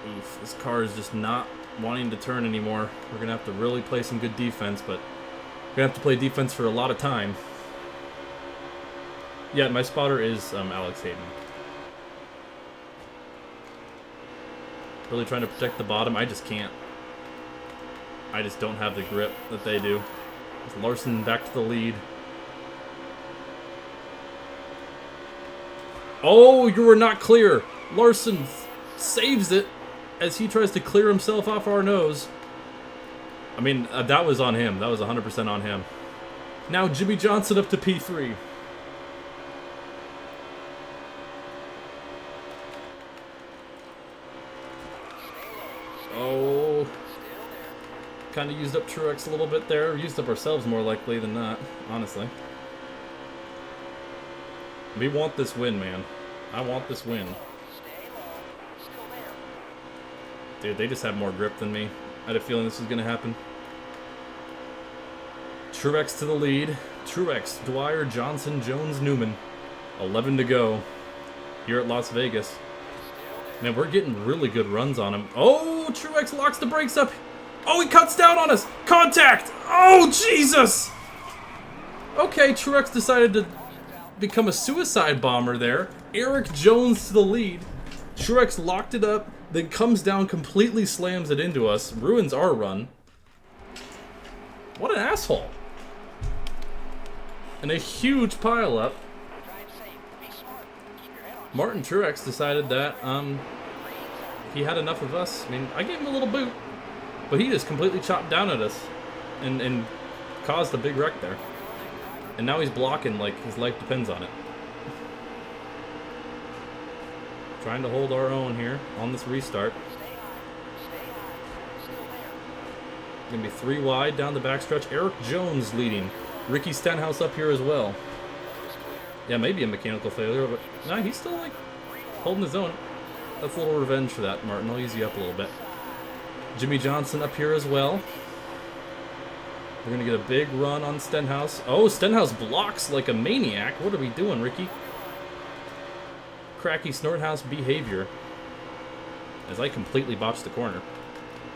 Oof, this car is just not wanting to turn anymore. We're going to have to really play some good defense, but we're going to have to play defense for a lot of time. Yeah, my spotter is Alex Hayden. Really trying to protect the bottom. I just can't. I just don't have the grip that they do. With Larson back to the lead. Oh, you were not clear. Larson saves it as he tries to clear himself off our nose. I mean, that was on him. That was 100% on him. Now Jimmy Johnson up to P3. Oh. Kind of used up Truex a little bit there. Used up ourselves more likely than not, honestly. We want this win, man. I want this win. Dude, they just have more grip than me. I had a feeling this was going to happen. Truex to the lead. Truex, Dwyer, Johnson, Jones, Newman. 11 to go here at Las Vegas. Man, we're getting really good runs on him. Oh, Truex locks the brakes up. Oh, he cuts down on us. Contact. Oh, Jesus. Okay, Truex decided to become a suicide bomber there. Eric Jones to the lead. Truex locked it up, then comes down, completely slams it into us, ruins our run. What an asshole. And a huge pileup. Martin Truex decided that he had enough of us. I mean, I gave him a little boot, but he just completely chopped down at us and caused a big wreck there. And now he's blocking like his life depends on it. Trying to hold our own here on this restart. Gonna be 3 wide down the backstretch. Eric Jones leading. Ricky Stenhouse up here as well. Yeah, maybe a mechanical failure, but nah, he's still like holding his own. That's a little revenge for that, Martin. I'll ease you up a little bit. Jimmy Johnson up here as well. We're going to get a big run on Stenhouse. Oh, Stenhouse blocks like a maniac. What are we doing, Ricky? Cracky Snorthouse behavior. As I completely botched the corner.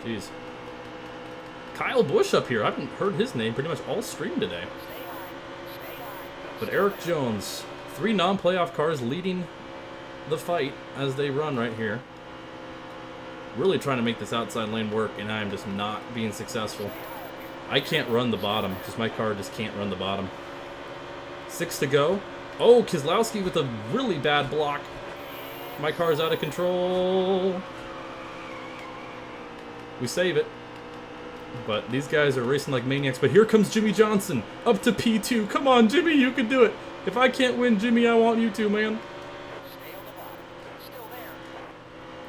Jeez. Kyle Busch up here. I haven't heard his name pretty much all stream today. But Eric Jones. 3 non-playoff cars leading the fight as they run right here. Really trying to make this outside lane work, and I am just not being successful. I can't run the bottom, because my car just can't run the bottom. 6 to go. Oh, Keselowski with a really bad block. My car's out of control. We save it. But these guys are racing like maniacs. But here comes Jimmy Johnson up to P2. Come on, Jimmy, you can do it. If I can't win, Jimmy, I want you to, man.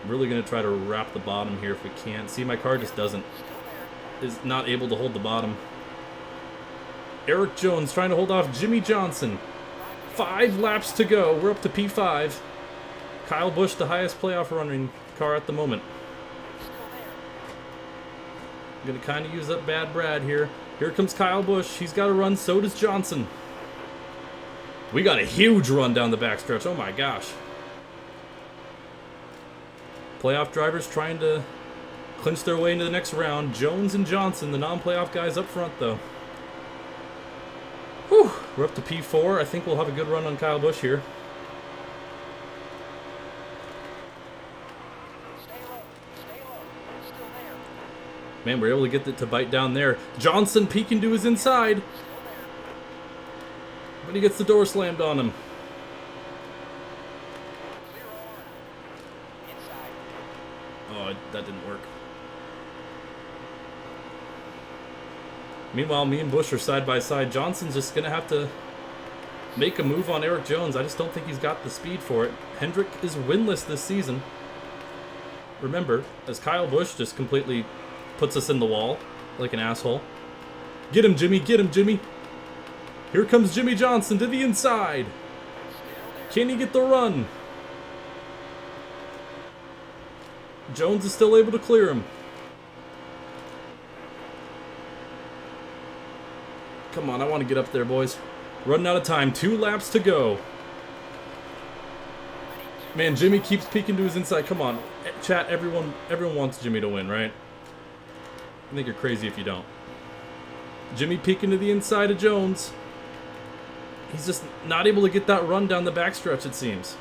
Really going to try to wrap the bottom here if we can. See, my car just is not able to hold the bottom. Eric Jones trying to hold off Jimmy Johnson. 5 laps to go. We're up to P5. Kyle Busch, the highest playoff running car at the moment. I'm going to kind of use up Bad Brad here. Here comes Kyle Busch. He's got to run. So does Johnson. We got a huge run down the backstretch. Oh my gosh. Playoff drivers trying to clinch their way into the next round. Jones and Johnson, the non-playoff guys up front, though. Whew. We're up to P4. I think we'll have a good run on Kyle Busch here. Man, we're able to get it to bite down there. Johnson peeking to his inside. But he gets the door slammed on him. Oh, that didn't work. Meanwhile, me and Busch are side by side. Johnson's just going to have to make a move on Eric Jones. I just don't think he's got the speed for it. Hendrick is winless this season. Remember, as Kyle Busch just completely puts us in the wall like an asshole. Get him, Jimmy. Get him, Jimmy. Here comes Jimmy Johnson to the inside. Can he get the run? Jones is still able to clear him. Come on, I want to get up there, boys. Running out of time. 2 laps to go. Man, Jimmy keeps peeking to his inside. Come on. Chat, everyone wants Jimmy to win, right? I think you're crazy if you don't. Jimmy peeking to the inside of Jones. He's just not able to get that run down the backstretch, it seems.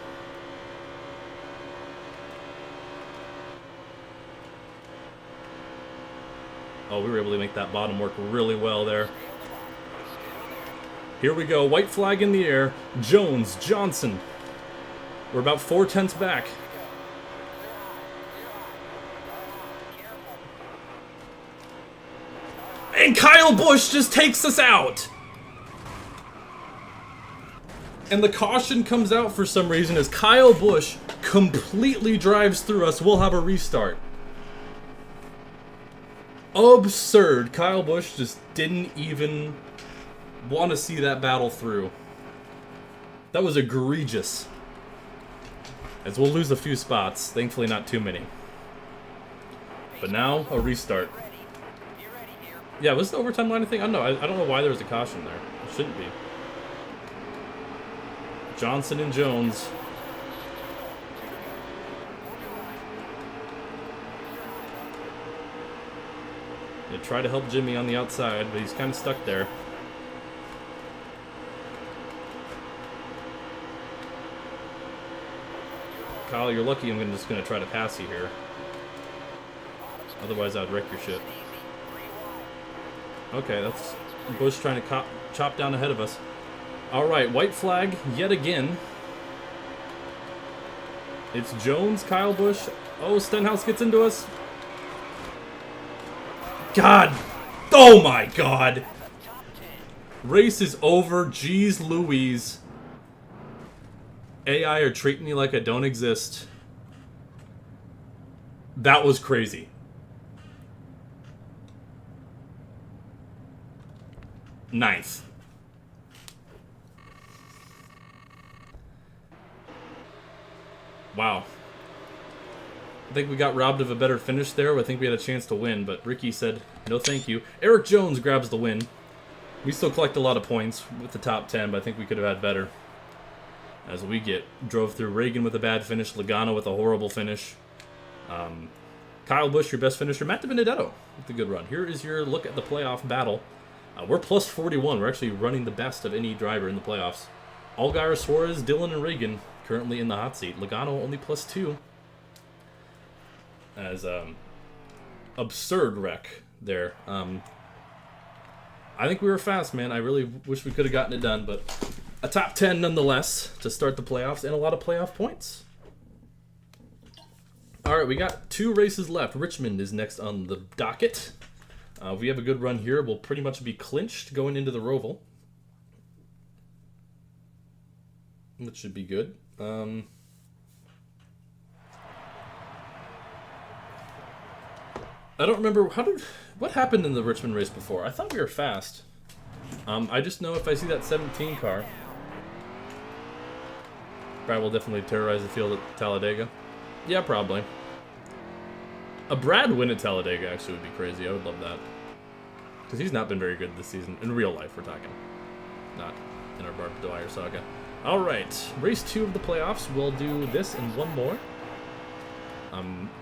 Oh, we were able to make that bottom work really well there. Here we go. White flag in the air. Jones, Johnson. We're about 4/10 back. And Kyle Busch just takes us out. And the caution comes out for some reason as Kyle Busch completely drives through us. We'll have a restart. Absurd. Kyle Busch just didn't even want to see that battle through. That was egregious. As we'll lose a few spots. Thankfully not too many. But now, a restart. Yeah, was the overtime line a thing? I don't know. I don't know why there was a caution there. It shouldn't be. Johnson and Jones. They try to help Jimmy on the outside, but he's kind of stuck there. Kyle, you're lucky I'm just going to try to pass you here. Otherwise, I'd wreck your shit. Okay, that's Busch trying to chop down ahead of us. All right, white flag yet again. It's Jones, Kyle Busch. Oh, Stenhouse gets into us. God. Oh, my God. Race is over. Jeez Louise. AI are treating me like I don't exist. That was crazy. Ninth. Wow. I think we got robbed of a better finish there. I think we had a chance to win, but Ricky said, no thank you. Eric Jones grabs the win. We still collect a lot of points with the top 10, but I think we could have had better. As we drove through Reagan with a bad finish, Logano with a horrible finish. Kyle Busch, your best finisher. Matt DiBenedetto with a good run. Here is your look at the playoff battle. We're plus 41. We're actually running the best of any driver in the playoffs. Allgaier, Suarez, Dillon, and Reagan currently in the hot seat. Logano only plus 2. As absurd wreck there. I think we were fast, man. I really wish we could have gotten it done, but a top 10 nonetheless to start the playoffs and a lot of playoff points. All right, we got 2 races left. Richmond is next on the docket. If we have a good run here, we'll pretty much be clinched going into the Roval, which should be good. I don't remember what happened in the Richmond race before. I thought we were fast. I just know if I see that 17 car, Brad will definitely terrorize the field at Talladega. Yeah, probably. A Brad win at Talladega actually would be crazy. I would love that. Because he's not been very good this season. In real life, we're talking. Not in our Barb Dwyer saga. Alright, race 2 of the playoffs. We'll do this and one more.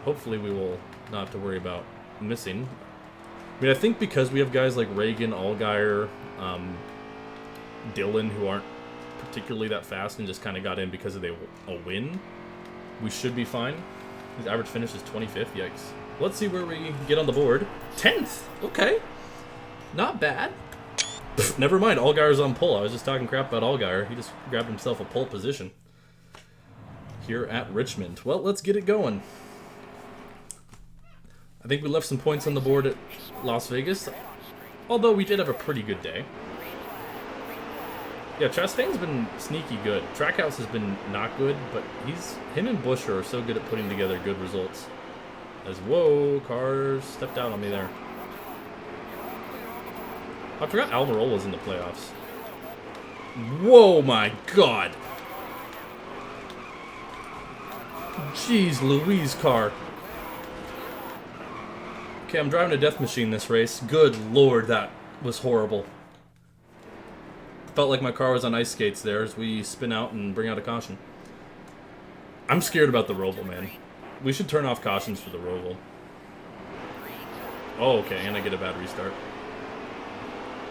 Hopefully we will not have to worry about missing. I mean, I think because we have guys like Reagan, Allgaier, Dillon, who aren't particularly that fast and just kind of got in because of a win, we should be fine. His average finish is 25th. Yikes. Let's see where we get on the board. 10th. Okay. Not bad. Never mind. Allgaier's on pole. I was just talking crap about Allgaier. He just grabbed himself a pole position here at Richmond. Well, let's get it going. I think we left some points on the board at Las Vegas, although we did have a pretty good day. Yeah, Chastain's been sneaky good. Trackhouse has been not good, but him and Busch are so good at putting together good results. Whoa, cars stepped out on me there. I forgot Almirola was in the playoffs. Whoa, my God. Jeez Louise, car. Okay, I'm driving a death machine this race. Good Lord, that was horrible. Felt like my car was on ice skates there as we spin out and bring out a caution. I'm scared about the Roval, man. We should turn off cautions for the Roval. Oh, okay, and I get a bad restart.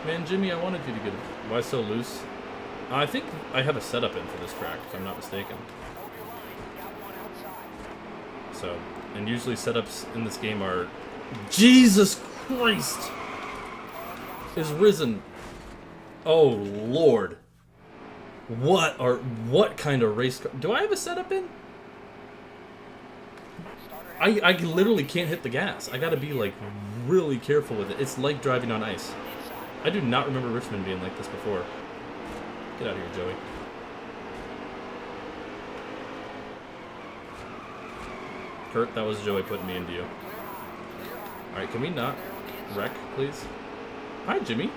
Man, Jimmy, I wanted you to get it. Why so loose? I think I have a setup in for this track, if I'm not mistaken. So, and usually setups in this game are... Jesus Christ! Is risen. Oh, Lord. What kind of race car? Do I have a setup in? I literally can't hit the gas. I gotta be, like, really careful with it. It's like driving on ice. I do not remember Richmond being like this before. Get out of here, Joey. Kurt, that was Joey putting me into you. Alright, can we not wreck, please? Hi, Jimmy.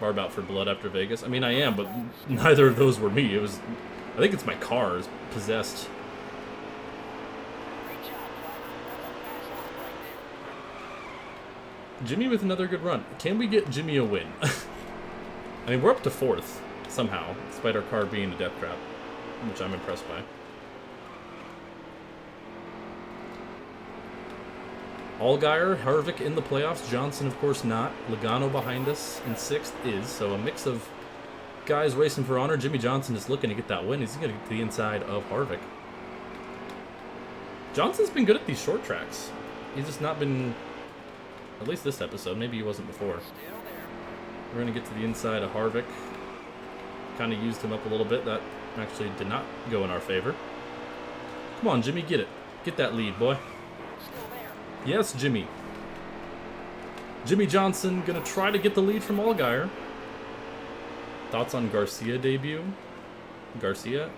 Barb out for blood after Vegas. I mean, I am, but neither of those were me. It was... I think it's my car is possessed. Jimmy with another good run. Can we get Jimmy a win? I mean, we're up to 4th, somehow, despite our car being a death trap, which I'm impressed by. Allgaier, Harvick in the playoffs. Johnson, of course, not. Logano behind us in 6th is. So a mix of guys racing for honor. Jimmy Johnson is looking to get that win. He's going to get to the inside of Harvick. Johnson's been good at these short tracks. He's just not been... At least this episode. Maybe he wasn't before. We're going to get to the inside of Harvick. Kind of used him up a little bit. That actually did not go in our favor. Come on, Jimmy, get it. Get that lead, boy. Yes, Jimmy. Jimmy Johnson going to try to get the lead from Allgaier. Thoughts on Garcia debut? Garcia?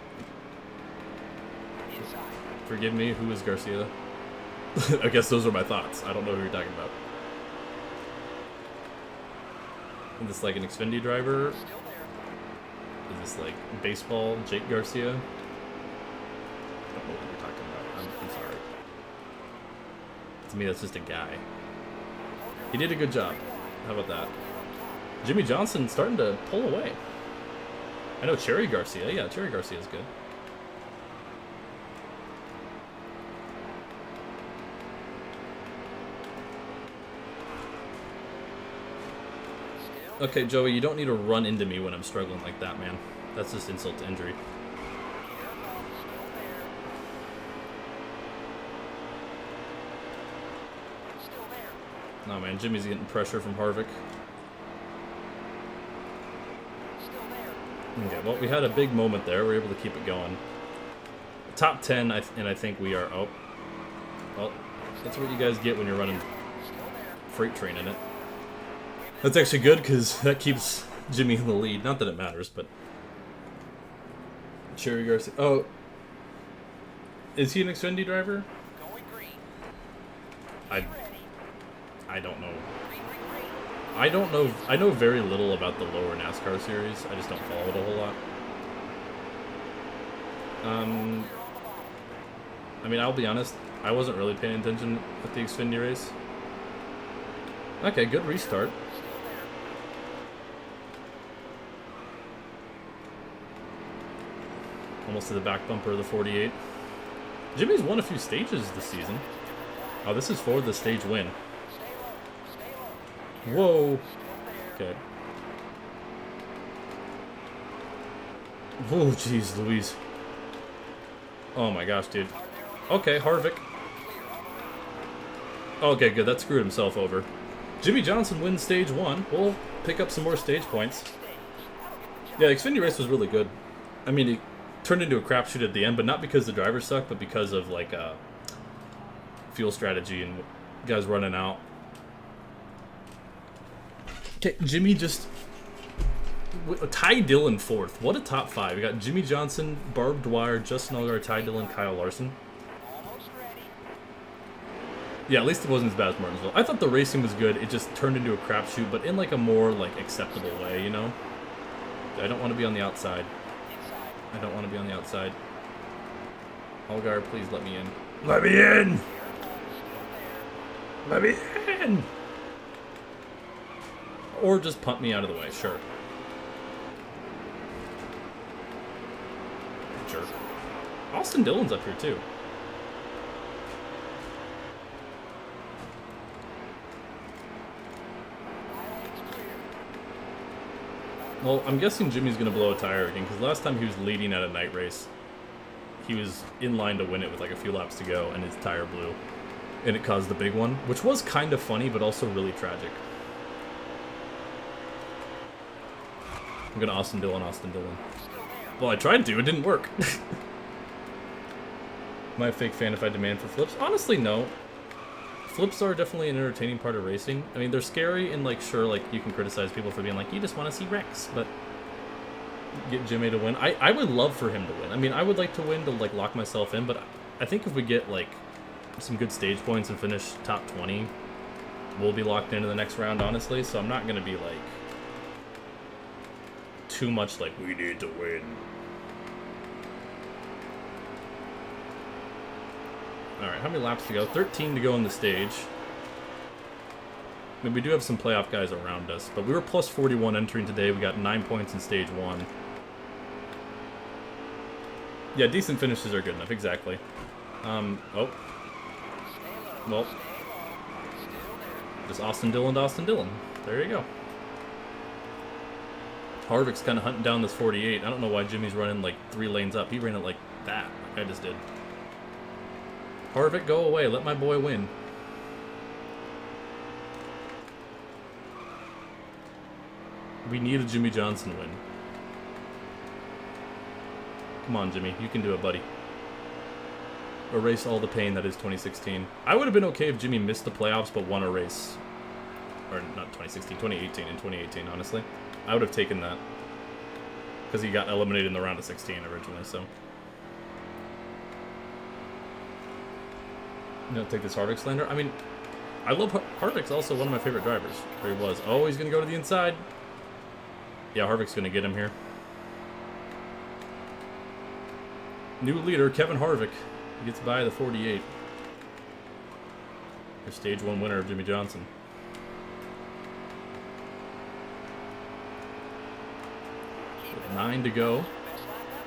Forgive me, who is Garcia? I guess those are my thoughts. I don't know who you're talking about. Is this like an Xfinity driver? Is this like baseball, Jake Garcia? I don't know what you're talking about. I'm To me, that's just a guy. He did a good job. How about that? Jimmy Johnson starting to pull away. I know Cherry Garcia. Yeah, Cherry Garcia's good. Okay, Joey, you don't need to run into me when I'm struggling like that, man. That's just insult to injury. No, man, Jimmy's getting pressure from Harvick. Okay, well, we had a big moment there. We were able to keep it going. Top 10, and I think we are... Oh. Well, that's what you guys get when you're running freight train in it. That's actually good, because that keeps Jimmy in the lead. Not that it matters, but... Cherry Garcia... Oh. Is he an Xfinity driver? I don't know. I know very little about the lower NASCAR series. I just don't follow it a whole lot. I mean, I'll be honest. I wasn't really paying attention at the Xfinity race. Okay, good restart. Almost to the back bumper of the 48. Jimmy's won a few stages this season. Oh, this is for the stage win. Whoa. Okay. Oh, jeez, Louise. Oh my gosh, dude. Okay, Harvick. Okay, good. That screwed himself over. Jimmy Johnson wins stage 1. We'll pick up some more stage points. Yeah, the Xfinity race was really good. I mean, it turned into a crapshoot at the end, but not because the drivers sucked, but because of, like, fuel strategy and guys running out. Okay, Jimmy just... Ty Dillon 4th. What a top 5. We got Jimmy Johnson, Barb Dwyer, Justin Allgaier, Ty Dillon, Kyle Larson. Yeah, at least it wasn't as bad as Martinsville. I thought the racing was good. It just turned into a crapshoot, but in like a more like acceptable way, you know? I don't want to be on the outside. I don't want to be on the outside. Allgaier, please let me in. Let me in! Let me in! Or just punt me out of the way, sure. Jerk. Austin Dillon's up here too. Well, I'm guessing Jimmy's going to blow a tire again, because last time he was leading at a night race, he was in line to win it with like a few laps to go, and his tire blew. And it caused the big one, which was kind of funny, but also really tragic. I'm going to Austin Dillon. Well, I tried to. It didn't work. Am I a fake fan if I demand for flips? Honestly, no. Flips are definitely an entertaining part of racing. I mean, they're scary, and, like, sure, like, you can criticize people for being like, you just want to see wrecks, but get Jimmy to win. I would love for him to win. I mean, I would like to win to, like, lock myself in, but I think if we get, like, some good stage points and finish top 20, we'll be locked into the next round, honestly, so I'm not going to be, like, too much like, we need to win. Alright, how many laps to go? 13 to go on the stage. I mean, we do have some playoff guys around us, but we were plus 41 entering today. We got 9 points in stage 1. Yeah, decent finishes are good enough, exactly. Oh. Well. Just Austin Dillon to Austin Dillon. There you go. Harvick's kind of hunting down this 48. I don't know why Jimmy's running like 3 lanes up. He ran it like that, like I just did. Harvick, go away. Let my boy win. We need a Jimmy Johnson win. Come on, Jimmy. You can do it, buddy. Erase all the pain that is 2016. I would have been okay if Jimmy missed the playoffs but won a race. Or not 2016, 2018 and 2018, honestly. I would have taken that. Because he got eliminated in the round of 16 originally, so. You don't take this Harvick slander? I mean, I love Harvick's also one of my favorite drivers. Or he was. Oh, he's going to go to the inside. Yeah, Harvick's going to get him here. New leader, Kevin Harvick. He gets by the 48. Your stage 1 winner of Jimmy Johnson. With 9 to go.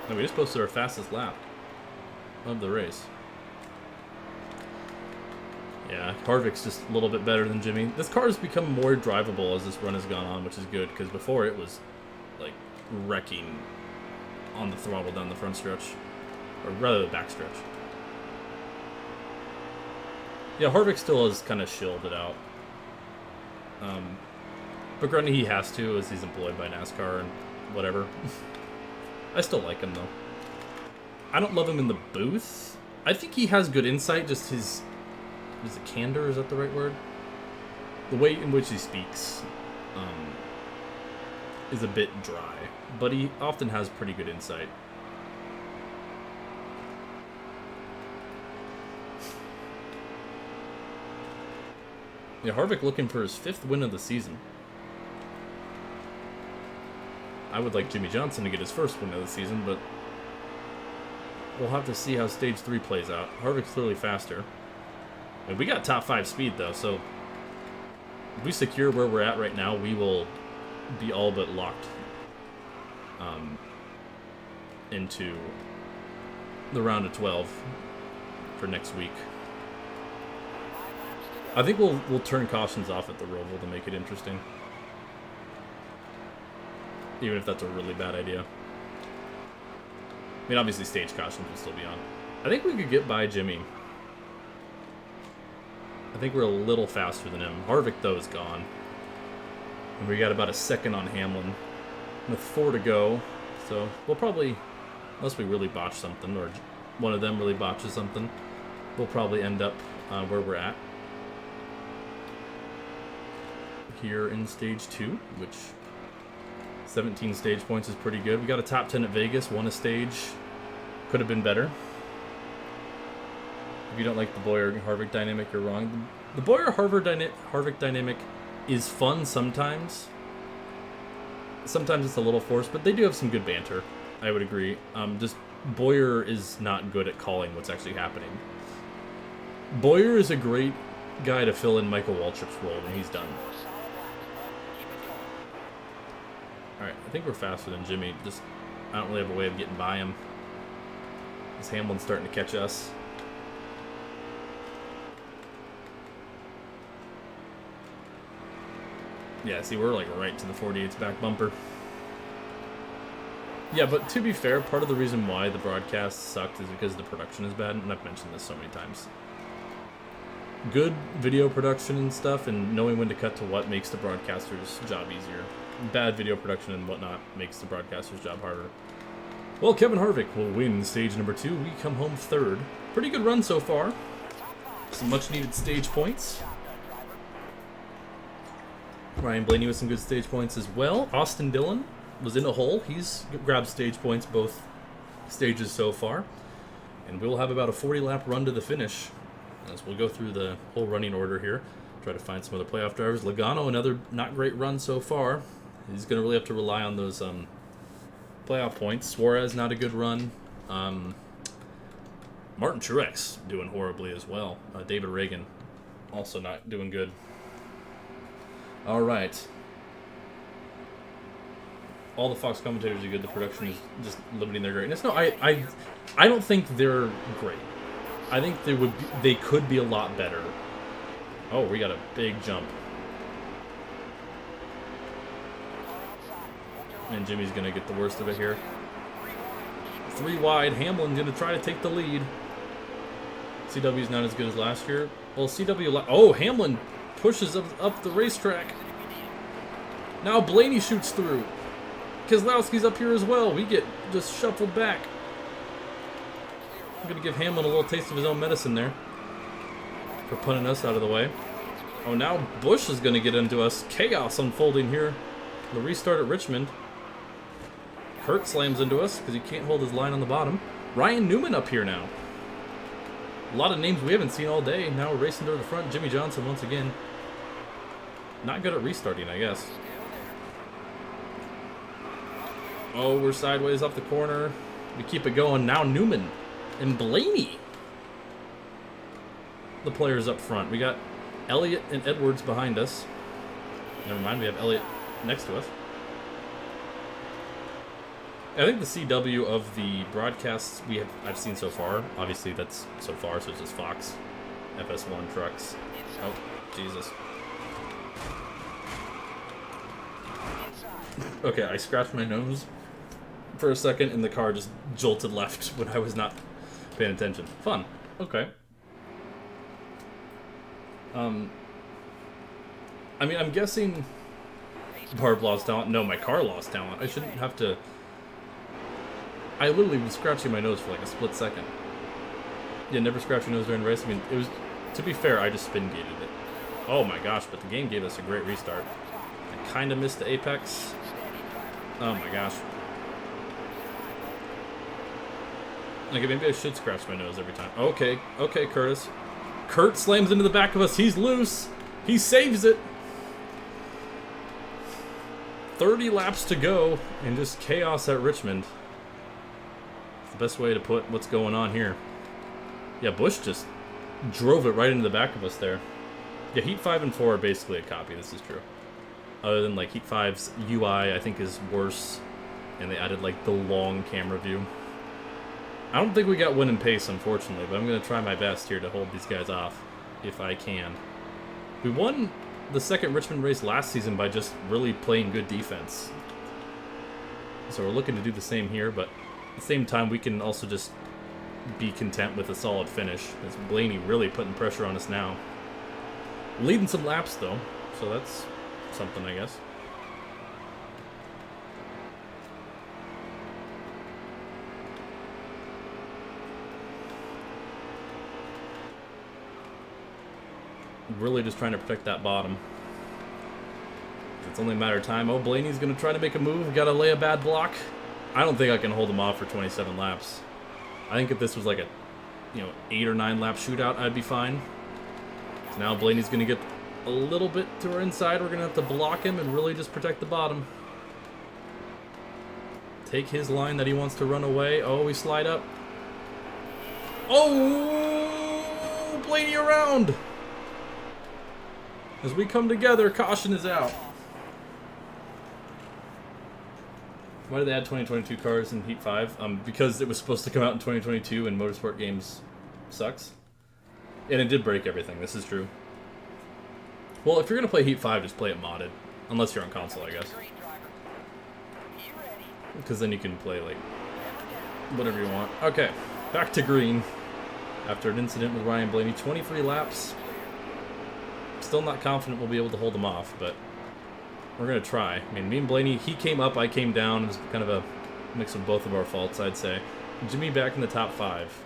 And we just posted our fastest lap of the race. Yeah, Harvick's just a little bit better than Jimmy. This car has become more drivable as this run has gone on, which is good, because before it was, like, wrecking on the throttle down the front stretch. Or rather, the back stretch. Yeah, Harvick still has kind of shilled it out. But granted, he has to, as he's employed by NASCAR and whatever. I still like him, though. I don't love him in the booth. I think he has good insight, just his... Is it candor? Is that the right word? The way in which he speaks is a bit dry, but he often has pretty good insight. Yeah, Harvick looking for his 5th win of the season. I would like Jimmy Johnson to get his 1st win of the season, but we'll have to see how Stage 3 plays out. Harvick's clearly faster. And we got top 5 speed, though, so if we secure where we're at right now, we will be all but locked into the round of 12 for next week. I think we'll turn cautions off at the Roval to make it interesting. Even if that's a really bad idea. I mean, obviously stage cautions will still be on. I think we could get by Jimmy. I think we're a little faster than him. Harvick, though, is gone. And we got about a second on Hamlin with 4 to go. So we'll probably, unless we really botch something, or one of them really botches something, we'll probably end up where we're at here in Stage 2, which 17 stage points is pretty good. We got a top 10 at Vegas, won a stage. Could have been better. If you don't like the Bowyer-Harvick dynamic, you're wrong. The Bowyer-Harvick dynamic is fun sometimes. Sometimes it's a little forced, but they do have some good banter. I would agree. Just Bowyer is not good at calling what's actually happening. Bowyer is a great guy to fill in Michael Waltrip's role when he's done. Alright, I think we're faster than Jimmy. Just, I don't really have a way of getting by him. This Hamlin's starting to catch us. Yeah, see, we're like right to the 48's back bumper. Yeah, but to be fair, part of the reason why the broadcast sucked is because the production is bad, and I've mentioned this so many times. Good video production and stuff, and knowing when to cut to what makes the broadcaster's job easier. Bad video production and whatnot makes the broadcaster's job harder. Well, Kevin Harvick will win stage number 2. We come home 3rd. Pretty good run so far. Some much-needed stage points. Ryan Blaney with some good stage points as well. Austin Dillon was in a hole. He's grabbed stage points both stages so far. And we'll have about a 40-lap run to the finish. As we'll go through the whole running order here. Try to find some other playoff drivers. Logano, another not great run so far. He's going to really have to rely on those playoff points. Suarez, not a good run. Martin Truex doing horribly as well. David Reagan, also not doing good. All right. All the Fox commentators are good. The production is just limiting their greatness. No, I don't think they're great. I think they could be a lot better. Oh, we got a big jump. And Jimmy's going to get the worst of it here. 3 wide. Hamlin going to try to take the lead. CW's not as good as last year. Well, CW... Oh, Hamlin pushes up the racetrack. Now Blaney shoots through. Keselowski's up here as well. We get just shuffled back. I'm going to give Hamlin a little taste of his own medicine there for punting us out of the way. Oh, now Busch is going to get into us. Chaos unfolding here. The restart at Richmond. Kurt slams into us because he can't hold his line on the bottom. Ryan Newman up here now. A lot of names we haven't seen all day. Now we're racing to the front. Jimmy Johnson once again. Not good at restarting, I guess. Oh, we're sideways off the corner. We keep it going. Now Newman and Blaney. The players up front. We got Elliott and Edwards behind us. Never mind, we have Elliott next to us. I think the CW of the broadcasts I've seen so far, obviously that's so far, so it's just Fox, FS1 trucks. Oh, Jesus. Okay, I scratched my nose for a second and the car just jolted left when I was not paying attention. Fun. Okay. I mean, I'm guessing Barb lost talent. No, my car lost talent. I shouldn't have to... I literally was scratching my nose for like a split second. Yeah, never scratch your nose during a race. I mean, it was... To be fair, I just spin gated it. Oh my gosh, but the game gave us a great restart. I kind of missed the apex. Oh my gosh. Okay, maybe I should scratch my nose every time. Okay, okay, Curtis. Kurt slams into the back of us. He's loose. He saves it. 30 laps to go and just chaos at Richmond. It's the best way to put what's going on here. Yeah, Bush just drove it right into the back of us there. Yeah, Heat 5 and 4 are basically a copy. This is true. Other than, like, Heat 5's UI, I think, is worse. And they added, like, the long camera view. I don't think we got win and pace, unfortunately, but I'm going to try my best here to hold these guys off, if I can. We won the second Richmond race last season by just really playing good defense. So we're looking to do the same here, but at the same time, we can also just be content with a solid finish. It's Blaney really putting pressure on us now. Leading some laps, though, so that's something, I guess. Really just trying to protect that bottom. It's only a matter of time. Oh, Blaney's going to try to make a move. Got to lay a bad block. I don't think I can hold him off for 27 laps. I think if this was like a, 8 or 9 lap shootout, I'd be fine. So now Blaney's going to get a little bit to our inside. We're going to have to block him and really just protect the bottom. Take his line that he wants to run away. Oh, we slide up. Oh, Blaney around. As we come together, caution is out. Why did they add 2022 cars in Heat 5? Because it was supposed to come out in 2022 and Motorsport Games sucks. And it did break everything, this is true. Well, if you're going to play Heat 5, just play it modded. Unless you're on console, I guess. Because then you can play, like, whatever you want. Okay, back to green. After an incident with Ryan Blaney, 23 laps. Still not confident we'll be able to hold him off, but we're going to try. I mean, me and Blaney, he came up, I came down. It was kind of a mix of both of our faults, I'd say. Jimmy back in the top 5.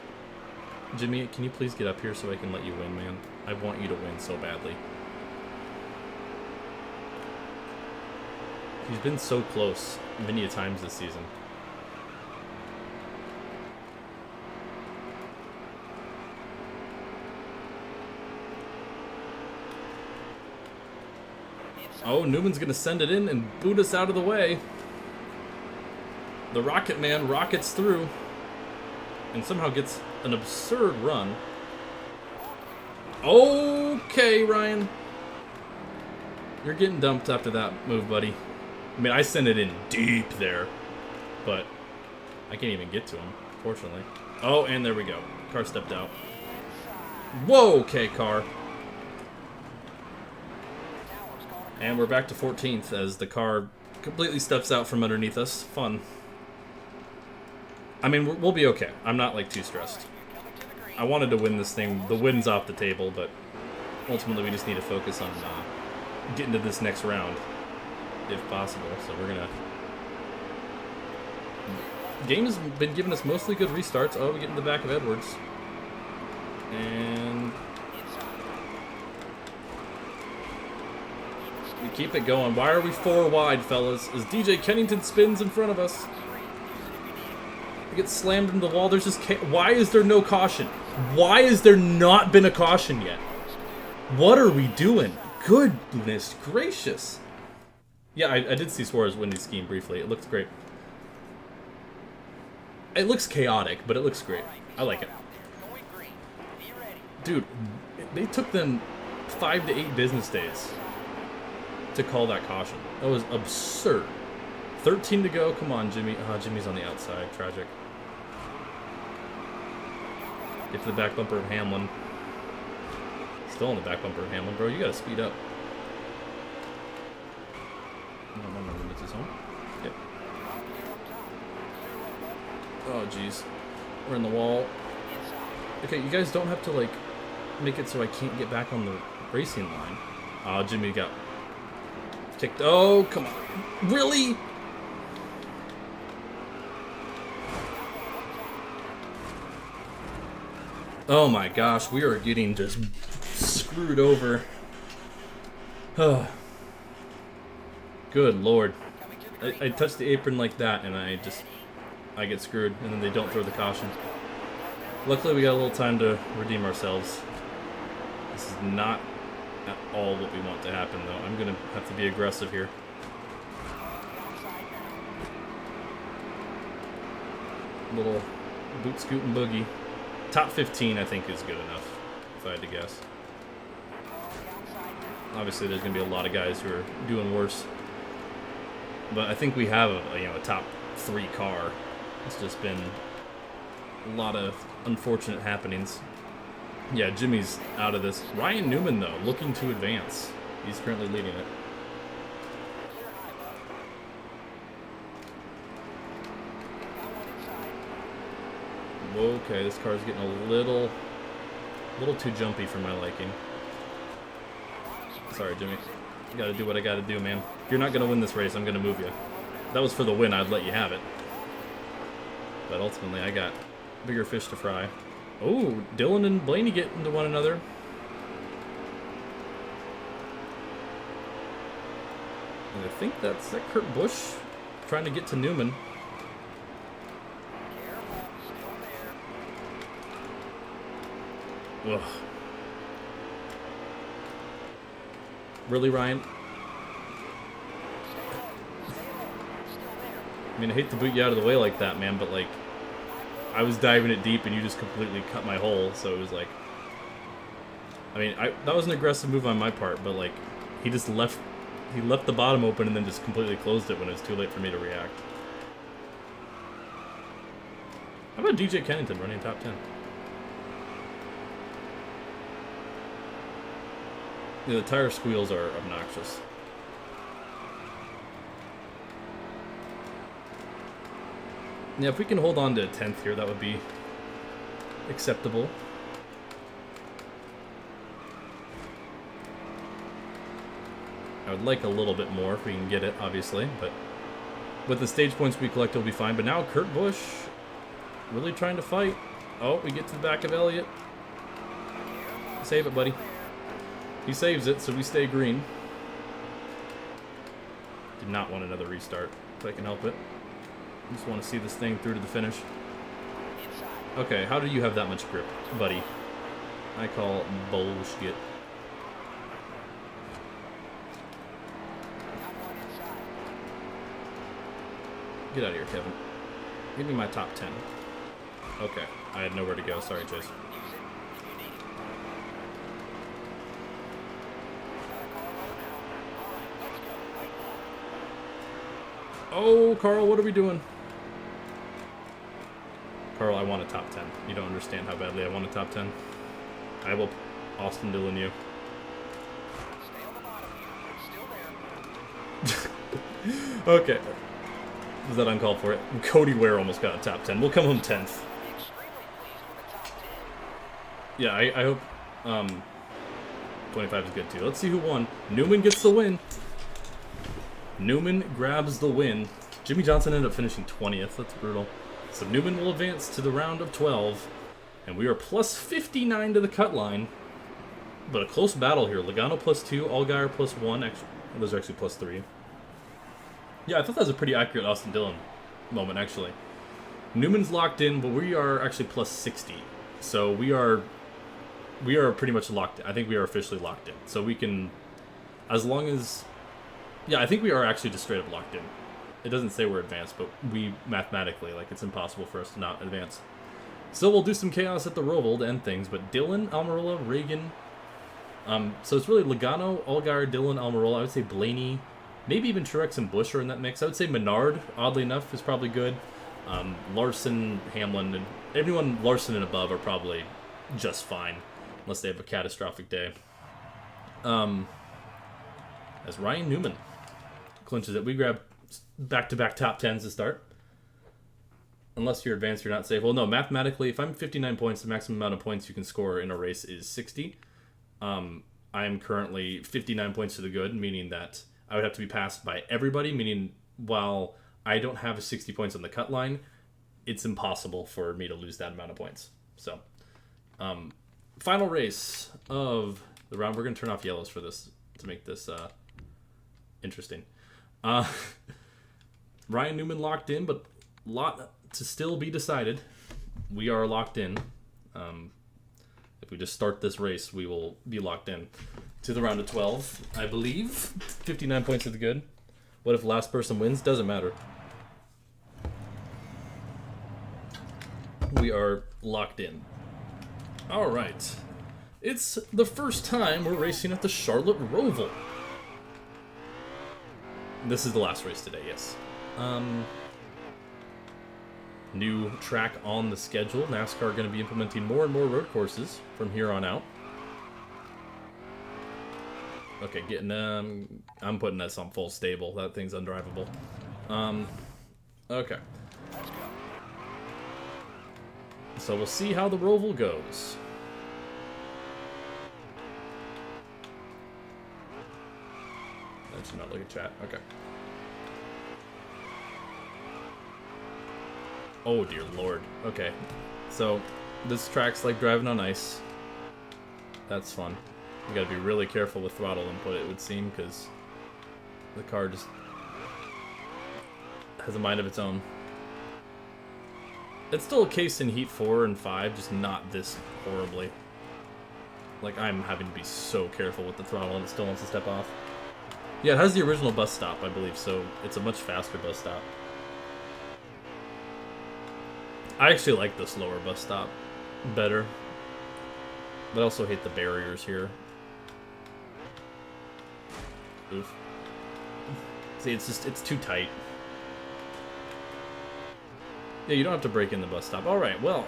Jimmy, can you please get up here so I can let you win, man? I want you to win so badly. He's been so close many a times this season. Oh, Newman's going to send it in and boot us out of the way. The Rocket Man rockets through and somehow gets an absurd run. Okay, Ryan. You're getting dumped after that move, buddy. I mean, I sent it in deep there, but I can't even get to him, fortunately. Oh, and there we go. Car stepped out. Whoa, okay, car. And we're back to 14th as the car completely steps out from underneath us. Fun. I mean, we'll be okay. I'm not, like, too stressed. I wanted to win this thing. The win's off the table, but ultimately we just need to focus on getting to this next round, if possible. So we're going to... Game has been giving us mostly good restarts. Oh, we get in the back of Edwards. And... we keep it going. Why are we 4 wide, fellas? As DJ Kennington spins in front of us. We get slammed into the wall. There's just... why is there no caution? Why has there not been a caution yet? What are we doing? Goodness gracious. Yeah, I did see Suarez win the scheme briefly. It looks great. It looks chaotic, but it looks great. I like it. Dude, they took them 5 to 8 business days to call that caution. That was absurd. 13 to go. Come on, Jimmy. Ah, Jimmy's on the outside. Tragic. Get to the back bumper of Hamlin. Still on the back bumper of Hamlin, bro. You gotta speed up. No, limits his home. Yep. Oh, jeez. We're in the wall. Okay, you guys don't have to, like, make it so I can't get back on the racing line. Oh, Jimmy got kicked. Oh, come on. Really? Oh my gosh, we are getting just screwed over. Good lord. I touched the apron like that and I get screwed, and then they don't throw the caution. Luckily we got a little time to redeem ourselves. This is not at all what we want to happen though. I'm gonna have to be aggressive here. Little boot scoot and boogie. Top 15 I think is good enough, if I had to guess. Obviously there's going to be a lot of guys who are doing worse. But I think we have a top 3 car. It's just been a lot of unfortunate happenings. Yeah, Jimmy's out of this. Ryan Newman, though, looking to advance. He's currently leading it. Okay, this car's getting a little too jumpy for my liking. Sorry, Jimmy. I gotta do what I gotta do, man. If you're not gonna win this race, I'm gonna move you. If that was for the win, I'd let you have it. But ultimately, I got bigger fish to fry. Oh, Dylan and Blaney get into one another. And I think that's that Kurt Busch trying to get to Newman. Ugh. Really, Ryan? I mean, I hate to boot you out of the way like that, man, but, like, I was diving it deep and you just completely cut my hole, so it was like... I mean, that was an aggressive move on my part, but, like, he just left the bottom open and then just completely closed it when it was too late for me to react. How about DJ Kennington running top 10? Yeah, the tire squeals are obnoxious. Yeah, if we can hold on to 10th here, that would be acceptable. I would like a little bit more if we can get it, obviously, but with the stage points we collect, it'll be fine. But now Kurt Busch really trying to fight. Oh, we get to the back of Elliott. Save it, buddy. He saves it, so we stay green. Did not want another restart, if I can help it. Just want to see this thing through to the finish. Okay, how do you have that much grip, buddy? I call bullshit. Get out of here, Kevin. Give me my top 10. Okay, I had nowhere to go. Sorry, Chase. Oh, Carl, what are we doing? Carl, I want a top 10. You don't understand how badly I want a top 10. I will Austin Dillon you. Okay. Was that uncalled for it? Cody Ware almost got a top 10. We'll come home 10th. Yeah, I hope 25 is good too. Let's see who won. Newman gets the win. Newman grabs the win. Jimmy Johnson ended up finishing 20th. That's brutal. So Newman will advance to the round of 12. And we are plus 59 to the cut line. But a close battle here. Logano plus 2, Allgaier plus 1. Actually, those are actually plus 3. Yeah, I thought that was a pretty accurate Austin Dillon moment, actually. Newman's locked in, but we are actually plus 60. So we are pretty much locked in. I think we are officially locked in. So we can, as long as... Yeah, I think we are actually just straight up locked in. It doesn't say we're advanced, but we mathematically, like, it's impossible for us to not advance. So we'll do some chaos at the Roval to end things, but Dylan, Almirola, Reagan, So it's really Logano, Allgaier, Dillon, Almirola. I would say Blaney, maybe even Truex and Busch are in that mix. I would say Menard, oddly enough, is probably good. Larson, Hamlin, and everyone Larson and above are probably just fine, unless they have a catastrophic day. As Ryan Newman clinches it, we grab back-to-back top 10s to start. Unless you're advanced, you're not safe. Well, no, mathematically, if I'm 59 points, the maximum amount of points you can score in a race is 60. I am currently 59 points to the good, meaning that I would have to be passed by everybody, meaning while I don't have 60 points on the cut line, it's impossible for me to lose that amount of points. So, final race of the round. We're going to turn off yellows for this to make this interesting. Ryan Newman locked in, but a lot to still be decided. We are locked in. If we just start this race, we will be locked in to the round of 12, I believe. 59 points to the good. What if last person wins? Doesn't matter. We are locked in. All right. It's the first time we're racing at the Charlotte Roval. This is the last race today, yes. New track on the schedule. NASCAR going to be implementing more and more road courses from here on out. Okay, getting I'm putting this on full stable. That thing's undrivable. Okay. So we'll see how the Roval goes. I should not look at chat. Okay. Oh dear lord. Okay. So this track's like driving on ice. That's fun. You gotta be really careful with throttle input, it would seem, because the car just has a mind of its own. It's still a case in Heat 4 and 5, just not this horribly. Like, I'm having to be so careful with the throttle and it still wants to step off. Yeah, it has the original bus stop, I believe, so it's a much faster bus stop. I actually like the slower bus stop better. But I also hate the barriers here. Oof. See, it's too tight. Yeah, you don't have to break in the bus stop. Alright, well.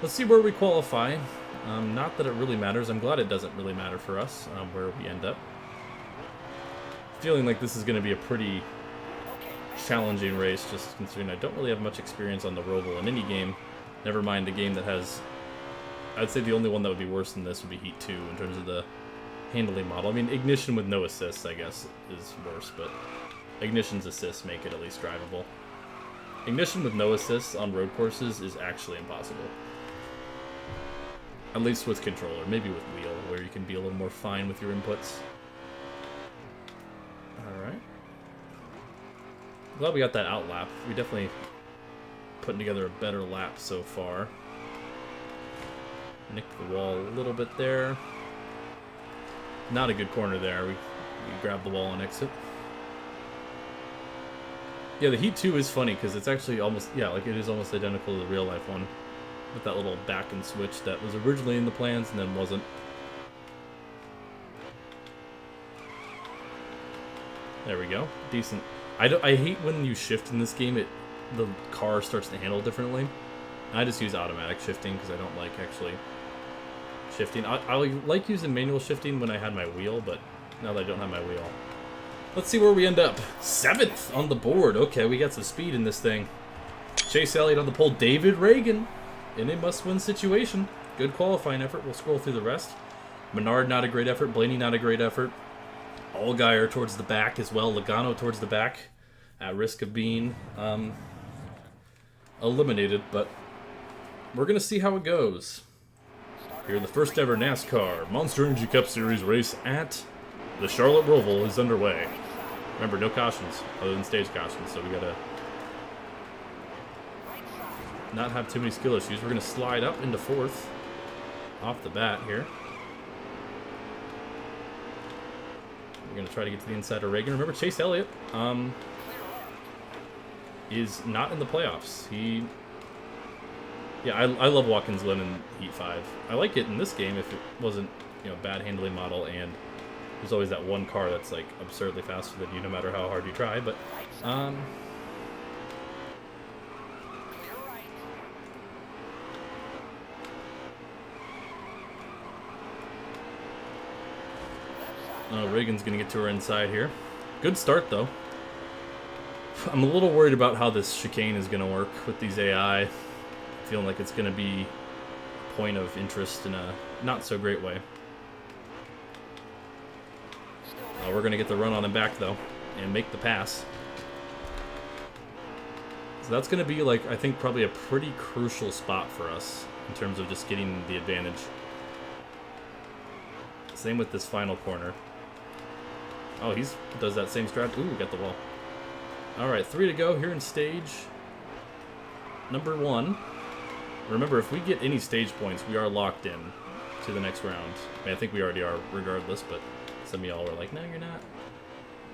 Let's see where we qualify. Not that it really matters. I'm glad it doesn't really matter for us where we end up. Feeling like this is going to be a pretty challenging race, just considering I don't really have much experience on the Roval in any game. Never mind a game that has... I'd say the only one that would be worse than this would be Heat 2 in terms of the handling model. I mean, Ignition with no assists, I guess, is worse, but Ignition's assists make it at least drivable. Ignition with no assists on road courses is actually impossible. At least with controller, maybe with wheel, where you can be a little more fine with your inputs. Alright. Glad we got that out lap. We definitely putting together a better lap so far. Nicked the wall a little bit there. Not a good corner there. We grabbed the wall on exit. Yeah, the Heat 2 is funny because it's actually almost, yeah, like it is almost identical to the real life one. With that little back and switch that was originally in the plans and then wasn't. There we go. Decent. I hate when you shift in this game, the car starts to handle differently. I just use automatic shifting because I don't like actually shifting. I like using manual shifting when I had my wheel, but now that I don't have my wheel. Let's see where we end up. 7th on the board. Okay, we got some speed in this thing. Chase Elliott on the pole. David Reagan in a must-win situation. Good qualifying effort. We'll scroll through the rest. Menard, not a great effort. Blaney, not a great effort. Allgaier towards the back as well. Logano towards the back. At risk of being eliminated, but we're going to see how it goes. Here, the first ever NASCAR Monster Energy Cup Series race at the Charlotte Roval is underway. Remember, no cautions other than stage cautions, so we got to not have too many skill issues. We're going to slide up into 4th off the bat here. We're going to try to get to the inside of Reagan. Remember, Chase Elliott is not in the playoffs. Yeah, I love Watkins Glen in Heat 5. I like it in this game if it wasn't bad handling model, and there's always that one car that's like absurdly faster than you, no matter how hard you try. But Clear right. Reagan's gonna get to her inside here. Good start though. I'm a little worried about how this chicane is gonna work with these AI. Feeling like it's gonna be a point of interest in a not so great way. We're going to get the run on him back, though, and make the pass. So that's going to be, like, I think probably a pretty crucial spot for us in terms of just getting the advantage. Same with this final corner. Oh, he does that same strat. Ooh, got the wall. All right, 3 to go here in stage number 1. Remember, if we get any stage points, we are locked in to the next round. I mean, I think we already are regardless, but some of y'all were like, no, you're not.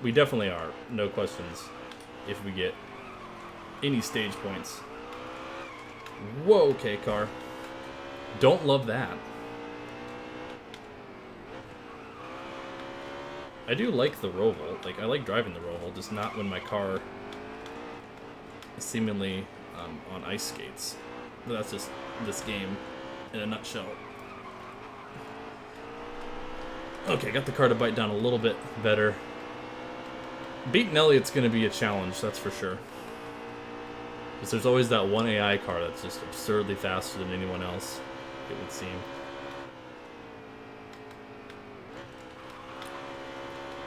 We definitely are. No questions if we get any stage points. Whoa, okay, car. Don't love that. I do like the Roval. Like, I like driving the Roval, just not when my car is seemingly on ice skates. But that's just this game in a nutshell. Okay, got the car to bite down a little bit better. Beating Elliot's going to be a challenge, that's for sure. Because there's always that one AI car that's just absurdly faster than anyone else, it would seem.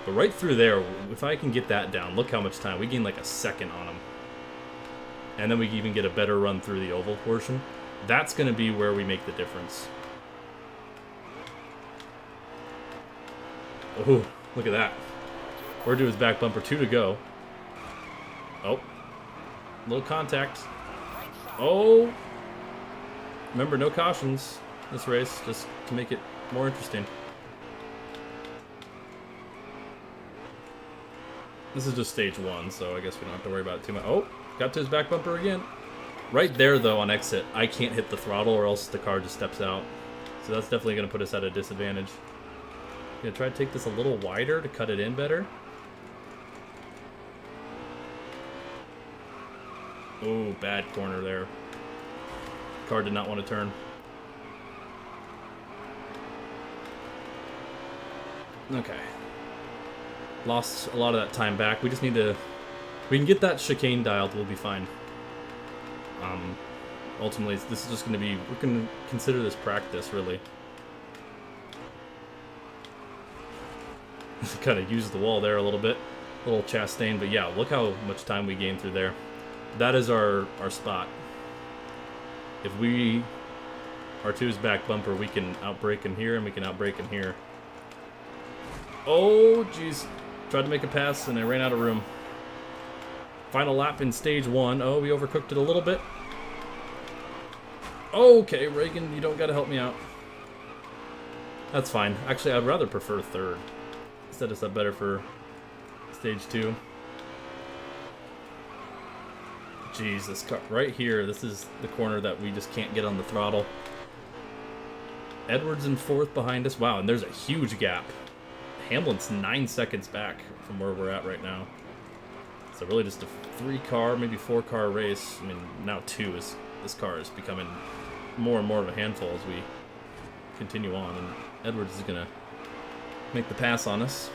But right through there, if I can get that down, look how much time. We gain like a second on him. And then we even get a better run through the oval portion. That's going to be where we make the difference. Oh, look at that. We're to his back bumper, 2 to go. Oh, little contact. Oh, remember, no cautions this race, just to make it more interesting. This is just stage 1, so I guess we don't have to worry about it too much. Oh, got to his back bumper again. Right there, though, on exit, I can't hit the throttle or else the car just steps out. So that's definitely going to put us at a disadvantage. Gonna try to take this a little wider to cut it in better. Oh, bad corner there. Car did not want to turn. Okay. Lost a lot of that time back. We just need to... We can get that chicane dialed, we'll be fine. Ultimately, this is just going to be... We're going to consider this practice, really. Kind of used the wall there a little bit. A little Chastain, but yeah, look how much time we gained through there. That is our spot. If we are to his back bumper, we can outbrake him here, and we can outbrake him here. Oh, jeez. Tried to make a pass, and I ran out of room. Final lap in stage 1. Oh, we overcooked it a little bit. Okay, Reagan, you don't got to help me out. That's fine. Actually, I'd rather prefer 3rd. Set us up better for stage 2. Jeez, this car right here, this is the corner that we just can't get on the throttle. Edwards in 4th behind us. Wow, and there's a huge gap. Hamlin's 9 seconds back from where we're at right now. So really just a 3-car, maybe 4-car race. I mean, now 2 is... This car is becoming more and more of a handful as we continue on. And Edwards is going to make the pass on us.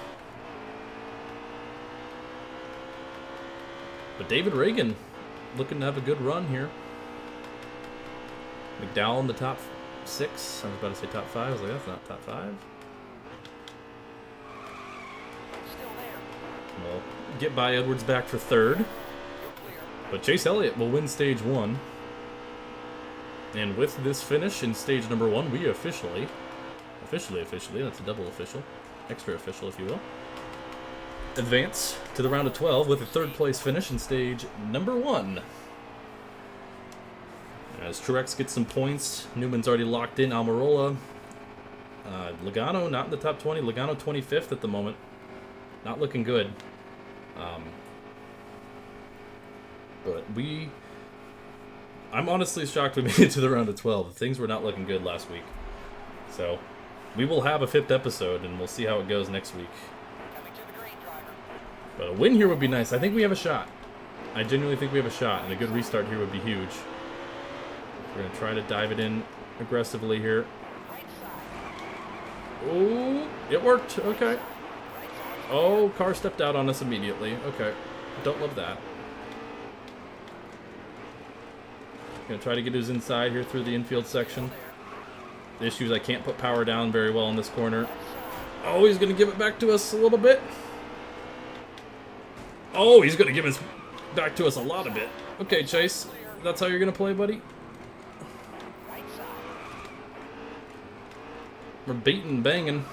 But David Reagan looking to have a good run here. McDowell in the top 6. I was about to say top 5. I was like, that's not top 5. Still there. We'll get by Edwards back for 3rd. You're clear. But Chase Elliott will win stage 1. And with this finish in stage number 1, we officially, that's a double official, extra official if you will, advance to the round of 12 with a 3rd place finish in stage number 1. As Truex gets some points, Newman's already locked in, Almirola. Logano not in the top 20, Logano 25th at the moment. Not looking good. But I'm honestly shocked we made it to the round of 12. Things were not looking good last week. So, we will have a 5th episode, and we'll see how it goes next week. Coming to the green, driver. But a win here would be nice. I think we have a shot. I genuinely think we have a shot, and a good restart here would be huge. We're going to try to dive it in aggressively here. Right side. Oh, it worked. Okay. Right side. Oh, car stepped out on us immediately. Okay. Don't love that. Gonna try to get his inside here through the infield section. The issue is I can't put power down very well in this corner. Oh, he's gonna give it back to us a little bit. Oh, he's gonna give us back to us a lot of it. Okay, Chase, that's how you're gonna play, buddy? Right side. We're beating and banging.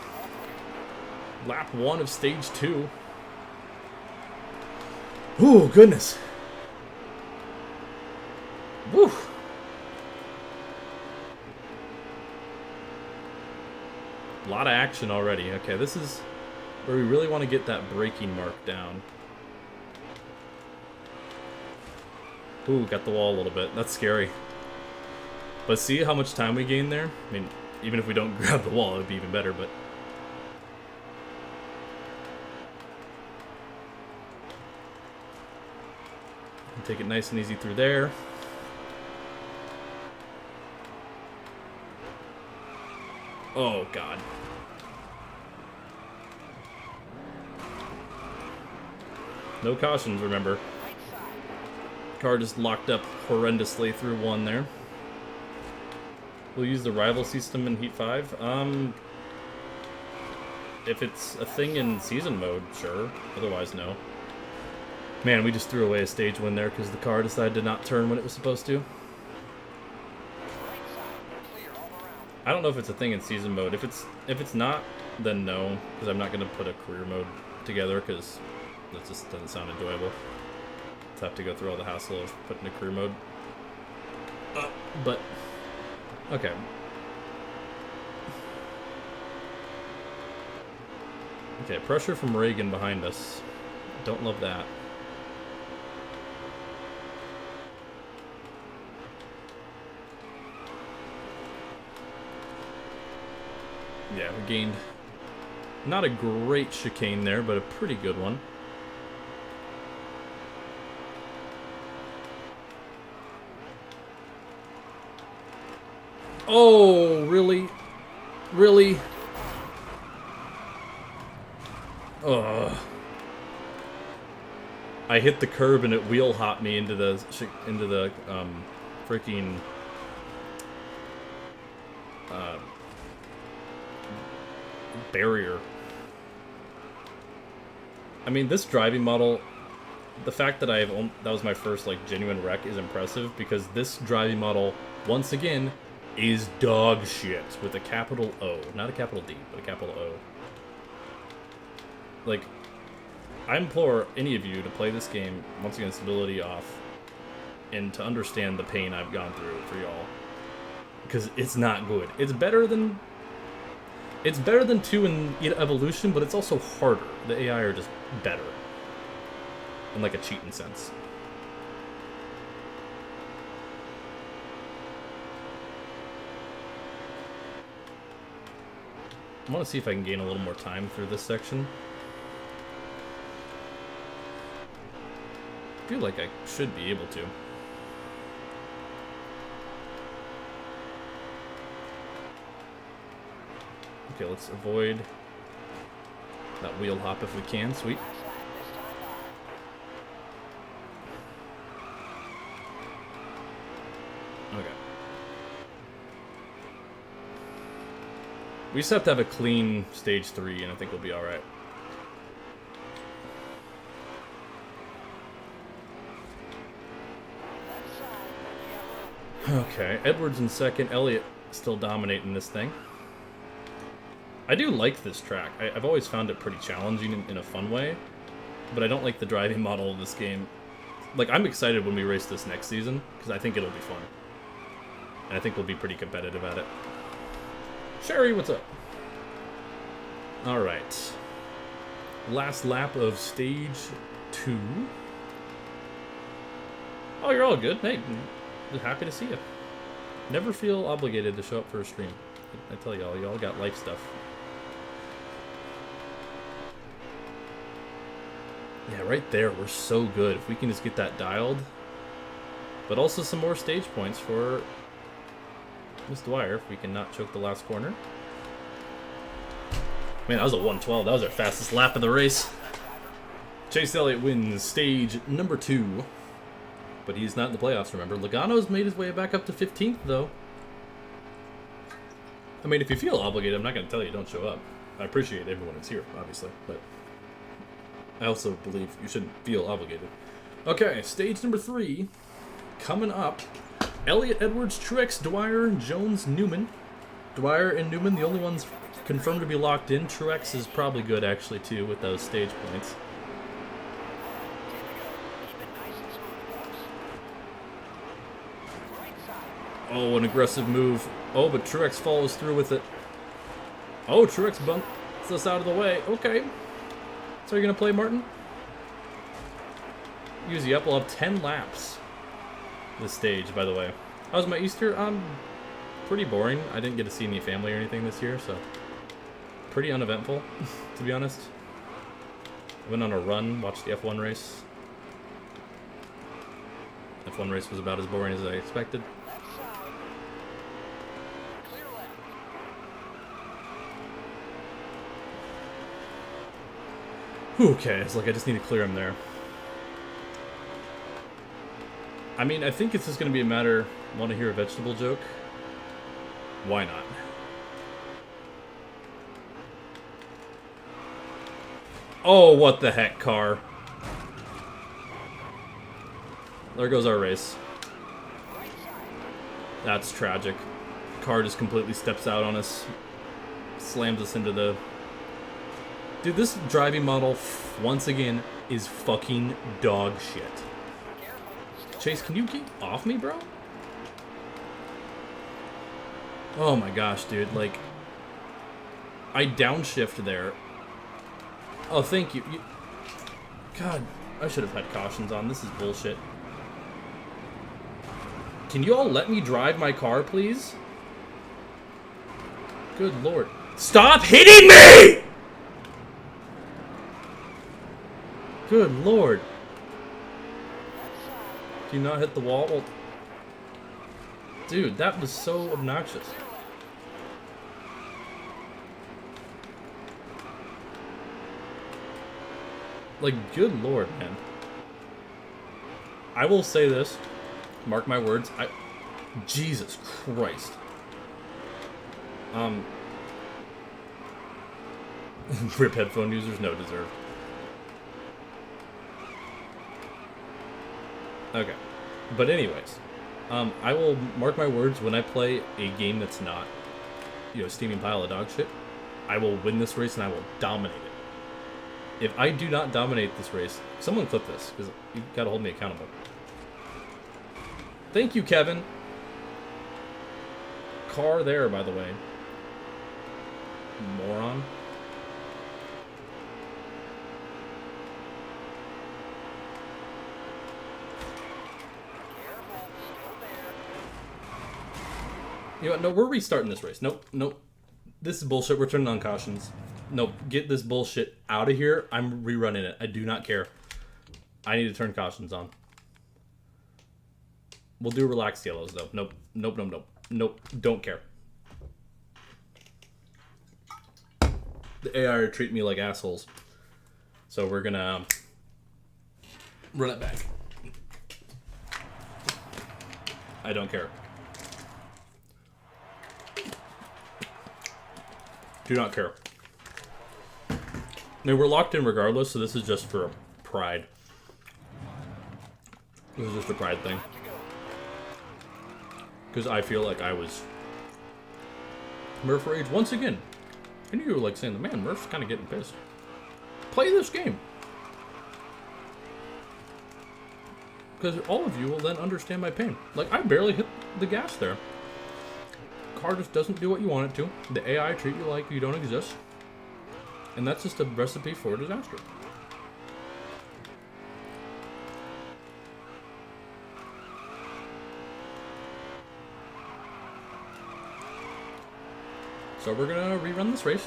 Lap 1 of stage 2. Ooh, goodness. Woo. A lot of action already. Okay, this is where we really want to get that braking mark down. Ooh, got the wall a little bit. That's scary. But see how much time we gain there? I mean, even if we don't grab the wall, it would be even better, but... take it nice and easy through there. Oh, God. No cautions, remember. Right side. Car just locked up horrendously through 1 there. We'll use the rival system in Heat 5. If it's a thing in season mode, sure. Otherwise, no. Man, we just threw away a stage win there because the car decided to not turn when it was supposed to. Right side. Clear all around. I don't know if it's a thing in season mode. If it's not, then no, because I'm not going to put a career mode together because that just doesn't sound enjoyable. To have to go through all the hassle of putting a career mode. But okay. Okay, pressure from Reagan behind us. Don't love that. Yeah, we gained not a great chicane there, but a pretty good one. Oh, really? Really? Ugh. I hit the curb and it wheel hopped me into the freaking barrier. I mean, this driving model, the fact that that was my first like genuine wreck is impressive because this driving model once again is dog shit with a capital O, not a capital D, but a capital O. Like, I implore any of you to play this game, once again, stability off, and to understand the pain I've gone through for y'all. Because it's not good. It's better than 2 in Evolution, but it's also harder. The AI are just better. In like a cheating sense. I want to see if I can gain a little more time through this section. I feel like I should be able to. Okay, let's avoid that wheel hop if we can. Sweet. Okay. We just have to have a clean stage 3, and I think we'll be alright. Okay, Edwards in second, Elliott still dominating this thing. I do like this track. I've always found it pretty challenging in a fun way, but I don't like the driving model of this game. Like, I'm excited when we race this next season, because I think it'll be fun. And I think we'll be pretty competitive at it. Sherry, what's up? Alright. Last lap of stage 2. Oh, you're all good. Hey, happy to see you. Never feel obligated to show up for a stream. I tell y'all got life stuff. Yeah, right there, we're so good. If we can just get that dialed. But also some more stage points for Miss Dwyer, if we can not choke the last corner. Man, that was a 112. That was our fastest lap of the race. Chase Elliott wins stage number 2. But he's not in the playoffs, remember. Logano's made his way back up to 15th, though. I mean, if you feel obligated, I'm not going to tell you don't show up. I appreciate everyone who's here, obviously, but I also believe you shouldn't feel obligated. Okay, stage number 3. Coming up, Elliott, Edwards, Truex, Dwyer, Jones, Newman. Dwyer and Newman, the only ones confirmed to be locked in. Truex is probably good, actually, too, with those stage points. Oh, an aggressive move. Oh, but Truex follows through with it. Oh, Truex bumps us out of the way. Okay. So you're going to play, Martin? Use the up. We'll have 10 laps. This stage, by the way. How was my Easter? Pretty boring. I didn't get to see any family or anything this year, so pretty uneventful, to be honest. I went on a run, watched the F1 race. F1 race was about as boring as I expected. Okay, it's like I just need to clear him there. I mean, I think it's just going to be a matter, want to hear a vegetable joke? Why not? Oh, what the heck, car. There goes our race. That's tragic. Car just completely steps out on us. Slams us into the... Dude, this driving model, once again, is fucking dog shit. Chase, can you keep off me, bro? Oh my gosh, dude. Like, I downshift there. Oh, thank you. God, I should have had cautions on. This is bullshit. Can you all let me drive my car, please? Good lord. Stop hitting me! Good lord. Do you not hit the wall? Well, dude, that was so obnoxious. Like, good lord, man. I will say this. Mark my words. Jesus Christ. Rip headphone users, no deserved. Okay. But anyways, I will mark my words, when I play a game that's not, a steaming pile of dog shit, I will win this race and I will dominate it. If I do not dominate this race, someone clip this, because you gotta hold me accountable. Thank you, Kevin. Car there, by the way. Moron. You know what? No, we're restarting this race. Nope. This is bullshit. We're turning on cautions. Nope. Get this bullshit out of here. I'm rerunning it. I do not care. I need to turn cautions on. We'll do relaxed yellows, though. Nope. Don't care. The AI are treating me like assholes. So we're gonna run it back. I don't care. Do not care. No, we're locked in regardless, so this is just for pride. This is just a pride thing. Because I feel like I was Murph Rage once again. And you were like saying, man, Murph's kind of getting pissed. Play this game. Because all of you will then understand my pain. Like, I barely hit the gas there. Car just doesn't do what you want it to. The AI treat you like you don't exist. And that's just a recipe for disaster. So we're gonna rerun this race.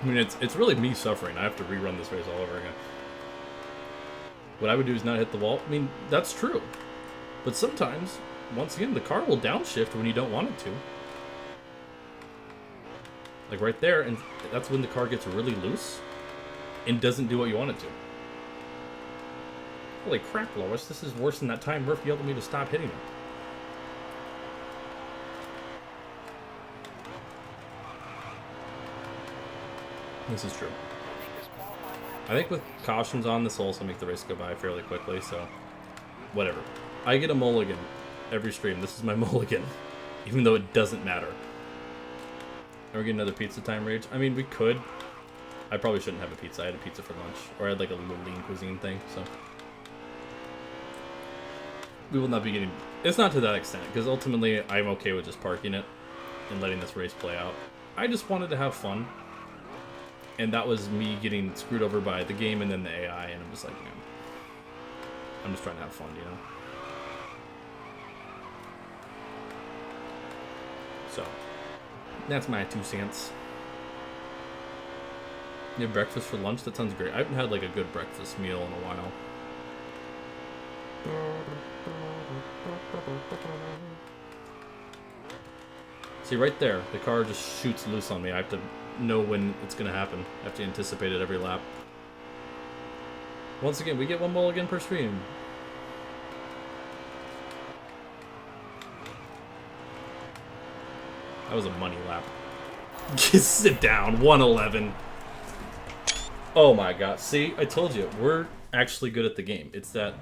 I mean, it's really me suffering. I have to rerun this race all over again. What I would do is not hit the wall. I mean, that's true. But sometimes, once again, the car will downshift when you don't want it to. Like right there, and that's when the car gets really loose and doesn't do what you want it to. Holy crap, Lois, this is worse than that time Murph yelled at me to stop hitting him. This is true. I think with cautions on, this will also make the race go by fairly quickly, so whatever. I get a mulligan every stream. This is my mulligan, even though it doesn't matter. Are we getting another pizza time rage? I mean, we could. I probably shouldn't have a pizza. I had a pizza for lunch, or I had like a little lean cuisine thing, so. We will not be getting... It's not to that extent, because ultimately I'm okay with just parking it and letting this race play out. I just wanted to have fun. And that was me getting screwed over by the game and then the AI, and I'm just like, man, I'm just trying to have fun, you know? So, that's my 2 cents. You have breakfast for lunch? That sounds great. I haven't had like a good breakfast meal in a while. See, right there, the car just shoots loose on me. I have to know when it's going to happen. I have to anticipate it every lap. Once again, we get 1 mulligan per stream. That was a money lap. Just sit down. 111. Oh my god. See, I told you, we're actually good at the game. It's that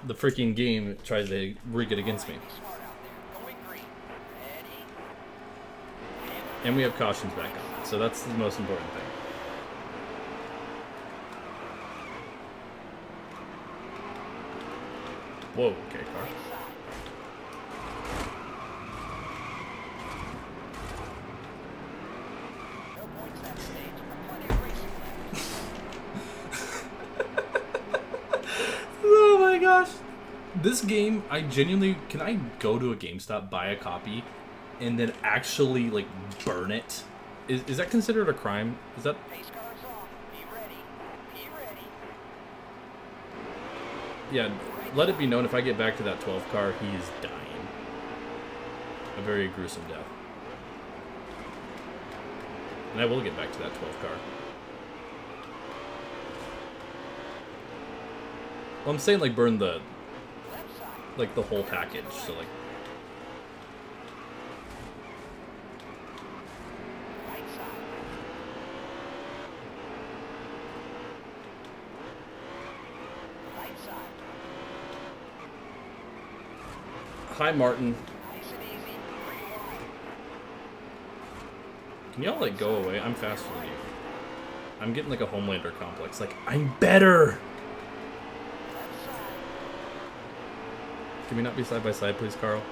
the freaking game tries to rig it against me. And we have cautions back on, so that's the most important thing. Whoa, okay, car. Oh my gosh. This game, I genuinely... Can I go to a GameStop, buy a copy, and then actually, like, burn it? Is that considered a crime? Is that... Yeah, let it be known, if I get back to that 12 car, he is dying. A very gruesome death. And I will get back to that 12 car. Well, I'm saying, like, burn the... Like, the whole package, so, like... Hi, Martin. Can y'all, like, go away? I'm faster than you. I'm getting, like, a Homelander complex. Like, I'm better! Can we not be side by side, please, Carl?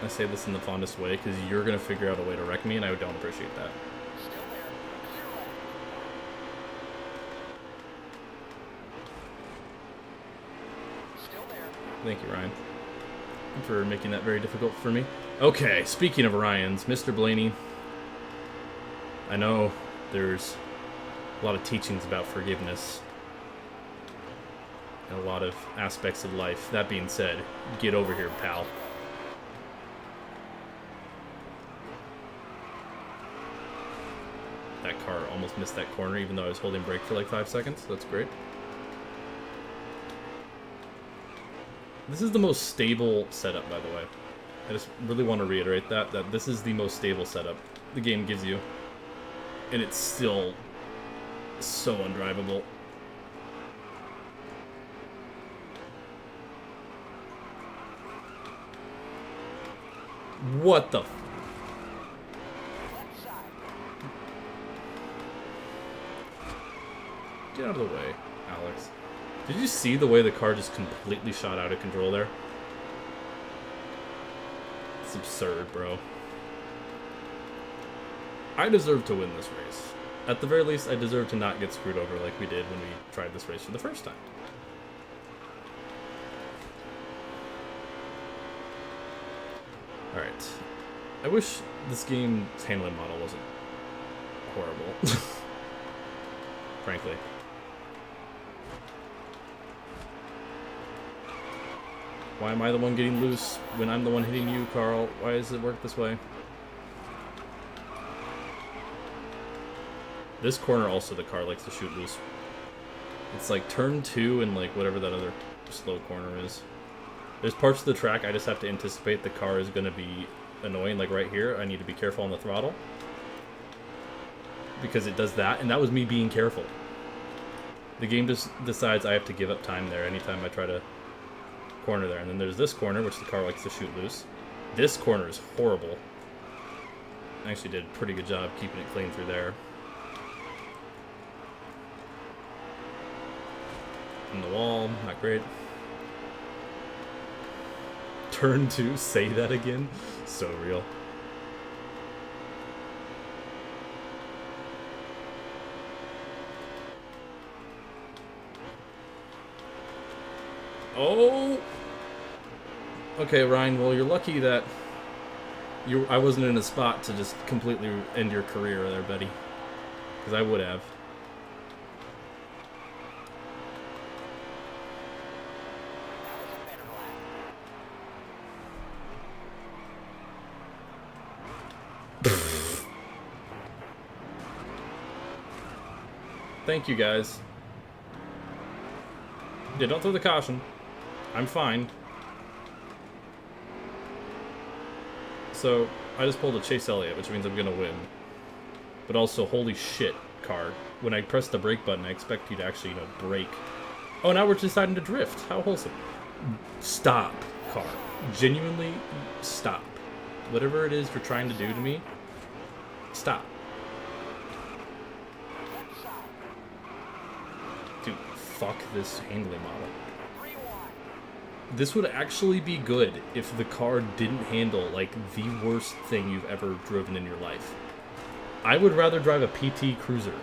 I say this in the fondest way, because you're going to figure out a way to wreck me, and I don't appreciate that. Thank you, Ryan, for making that very difficult for me. Okay, speaking of Ryans, Mr. Blaney, I know there's a lot of teachings about forgiveness and a lot of aspects of life. That being said, get over here, pal. That car almost missed that corner, even though I was holding brake for like 5 seconds. That's great. This is the most stable setup, by the way. I just really want to reiterate that this is the most stable setup the game gives you. And it's still so undrivable. What the... Get out of the way, Alex. Did you see the way the car just completely shot out of control there? It's absurd, bro. I deserve to win this race. At the very least, I deserve to not get screwed over like we did when we tried this race for the first time. Alright. I wish this game's handling model wasn't horrible. Frankly. Why am I the one getting loose when I'm the one hitting you, Carl? Why does it work this way? This corner also the car likes to shoot loose. It's like turn 2 and like whatever that other slow corner is. There's parts of the track I just have to anticipate the car is going to be annoying. Like right here, I need to be careful on the throttle. Because it does that, and that was me being careful. The game just decides I have to give up time there anytime I try to corner there. And then there's this corner, which the car likes to shoot loose. This corner is horrible. I actually did a pretty good job keeping it clean through there. In the wall, not great. Turn 2, say that again. So real. Oh! Okay, Ryan, well, you're lucky that I wasn't in a spot to just completely end your career there, buddy. Because I would have. Thank you, guys. Yeah, don't throw the caution. I'm fine. So, I just pulled a Chase Elliott, which means I'm gonna win. But also, holy shit, car. When I press the brake button, I expect you to actually, you know, brake. Oh, now we're deciding to drift. How wholesome. Stop, car. Genuinely, stop. Whatever it is you're trying to do to me, stop. Dude, fuck this handling model. This would actually be good if the car didn't handle like the worst thing you've ever driven in your life. I would rather drive a PT Cruiser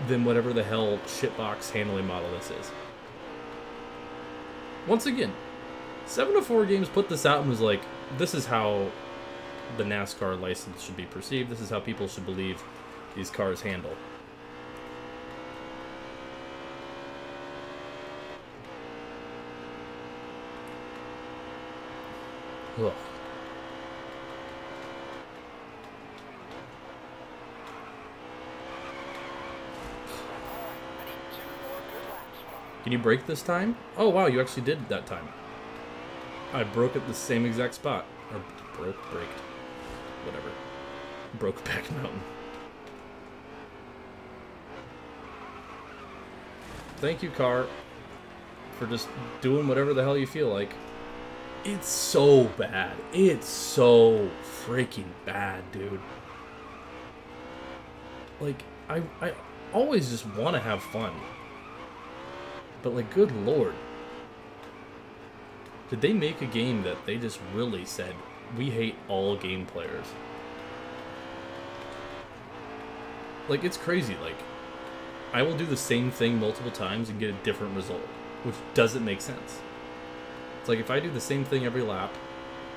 than whatever the hell shitbox handling model this is. Once again, 704 Games put this out and was like, this is how the NASCAR license should be perceived. This is how people should believe these cars handle. Ugh. Can you brake this time? Oh wow, you actually did that time. I broke at the same exact spot. Or braked. Whatever. Broke back mountain. Thank you, car, for just doing whatever the hell you feel like. It's so bad. It's so freaking bad, dude. Like, I always just want to have fun. But, like, good lord. Did they make a game that they just really said, we hate all game players? Like, it's crazy. Like, I will do the same thing multiple times and get a different result, which doesn't make sense. It's like, if I do the same thing every lap,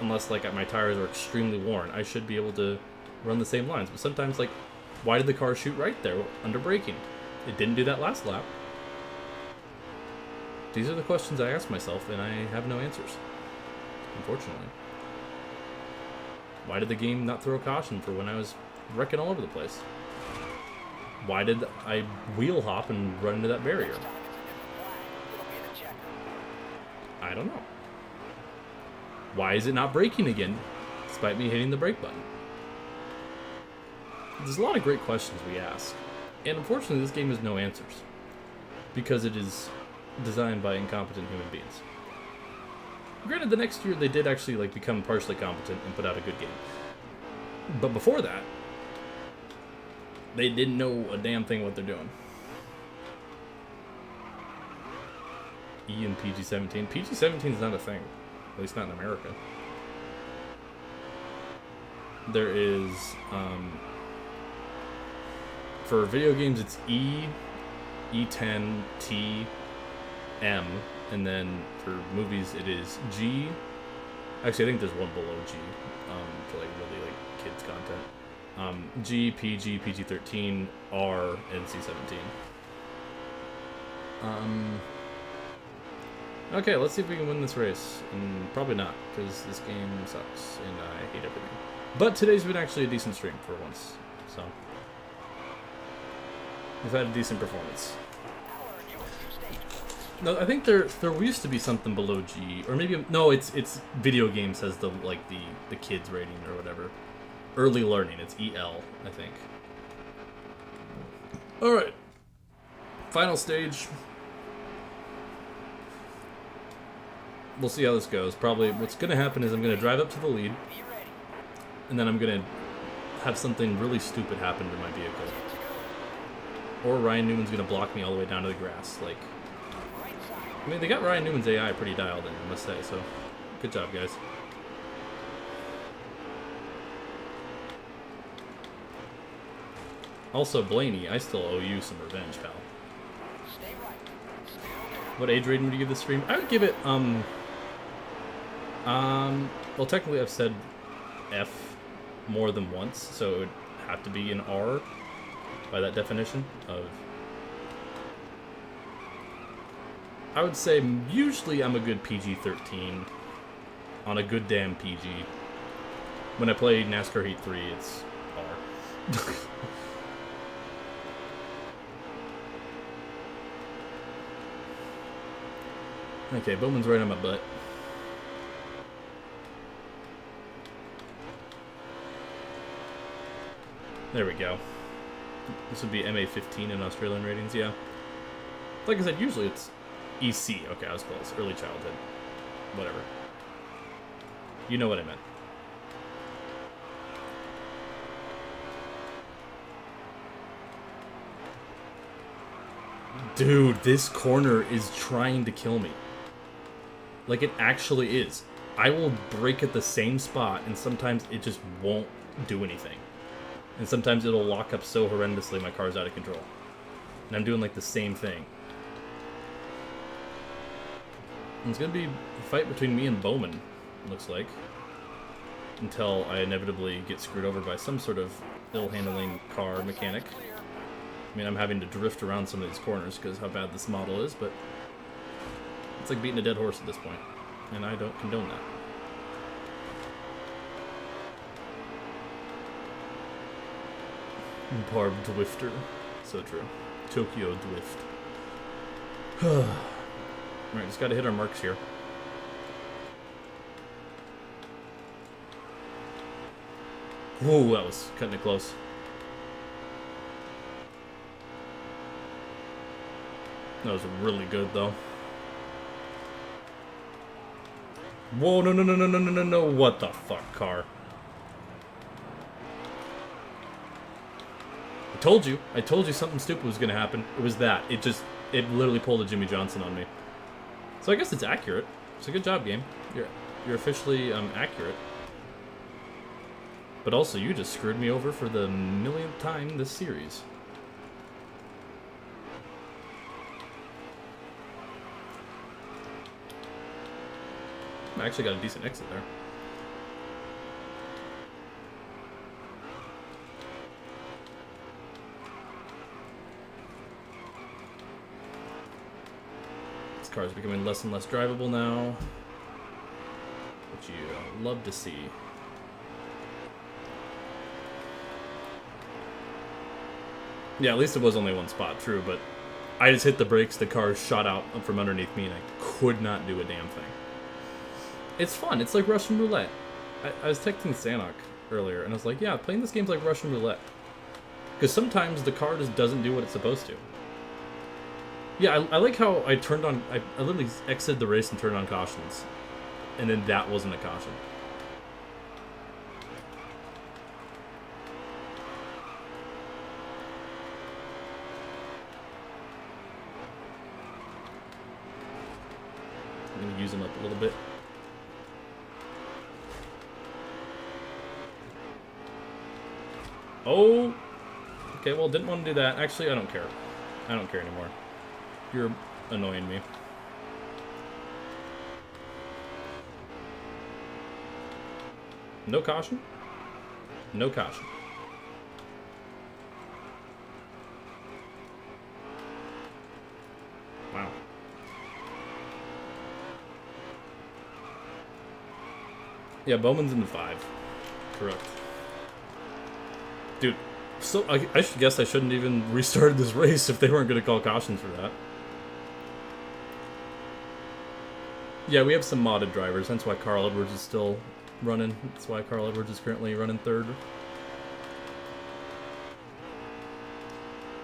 unless, like, my tires are extremely worn, I should be able to run the same lines. But sometimes, like, why did the car shoot right there under braking? It didn't do that last lap. These are the questions I ask myself, and I have no answers, unfortunately. Why did the game not throw a caution for when I was wrecking all over the place? Why did I wheel hop and run into that barrier? I don't know. Why is it not braking again, despite me hitting the brake button? There's a lot of great questions we ask, and unfortunately this game has no answers, because it is designed by incompetent human beings. Granted, the next year they did actually like become partially competent and put out a good game. But before that, they didn't know a damn thing what they're doing. E and PG-17. PG-17 is not a thing. At least not in America. There is, for video games it's E, E10, T, M, and then for movies it is G, Actually, I think there's one below G, for like really like kids content. G, PG, PG-13, R, NC-17. Okay, let's see if we can win this race. And probably not, because this game sucks, and I hate everything. But today's been actually a decent stream for once, so we've had a decent performance. No, I think there used to be something below G, or maybe no, it's video games has the the kids rating or whatever. Early learning, it's EL, I think. All right, final stage. We'll see how this goes. Probably what's gonna happen is I'm gonna drive up to the lead, and then I'm gonna have something really stupid happen to my vehicle, or Ryan Newman's gonna block me all the way down to the grass, like. I mean, they got Ryan Newman's AI pretty dialed in, I must say, so good job, guys. Also, Blaney, I still owe you some revenge, pal. What age rating would you give this stream? I would give it, well, technically I've said F more than once, so it would have to be an R by that definition of... I would say usually I'm a good PG-13 on a good damn PG. When I play NASCAR Heat 3, it's R. Okay, Bowman's right on my butt. There we go. This would be MA15 in Australian ratings, yeah. Like I said, usually it's EC. Okay, I was close. Early childhood. Whatever. You know what I meant. Dude, this corner is trying to kill me. Like, it actually is. I will brake at the same spot, and sometimes it just won't do anything. And sometimes it'll lock up so horrendously my car's out of control. And I'm doing, like, the same thing. And it's going to be a fight between me and Bowman, looks like. Until I inevitably get screwed over by some sort of ill-handling car mechanic. I mean, I'm having to drift around some of these corners because how bad this model is, but it's like beating a dead horse at this point, and I don't condone that. Barb Dwifter. So true. Tokyo Dwift. Alright, just gotta hit our marks here. Whoa, that was cutting it close. That was really good, though. Whoa, no, no, no, no, no, no, no, no. What the fuck, car? I told you something stupid was gonna happen. It was that. It literally pulled a Jimmy Johnson on me. So I guess it's accurate. It's a good job, game. You're officially accurate. But also, you just screwed me over for the millionth time this series. I actually got a decent exit there. This car is becoming less and less drivable now, which you love to see. Yeah, at least it was only one spot, true, but I just hit the brakes, the car shot out from underneath me, and I could not do a damn thing. It's fun. It's like Russian roulette. I was texting Sanok earlier, and I was like, yeah, playing this game's like Russian roulette. Because sometimes the car just doesn't do what it's supposed to. Yeah, I like how I turned on... I literally exited the race and turned on cautions. And then that wasn't a caution. I'm going to use them up a little bit. Oh! Okay, well, didn't want to do that. Actually, I don't care. I don't care anymore. You're annoying me. No caution? No caution. Wow. Yeah, Bowman's in the 5. Correct. Dude, so I should guess I shouldn't even restarted this race if they weren't going to call cautions for that. Yeah, we have some modded drivers. That's why Carl Edwards is still running. That's why Carl Edwards is currently running 3rd.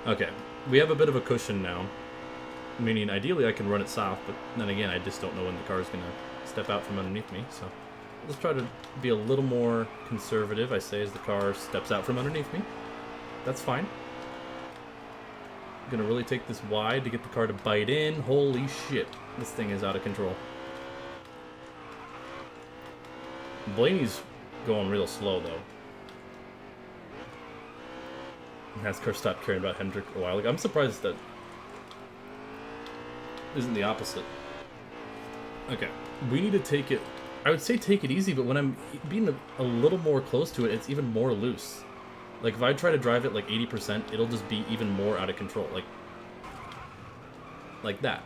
Okay, we have a bit of a cushion now. Meaning, ideally I can run it soft, but then again, I just don't know when the car is going to step out from underneath me, so... Let's try to be a little more conservative, I say, as the car steps out from underneath me. That's fine. I'm gonna really take this wide to get the car to bite in. Holy shit, this thing is out of control. Blaney's going real slow, though. NASCAR stopped caring about Hendrick a while ago. I'm surprised that isn't the opposite. Okay, we need to take it... I would say take it easy, but when I'm being a little more close to it, it's even more loose. Like, if I try to drive it like 80%, it'll just be even more out of control. Like that,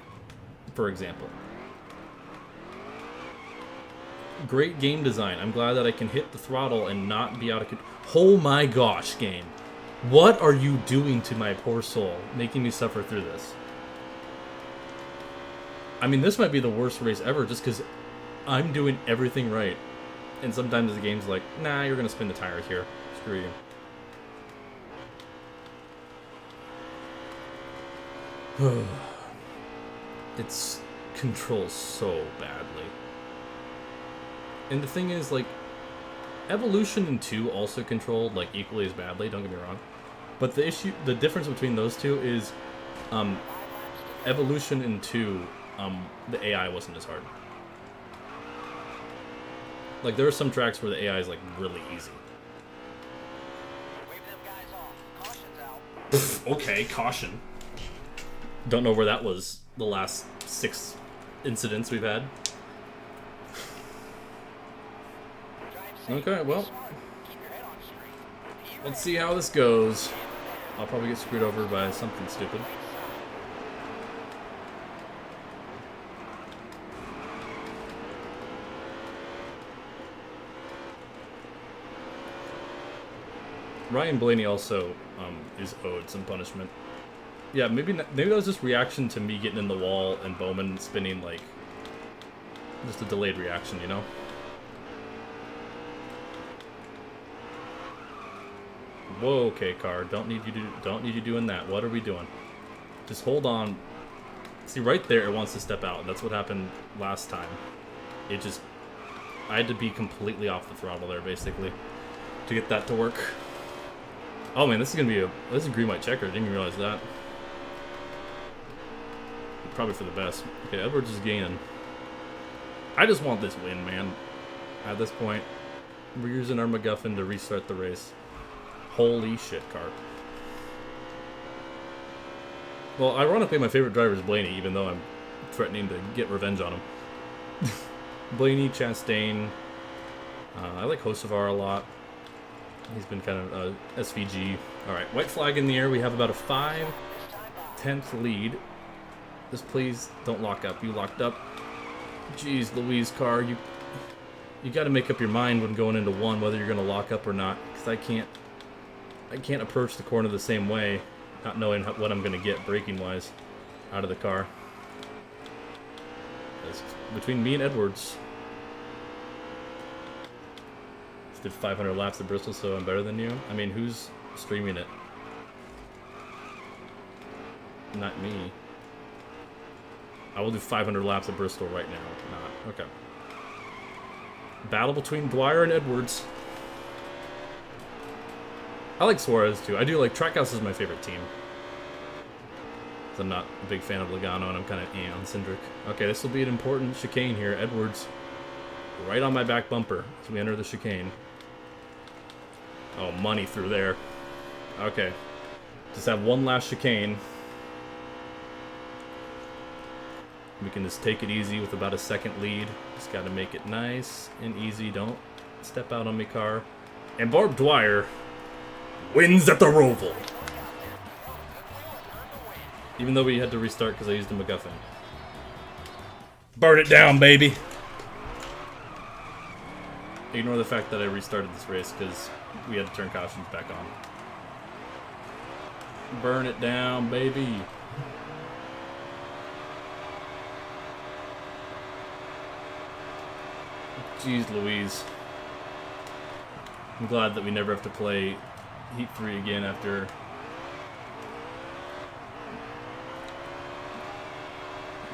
for example. Great game design. I'm glad that I can hit the throttle and not be out of control. Oh my gosh, game. What are you doing to my poor soul, making me suffer through this? I mean, this might be the worst race ever, just because... I'm doing everything right. And sometimes the game's like, nah, you're going to spin the tires here. Screw you. It's controls so badly. And the thing is, like, Evolution and 2 also controlled, like, equally as badly, don't get me wrong. But the difference between those two is, Evolution and 2, the AI wasn't as hard. Like, there are some tracks where the AI is, like, really easy. Wave them guys off. Caution's out. Okay, caution. Don't know where that was the last 6 incidents we've had. Okay, well, Keep your head on straight. let's see how this goes. I'll probably get screwed over by something stupid. Ryan Blaney also is owed some punishment. Yeah, maybe that was just reaction to me getting in the wall and Bowman spinning, like, just a delayed reaction, you know? Whoa, okay, car. Don't need you doing that. What are we doing? Just hold on. See, right there, it wants to step out. That's what happened last time. It just... I had to be completely off the throttle there, basically, to get that to work. Oh man, this is gonna be this is a green white checker. I didn't even realize that. Probably for the best. Okay, Edwards is gaining. I just want this win, man. At this point, we're using our MacGuffin to restart the race. Holy shit, car. Well, ironically, my favorite driver is Blaney, even though I'm threatening to get revenge on him. Blaney, Chastain. I like Hocevar a lot. He's been kind of SVG. Alright, white flag in the air. We have about a 5/10 lead. Just please don't lock up. You locked up. Jeez Louise, car. You got to make up your mind when going into one whether you're going to lock up or not. Because I can't approach the corner the same way, not knowing what I'm going to get braking-wise out of the car. It's between me and Edwards. Did 500 laps at Bristol, so I'm better than you? I mean, who's streaming it? Not me. I will do 500 laps at Bristol right now. Not. Okay. Battle between Dwyer and Edwards. I like Suarez, too. I do like... Trackhouse is my favorite team. I'm not a big fan of Logano, and I'm kind of on Cindric. Okay, this will be an important chicane here. Edwards right on my back bumper as we enter the chicane. Oh, money through there. Okay. Just have one last chicane. We can just take it easy with about a second lead. Just got to make it nice and easy. Don't step out on me car. And Barb Dwyer wins at the Roval. Even though we had to restart because I used a MacGuffin. Burn it down, baby! Ignore the fact that I restarted this race because we had to turn cautions back on. Burn it down, baby! Jeez Louise. I'm glad that we never have to play Heat 3 again after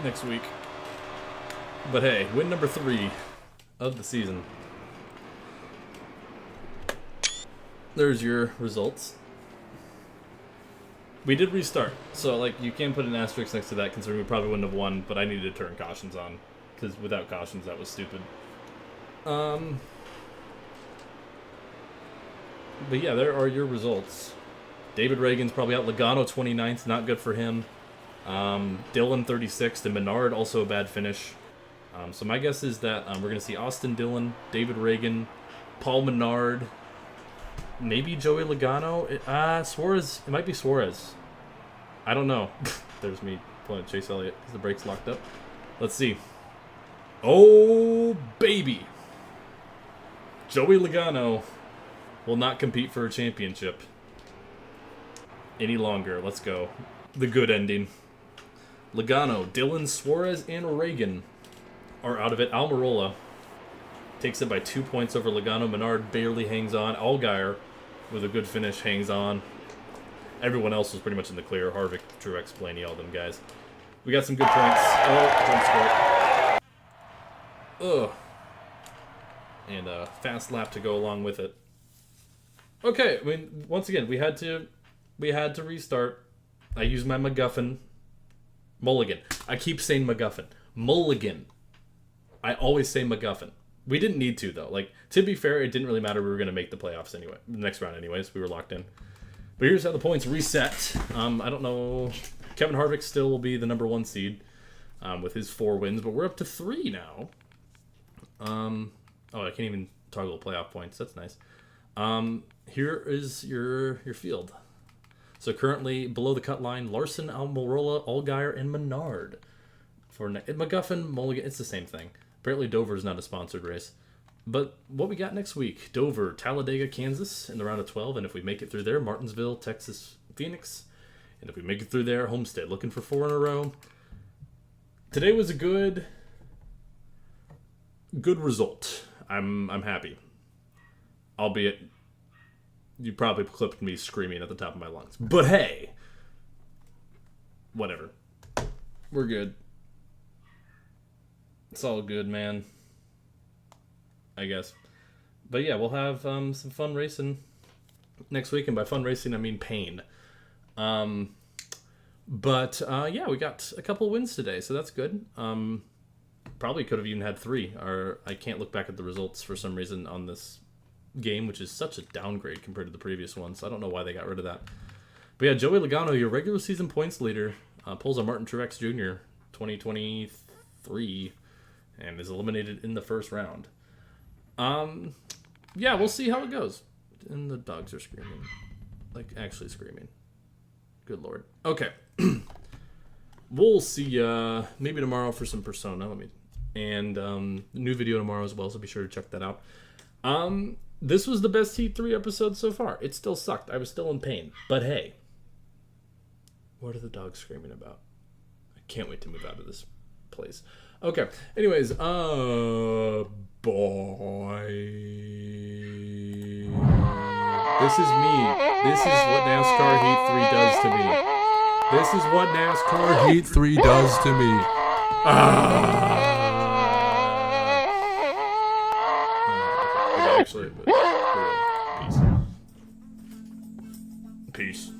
next week. But hey, win number 3 of the season. There's your results. We did restart, so like you can put an asterisk next to that considering we probably wouldn't have won, but I needed to turn cautions on because without cautions that was stupid. But yeah, there are your results. David Reagan's probably out. Logano 29th, not good for him. Dillon 36th, and Menard also a bad finish. So my guess is that we're going to see Austin Dillon, David Reagan, Paul Menard, maybe Joey Logano. Suarez. It might be Suarez. I don't know. There's me pulling Chase Elliott because the brake's locked up. Let's see. Oh, baby. Joey Logano will not compete for a championship any longer. Let's go. The good ending. Logano, Dillon, Suarez, and Reagan are out of it. Almirola takes it by 2 points over Logano. Menard barely hangs on. Allgaier, with a good finish, hangs on. Everyone else was pretty much in the clear. Harvick, Truex, Blaney, all them guys. We got some good points. Oh, jump start. Ugh. And a fast lap to go along with it. Okay, I mean, once again, we had to restart. I used my MacGuffin. Mulligan. I keep saying MacGuffin. Mulligan. I always say MacGuffin. We didn't need to, though. Like, to be fair, it didn't really matter. We were going to make the playoffs anyway. The next round anyways. We were locked in. But here's how the points reset. I don't know. Kevin Harvick still will be the number 1 seed with his 4 wins, but we're up to 3 now. Oh, I can't even toggle playoff points. That's nice. Here is your field. So currently below the cut line, Larson, Almirola, Allgaier, and Menard. For MacGuffin, Mulligan, it's the same thing. Apparently Dover is not a sponsored race. But what we got next week? Dover, Talladega, Kansas in the round of 12. And if we make it through there, Martinsville, Texas, Phoenix. And if we make it through there, Homestead. Looking for 4 in a row. Today was a good result. I'm happy. Albeit, you probably clipped me screaming at the top of my lungs. But hey! Whatever. We're good. It's all good, man. I guess. But yeah, we'll have some fun racing next week. And by fun racing, I mean pain. Yeah, we got a couple wins today, so that's good. Probably could have even had 3. I can't look back at the results for some reason on this game, which is such a downgrade compared to the previous one, so I don't know why they got rid of that. But yeah, Joey Logano, your regular season points leader, pulls a Martin Truex Jr. 2023 and is eliminated in the first round. Yeah, we'll see how it goes. And the dogs are screaming. Like, actually screaming. Good lord. Okay. We'll see maybe tomorrow for some Persona. And new video tomorrow as well, so be sure to check that out. This was the best Heat 3 episode so far. It still sucked. I was still in pain. But hey, what are the dogs screaming about? I can't wait to move out of this place. Okay. Anyways, boy. This is me. This is what NASCAR Heat 3 does to me. This is what NASCAR Heat 3 does to me. Actually, but, peace. Peace.